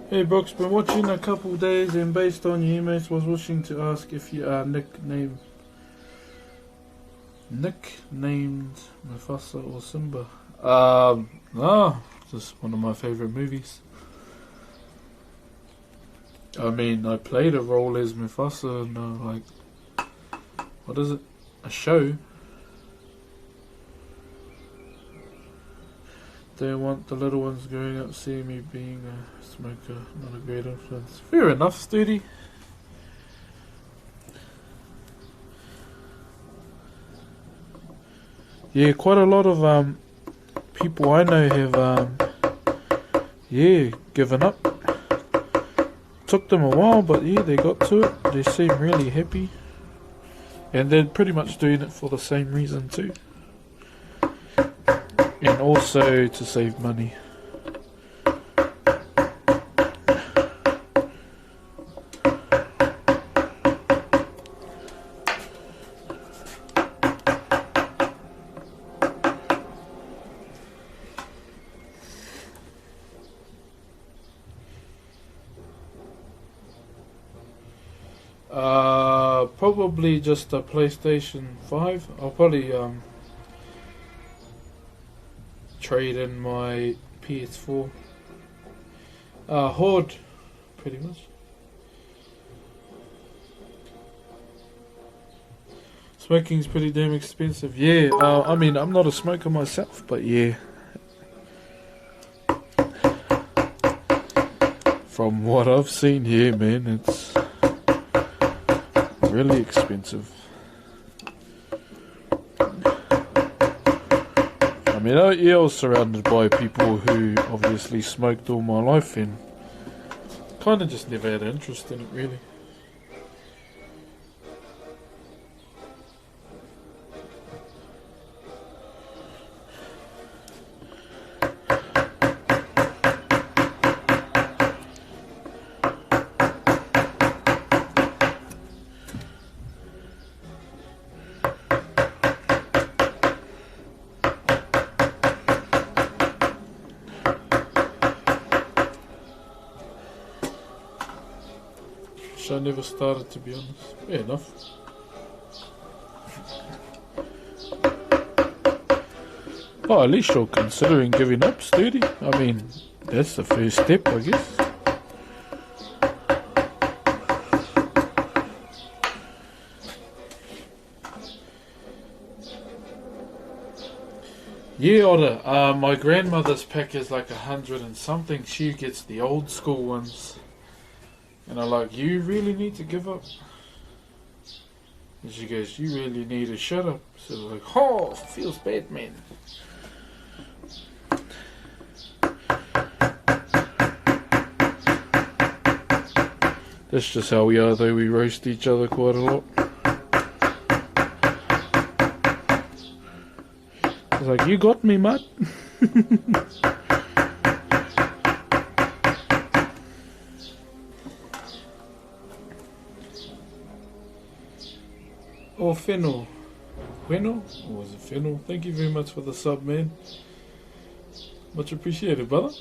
Hey Broxh, been watching a couple days and based on your emails was wishing to ask if you are nicknamed Mufasa or Simba. No, just one of my favourite movies. I mean, I played a role as Mufasa in like, what is it? A show. They want the little ones growing up seeing me being a smoker, not a great influence. Fair enough, Sturdy. Yeah, quite a lot of people I know have given up. Took them a while, but yeah, they got to it. They seem really happy, and they're pretty much doing it for the same reason too, and also to save money. Probably just a PlayStation 5. I'll probably trade in my PS4. Horde, pretty much. Smoking's pretty damn expensive. Yeah, I mean, I'm not a smoker myself, but yeah. From what I've seen here, man, it's really expensive. I mean, I was surrounded by people who obviously smoked all my life and kind of just never had interest in it, really. Wish I never started, to be honest. Fair enough. Oh, at least you're considering giving up, Sturdy. I mean, that's the first step, I guess. Yeah, Otter. My grandmother's pack is like 100 and something. She gets the old school ones. And I'm like, you really need to give up? And she goes, you really need to shut up. So I'm like, oh, feels bad, man. That's just how we are, though. We roast each other quite a lot. I was like, you got me, mate. Oh, Fennel. Whanau? Or was it Fennel? Thank you very much for the sub, man. Much appreciated, brother.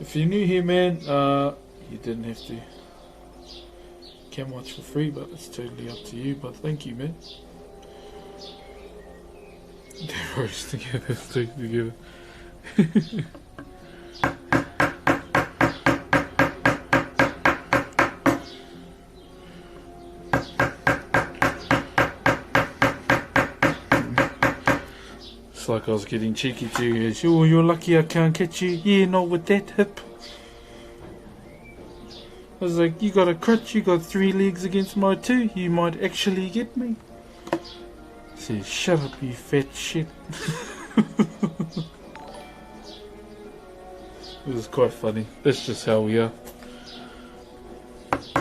If you're new here, man, you didn't have to. Can watch for free, but it's totally up to you. But thank you, man. They're roasting together, stick together. It's like I was getting cheeky too. Oh, you're lucky I can't catch you. Yeah, not with that hip. I was like, you got a crutch, you got 3 legs against my 2. You might actually get me. Says, shut up, you fat shit. It was quite funny. That's just how we are.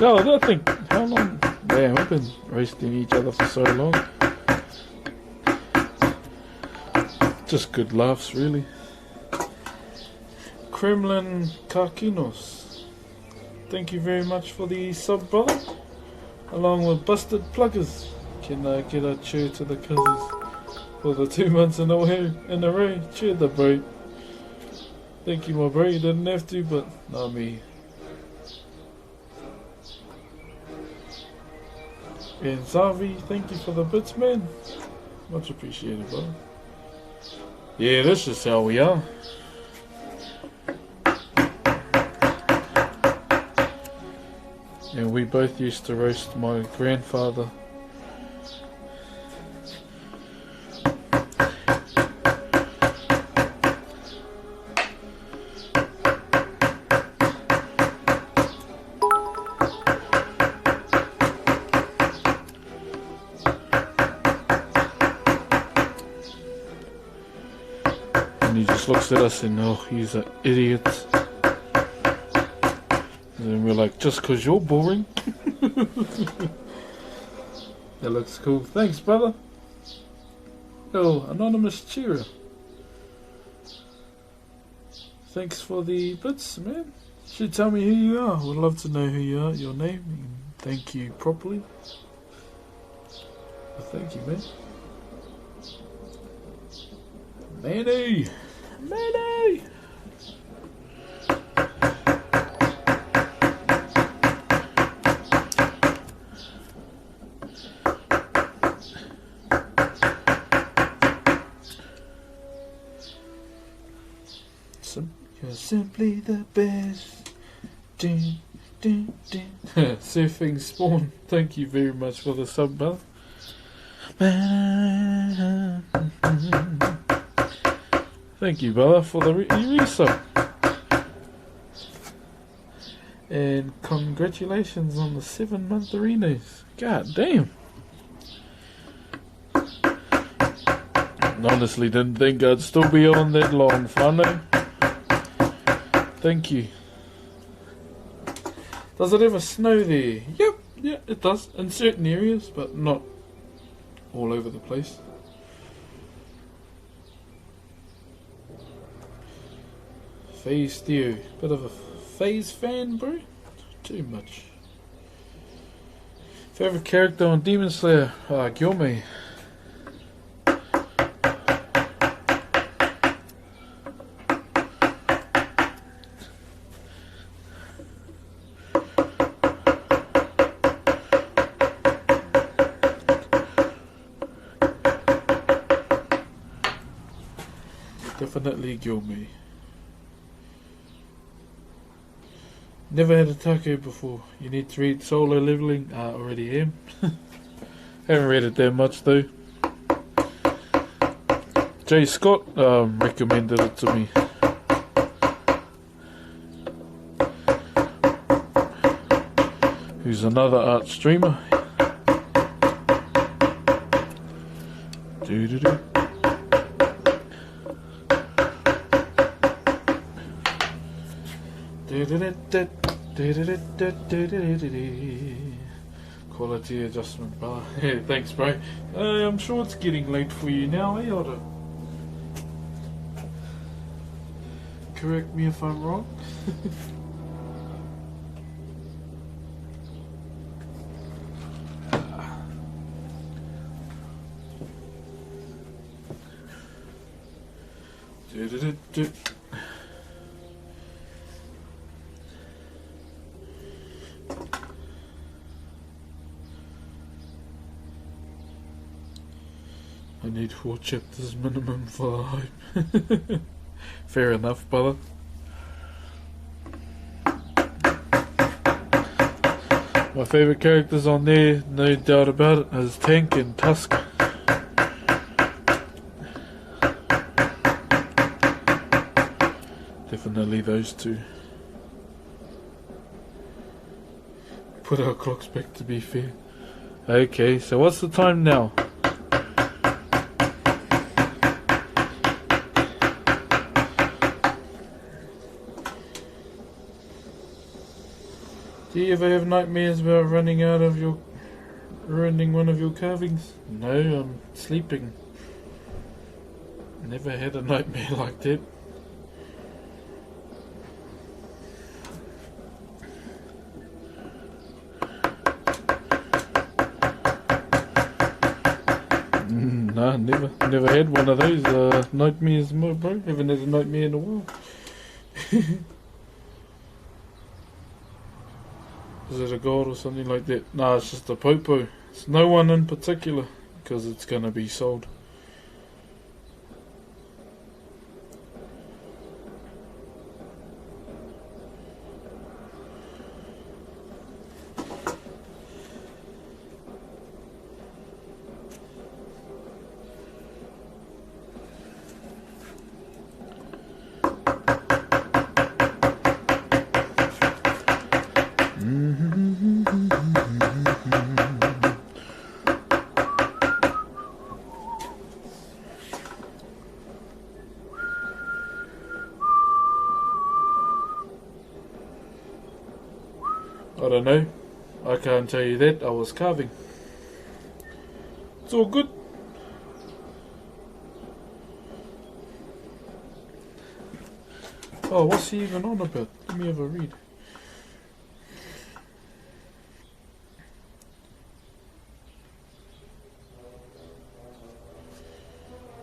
No, I think, how long? Damn, we've been roasting each other for so long. Just good laughs, really. Kremlin Karkinos. Thank you very much for the sub, brother. Along with Busted Pluggers. Can I get a cheer to the cousins for the 2 months in a row? Cheer the bro. Thank you, my bro. You didn't have to, but not me. And Zavi, thank you for the bits, man. Much appreciated, brother. Yeah, that's just how we are. And we both used to roast my grandfather. And he just looks at us and, oh, he's an idiot. And then we're like, just because you're boring. That looks cool. Thanks, brother. Oh, anonymous cheerer. Thanks for the bits, man. Should tell me who you are. Would love to know who you are, your name, and thank you properly. Well, thank you, man. Manny! Manny! You're simply the best. Dun, dun, dun. Surfing Spawn, thank you very much for the sub, brother. Thank you, brother, for the resub. And congratulations on the 7-month arenas. God damn. Honestly, didn't think I'd still be on that long, whanau. Thank you. Does it ever snow there? Yep, yeah, it does. In certain areas, but not all over the place. Phase Theo. Bit of a Phase fan, bro? Too much. Favorite character on Demon Slayer? Gyome. Definitely gourmet. Never had a taco before. You need to read Solo Leveling. Already am. Haven't read it that much though. Jay Scott recommended it to me. Who's another art streamer. Doo-doo-doo. Quality adjustment, brother. Yeah, thanks, bro. I'm sure it's getting late for you now, eh, Otto? Correct me if I'm wrong. I need 4 chapters minimum for the hype. Fair enough, brother. My favourite characters on there, no doubt about it, is Tank and Tusk. Definitely those two. Put our clocks back, to be fair. Okay, so what's the time now? Do you ever have nightmares about ruining one of your carvings? No, I'm sleeping. Never had a nightmare like that. Nah, never had one of those nightmares, bro. Haven't had a nightmare in a while. Is it a god or something like that? Nah, it's just a poupou. It's no one in particular, because it's gonna be sold. I don't know. I can't tell you that. I was carving. It's all good. Oh, what's he even on about? Let me have a read.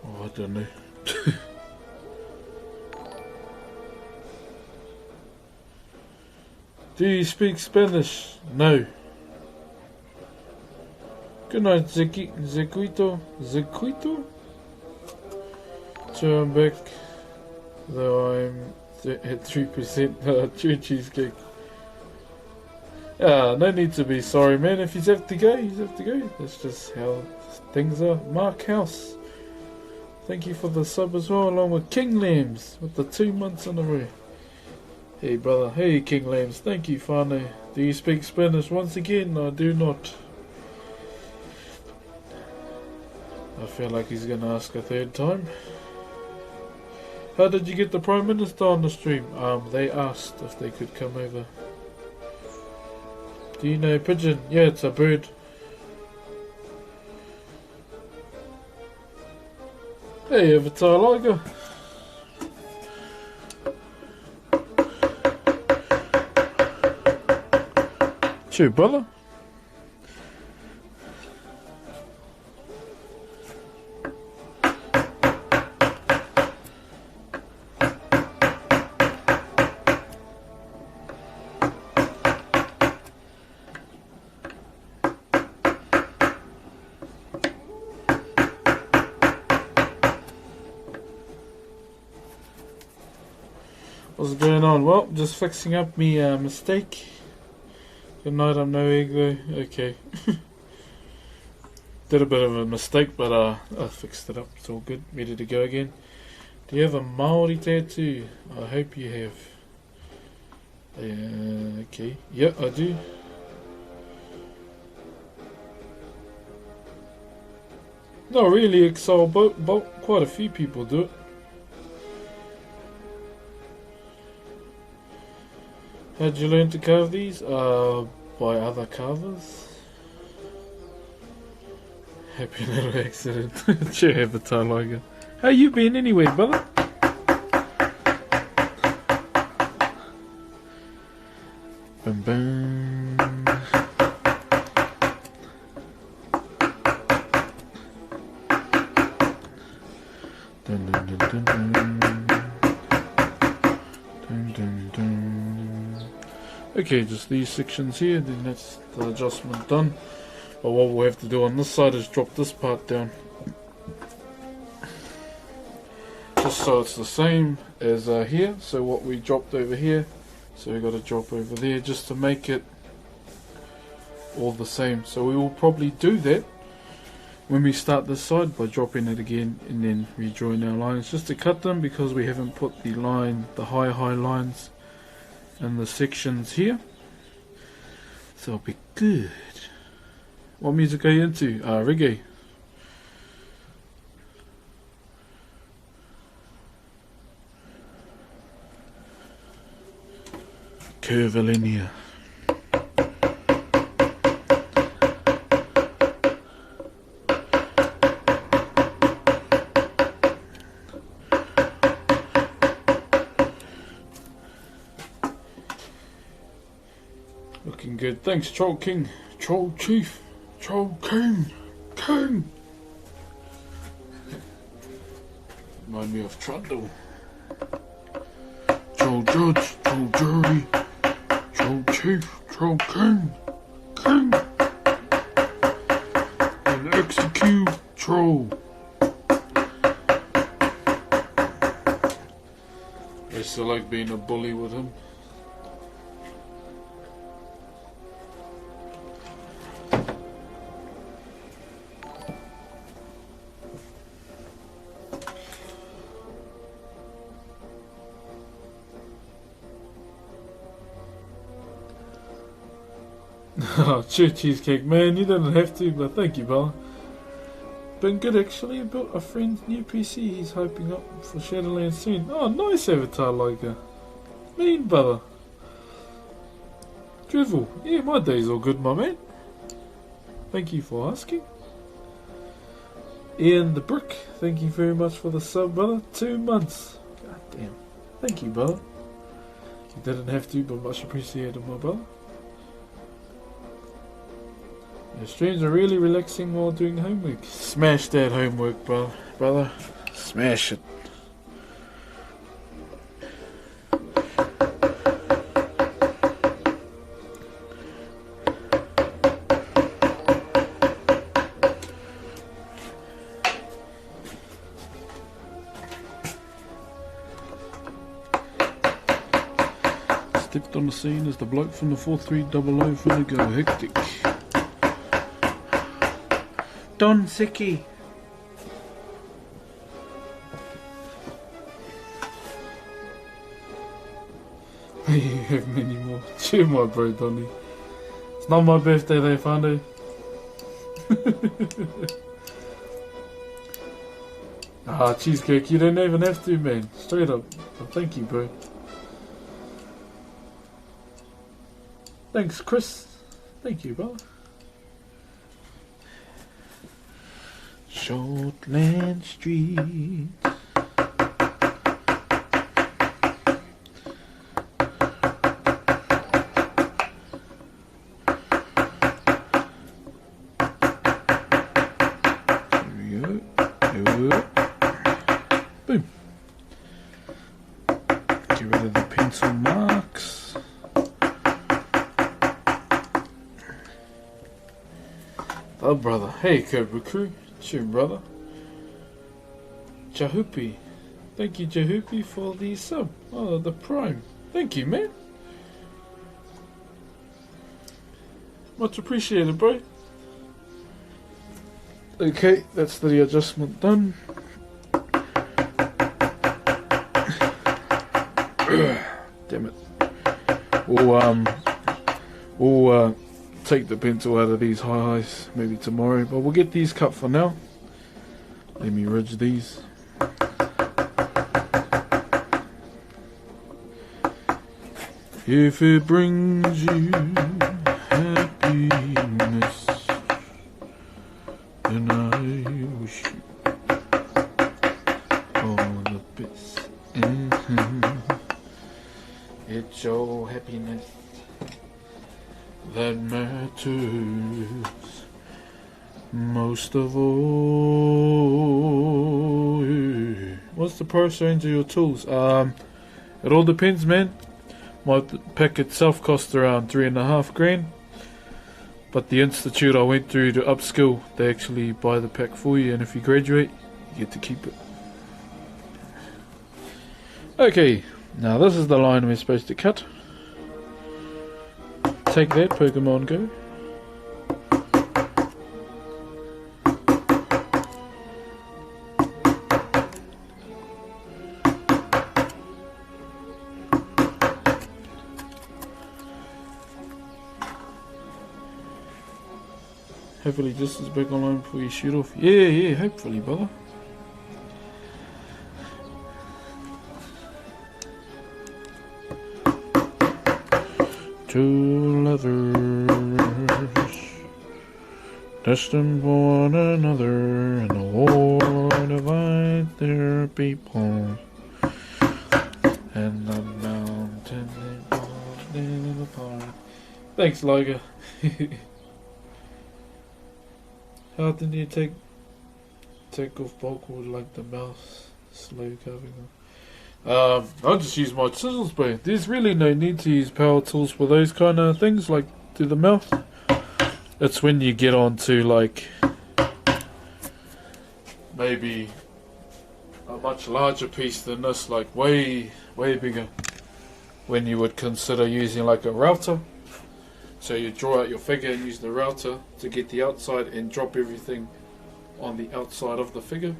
Oh, I don't know. Do you speak Spanish? No. Good night, Zequito. Zequito? So I'm back, though I'm at 3%. True cheesecake. No need to be sorry, man. If you have to go, you have to go. That's just how things are. Mark House, thank you for the sub as well, along with King Lambs with the 2 months in a row. Hey brother, hey King Lambs, thank you whanau. Do you speak Spanish? Once again, I do not. I feel like he's gonna ask a third time. How did you get the Prime Minister on the stream? They asked if they could come over. Do you know pigeon? Yeah, it's a bird. Hey Avatar Liger. Sure, brother. What's going on? Well, just fixing up me mistake. Good night, I'm no egg though. Okay. Did a bit of a mistake, but I fixed it up. It's all good. Ready to go again. Do you have a Māori tattoo? I hope you have. Okay. Yeah, I do. Not really, Excel, but quite a few people do it. How'd you learn to carve these? By other carvers. Happy little accident. Sure, have a time like it. How you been anyway, brother? Bum bum. Dun dun dun dun dun. Dun dun dun. Okay, just these sections here, then that's the adjustment done. But what we'll have to do on this side is drop this part down. Just so it's the same as here. So what we dropped over here, so we've got to drop over there just to make it all the same. So we will probably do that when we start this side by dropping it again and then redrawing our lines just to cut them, because we haven't put the line, the high lines in the sections here. So it'll be good. What music are you into? Reggae. Curvilinear. Looking good. Thanks, Troll King. Troll Chief. Troll King. King. Remind me of Trundle. Troll Judge. Troll Jury. Troll Chief. Troll King. King. And execute Troll. I used to like being a bully with him. Oh, cheesecake, man, you didn't have to, but thank you, Bella. Been good actually. I built a friend's new PC. He's hoping up for Shadowlands soon. Oh, nice avatar liker. Mean brother. Drivel. Yeah, my day's all good, my man. Thank you for asking. Ian the Brick, thank you very much for the sub, brother. 2 months. God damn. Thank you, brother. You didn't have to, but much appreciated, my brother. Your streams are really relaxing while doing homework. Smash that homework, brother. Smash it. Stepped on the scene as the bloke from the 4300 finna go hectic. Don Siki. You have many more. Cheer my bro, Donny. It's not my birthday though, Fando. Cheesecake, you don't even have to, man. Straight up. Well, thank you, bro. Thanks, Chris. Thank you, brother. Shortland Street. There we go. Boom. Get rid of the pencil marks. Oh, brother. Hey, Cobra Crew. Sure, brother. Chahupi. Thank you, Jahupi, for the sub. Oh, the prime. Thank you, man. Much appreciated, bro. Okay, that's the adjustment done. Damn it. We'll take the pencil out of these highs maybe tomorrow, but we'll get these cut for now. Let me ridge these. If it brings you happiness, then I wish you all the best. It's your happiness that matters most of all. What's the price range of your tools? It all depends, man. My pack itself cost around $3,500, but the institute I went through to upskill, they actually buy the pack for you, and if you graduate, you get to keep it. Okay, now this is the line we're supposed to cut. Take that, Pokemon Go. Hopefully just as back online before you shoot off. Yeah, hopefully, brother. Two lovers destined for one another, and the war divides their people, and the mountain they walk in apart. Thanks, Liger. How often do you take off bulk wood like the mouse? Slow carving them. I'll just use my chisels, bro. There's really no need to use power tools for those kind of things, like do the mouth. It's when you get on to like maybe a much larger piece than this, like way bigger, when you would consider using like a router. So you draw out your figure and use the router to get the outside and drop everything on the outside of the figure.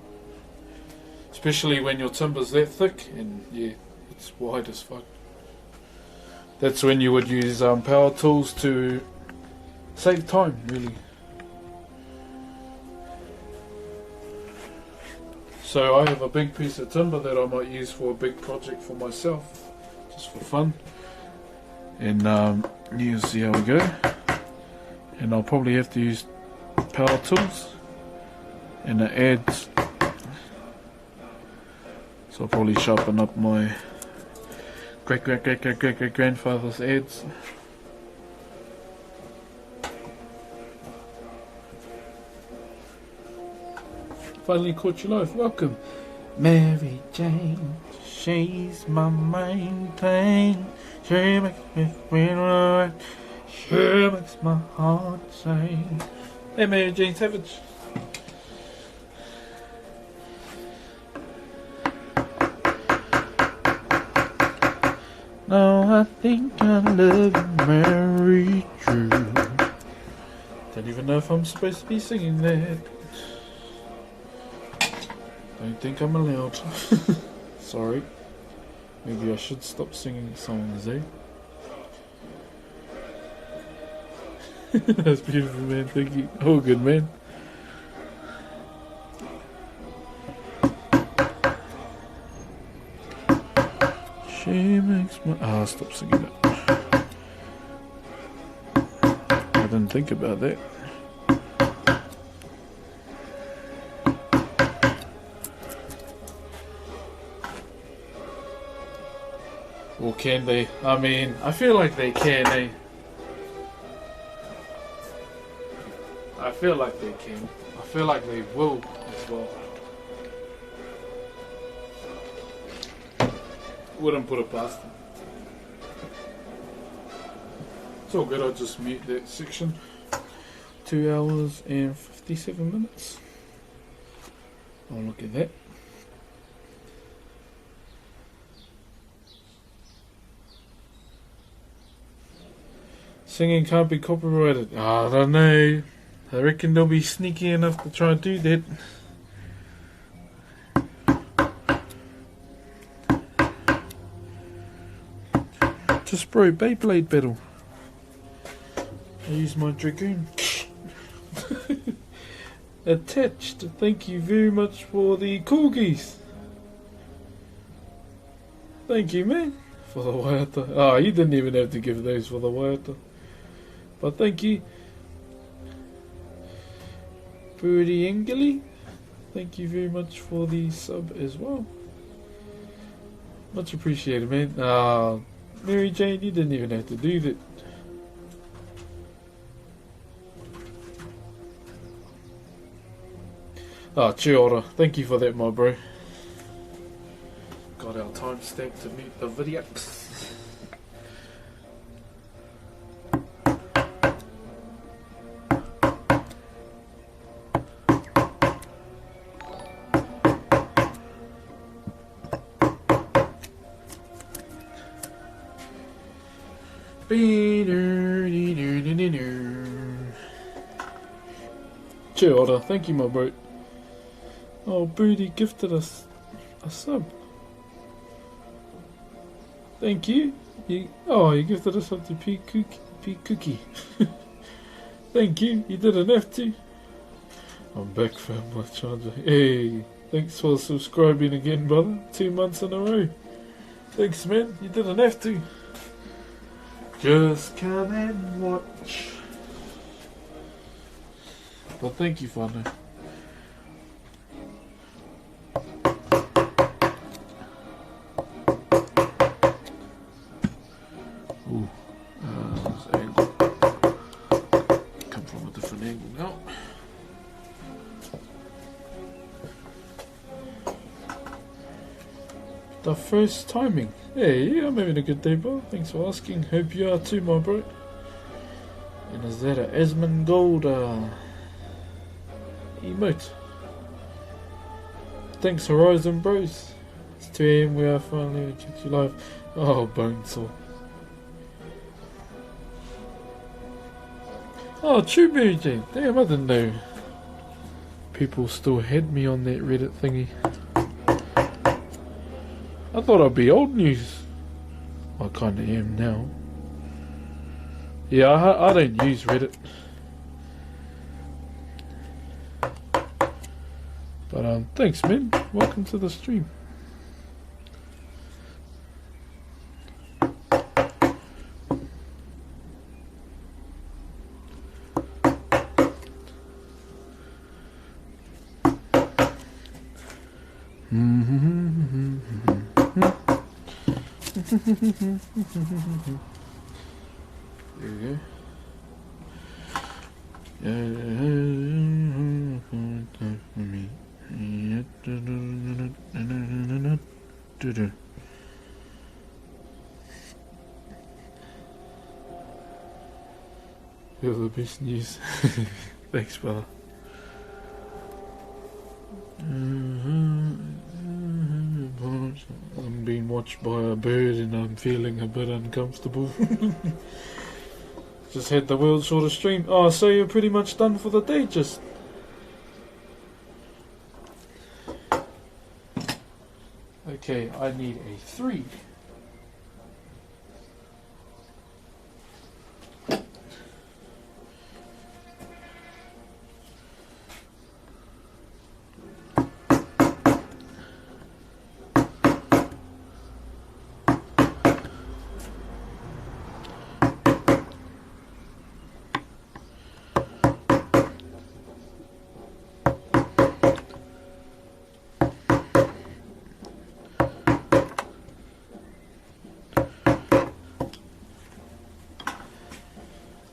Especially when your timber's that thick and yeah, it's wide as fuck. That's when you would use power tools to save time, really. So I have a big piece of timber that I might use for a big project for myself, just for fun. And you'll see how we go. And I'll probably have to use power tools, and it adds. So I'll probably sharpen up my great grandfather's adze. Finally caught you live. Welcome, Mary Jane. She's my main thing. She makes me feel alright. She makes my heart sing. Hey, Mary Jane Savage. No, I think I love you, Mary True. Don't even know if I'm supposed to be singing that. Don't think I'm allowed. Sorry. Maybe I should stop singing songs, eh? That's beautiful, man. Thank you. Oh, good, man. She makes my... Ah, stop singing that. I didn't think about that. Or can they? I mean, I feel like they can, eh? I feel like they can. I feel like they will as well. Wouldn't put it past them. It's all good, I'll just mute that section. 2 hours and 57 minutes. Oh, look at that. Singing can't be copyrighted. I don't know. I reckon they'll be sneaky enough to try and do that. Just bro, Beyblade battle. I use my Dragoon. Attached. Thank you very much for the corgis. Thank you, man. For the waiata. Oh, you didn't even have to give those for the waiata. But thank you. Birdie Engeli. Thank you very much for the sub as well. Much appreciated, man. Mary Jane, you didn't even have to do that. Chiora, thank you for that, my bro. Got our timestamp to mute the video. Chiora, thank you, my bro. Oh, Booty gifted us a sub. Thank you. You gifted us up to P Cookie. Thank you. You didn't have to. I'm back, fam. My charger. Hey, thanks for subscribing again, brother. 2 months in a row. Thanks, man. You didn't have to. Just come and watch. But thank you, Father. Ooh, this angle. Come from a different angle now. The first timing. Hey, I'm having a good day, bro. Thanks for asking. Hope you are too, my bro. And is that a Asmongold emote? Thanks, Horizon Bros. It's 2 AM. We are finally checked you live. Oh, Bonesaw. Oh, true, Mary Jane. Damn, I didn't know people still had me on that Reddit thingy. I thought I'd be old news. I kinda am now. Yeah, I don't use Reddit. But thanks, man. Welcome to the stream. There we go. You're the best news. Thanks, brother. I'm being watched by a bird and I'm feeling a bit uncomfortable. Just had the world's shortest stream. Oh, so you're pretty much done for the day, just. Okay, I need a 3.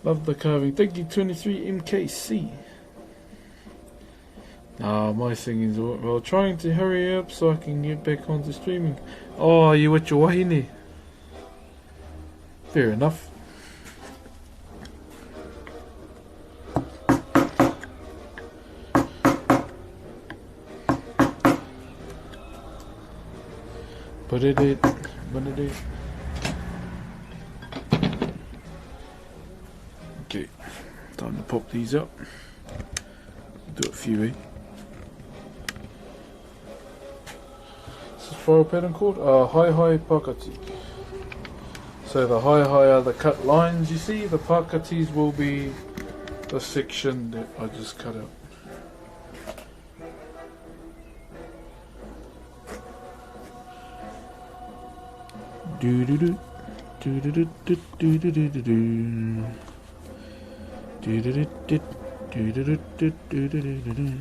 Love the carving. Thank you, 23 MKC. My thing is, well, trying to hurry up so I can get back onto streaming. Oh, you with your wahine? Fair enough. But it. Okay, time to pop these up. Do a few, eh? This is for a pattern called High Pakati. So the high are the cut lines you see, the pakatis will be the section that I just cut out. Do do do do do do do do do do do do do do do do do do do do.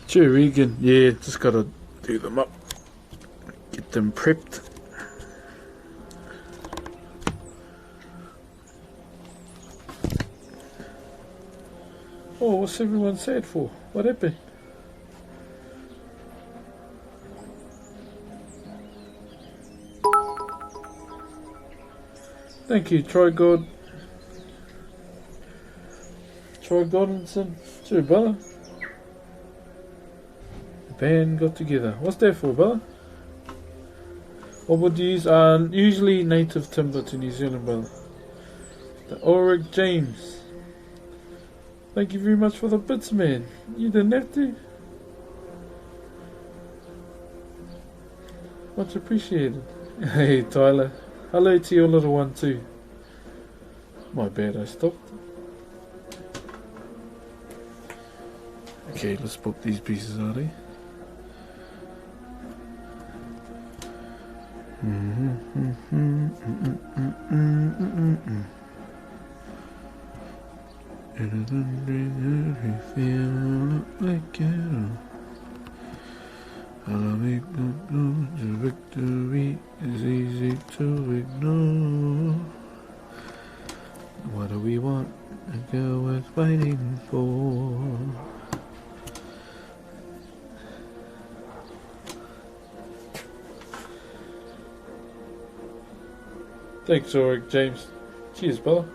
Sure, Regan. Yeah, just gotta do them up, get them prepped. Oh, what's everyone sad for? What happened? Thank you, Troy God. Troy Godinson. Sure, brother. Band got together. What's that for, brother? What would you use? Usually native timber to New Zealand, brother. The Ulrich James. Thank you very much for the bits, man. You didn't have to. Much appreciated. Hey, Tyler. Hello to your little one, too. My bad, I stopped. Okay, let's pop these pieces out, eh? Victory is easy to ignore. What do we want? A girl worth fighting for. Thanks, Ulrich James. Cheers, brother.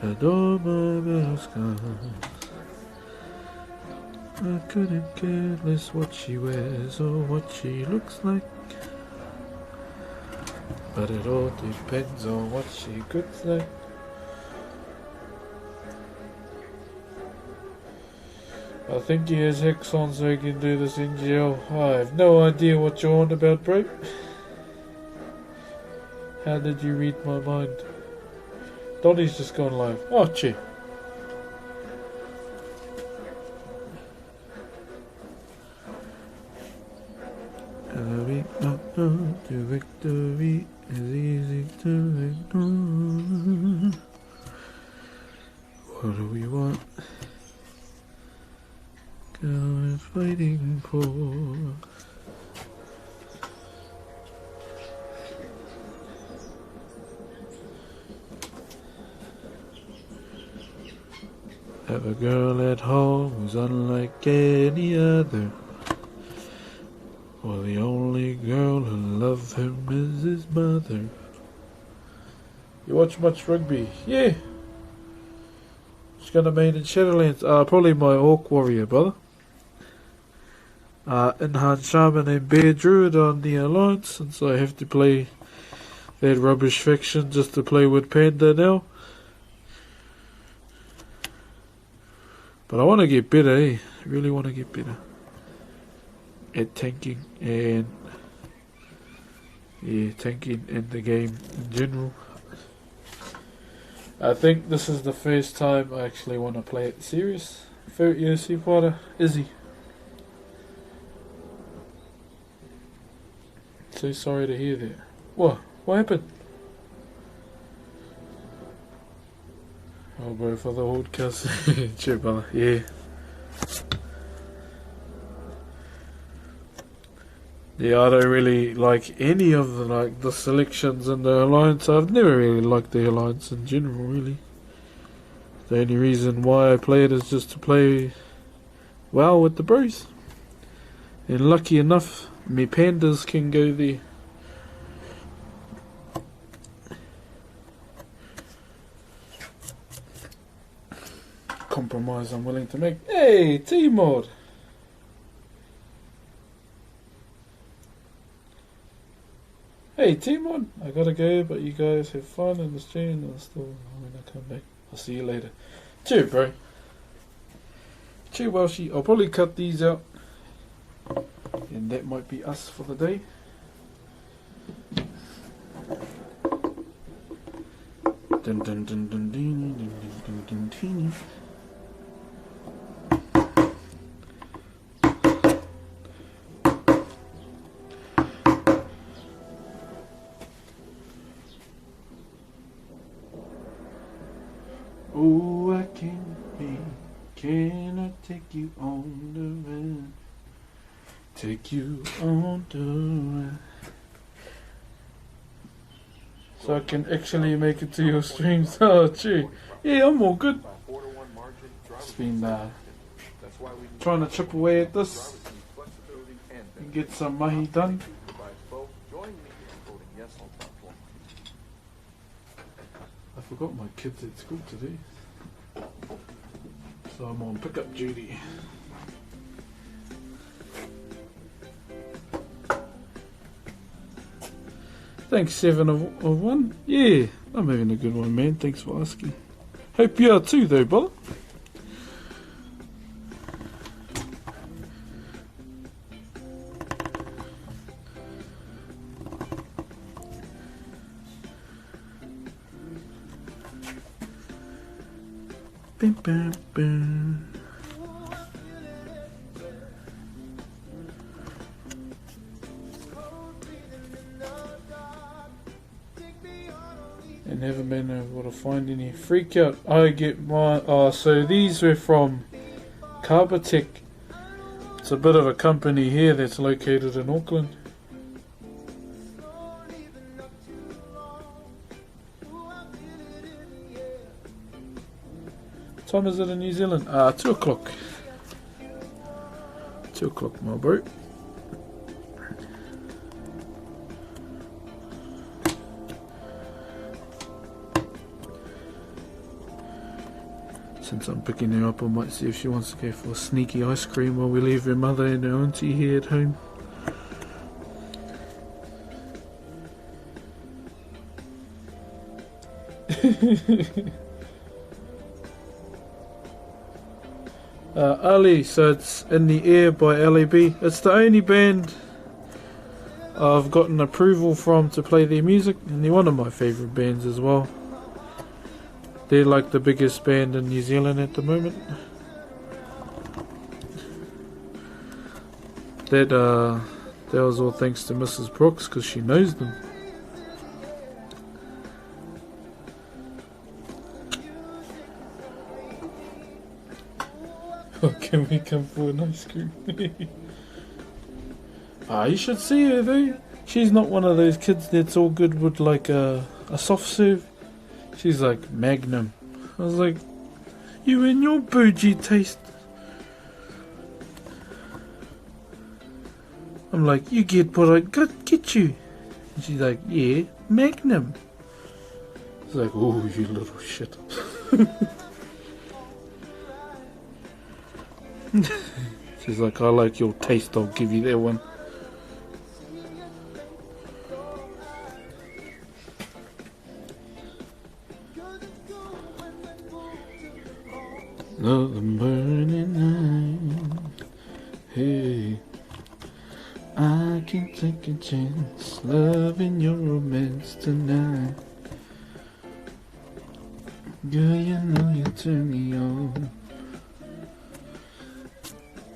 Adore my little scars. I couldn't care less what she wears or what she looks like. But it all depends on what she cooks like. I think he has hex on so he can do this NGL. I have no idea what you're on about, bro. How did you read my mind? Donnie's just gone live. Oh, gee. To victory is easy to ignore. What do we want? God is fighting for. Have a girl at home who's unlike any other. Well, the only girl who loves him is his mother. You watch much rugby? Yeah. Just gonna main in Shadowlands. Probably my Orc Warrior, brother. Enhanced Shaman and Bear Druid on the Alliance, since I have to play that rubbish faction just to play with Panda now. But I want to get better, eh? I really want to get better at tanking and tanking in the game in general. I think this is the first time I actually want to play it serious. Favorite UFC fighter, Izzy. So sorry to hear that. What happened? Oh, bro, for the old cuss. Cheer, brother. Yeah. Yeah, I don't really like any of the selections in the alliance. I've never really liked the alliance in general, really. The only reason why I play it is just to play well with the bros. And lucky enough, me pandas can go there. Compromise I'm willing to make. Hey, Timor! Hey, Timor! I gotta go, but you guys have fun in the stream and still when I come back. I'll see you later. Cheers, bro. Cheers, Welshie. I'll probably cut these out. And that might be us for the day. Dun dun dun dun dun dun dun dun dun. Oh, I can I take you on the run? Take you on the run. So I can actually make it to your streams. Oh, gee. Yeah, I'm all good. It's been trying to chip away at this and get some mahi done. I forgot my kids at school today, so I'm on pickup duty. Thanks, 7 of 1. Yeah, I'm having a good one, man. Thanks for asking. Hope you are too, though, brother. Bim, bim, bim. And haven't been able to find any freak out. I get my so these were from Carbatech. It's a bit of a company here that's located in Auckland. What time is it in New Zealand? 2 o'clock. 2 o'clock, my bro. Since I'm picking her up, I might see if she wants to go for a sneaky ice cream while we leave her mother and her auntie here at home. Ali, so it's In the Air by LAB. It's the only band I've gotten approval from to play their music, and they're one of my favourite bands as well. They're like the biggest band in New Zealand at the moment. That was all thanks to Mrs. Broxh, because she knows them. Oh, can we come for an ice cream? You should see her though. She's not one of those kids that's all good with like a soft serve. She's like Magnum. I was like, you and your bougie taste. I'm like, you get what I get you. And she's like, yeah, Magnum. It's like, oh, you little shit. She's like, I like your taste, I'll give you that one. Another burning night. Hey, I can take a chance, loving your romance tonight. Girl, you know you turn me on.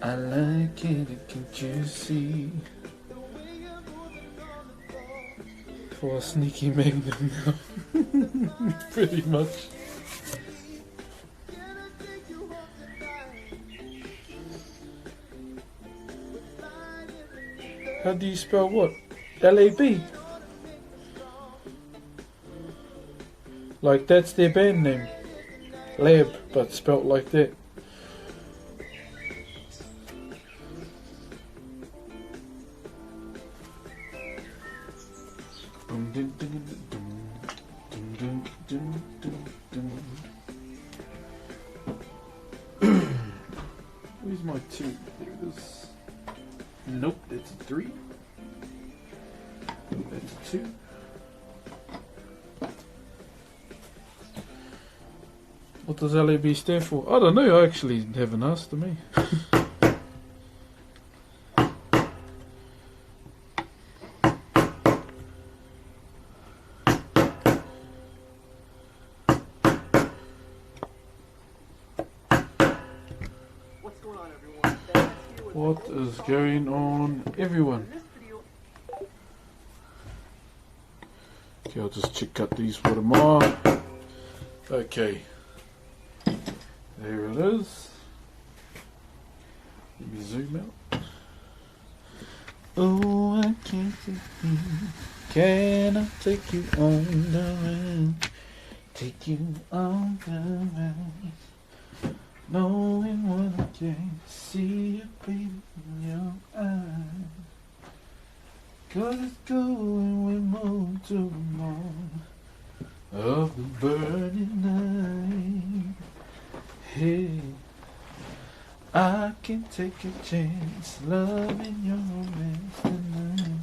I like it, can't you see? For a sneaky Magnum now. Pretty much. How do you spell what? L-A-B? Like that's their band name. Lab, but spelt like that. Where's my 2? There it is. Nope, that's a 3. That's a 2. What does LAB stand for? I don't know, I actually haven't asked to me. What's going on, everyone? Ben Hesky with What is going on, everyone? this video. Okay, I'll just cut these for tomorrow. Okay. There it is. Let me zoom out. Oh, I can't take you. Can I take you on the road? Take you on the road. Knowing what I can see you, baby, in your eyes. 'Cause it's going, we move to the morn of the burning night. Hey, I can take a chance, loving your romance tonight.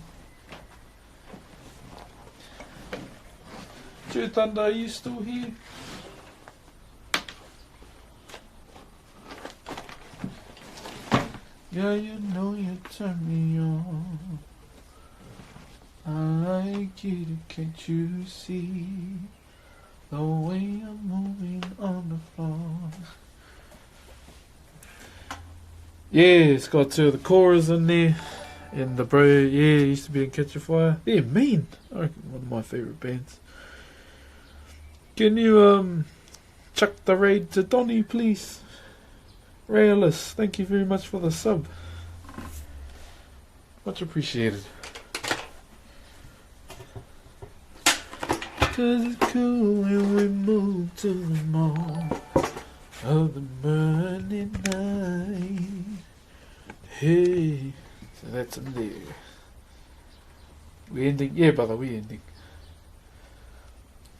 True Thunder, are you still here? Yeah, you know you turn me on. I like it, can't you see? The way I'm moving on the floor. Yeah, it's got the chorus in there. And the bro, yeah, used to be in Catch a Fire. They're mean. I reckon one of my favourite bands. Can you chuck the raid to Donny, please? Rayless, thank you very much for the sub. Much appreciated. 'Cause it's cool when we move to the morn of the burning night. Hey, so that's in there. We ending? Yeah, brother, we ending.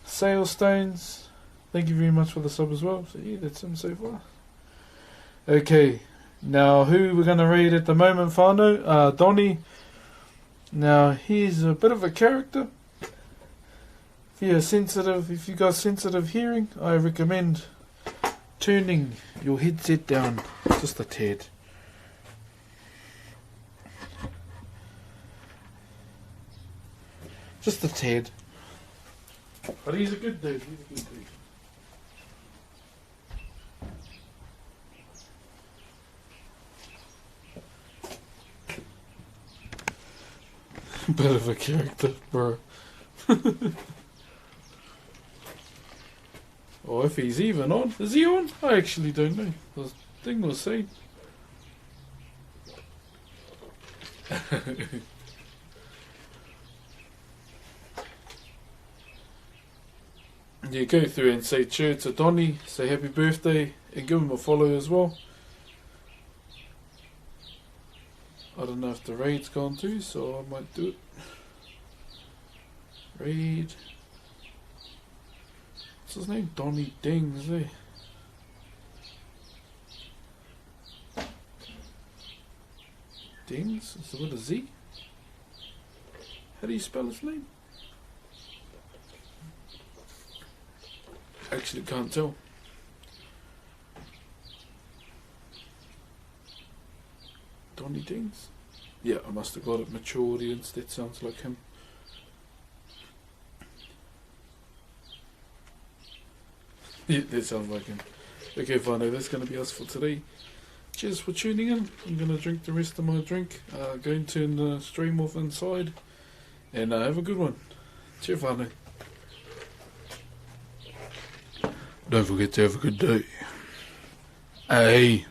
Sailstones, thank you very much for the sub as well. So yeah, that's him so far. Okay, now who we're gonna read at the moment, whanau? Donny. Now he's a bit of a character. If you got sensitive hearing, I recommend turning your headset down just a tad. Just a tad. But he's a good dude. He's a good dude. Bit of a character, bro. Oh, if he's even on. Is he on? I actually don't know. The thing was saying. You go through and say cheer to Donny, say happy birthday, and give him a follow as well. I don't know if the raid's gone too, so I might do it. Raid. What's his name? Donny Dings, eh? Dings? Is it with a Z? How do you spell his name? Actually can't tell. Donny Dings? Yeah, I must have got it mature audience, that sounds like him. Yeah, that sounds like him. Okay, whanau, that's going to be us for today. Cheers for tuning in. I'm going to drink the rest of my drink. Going to turn the stream off inside. And have a good one. Cheers, whanau. Don't forget to have a good day. Hey.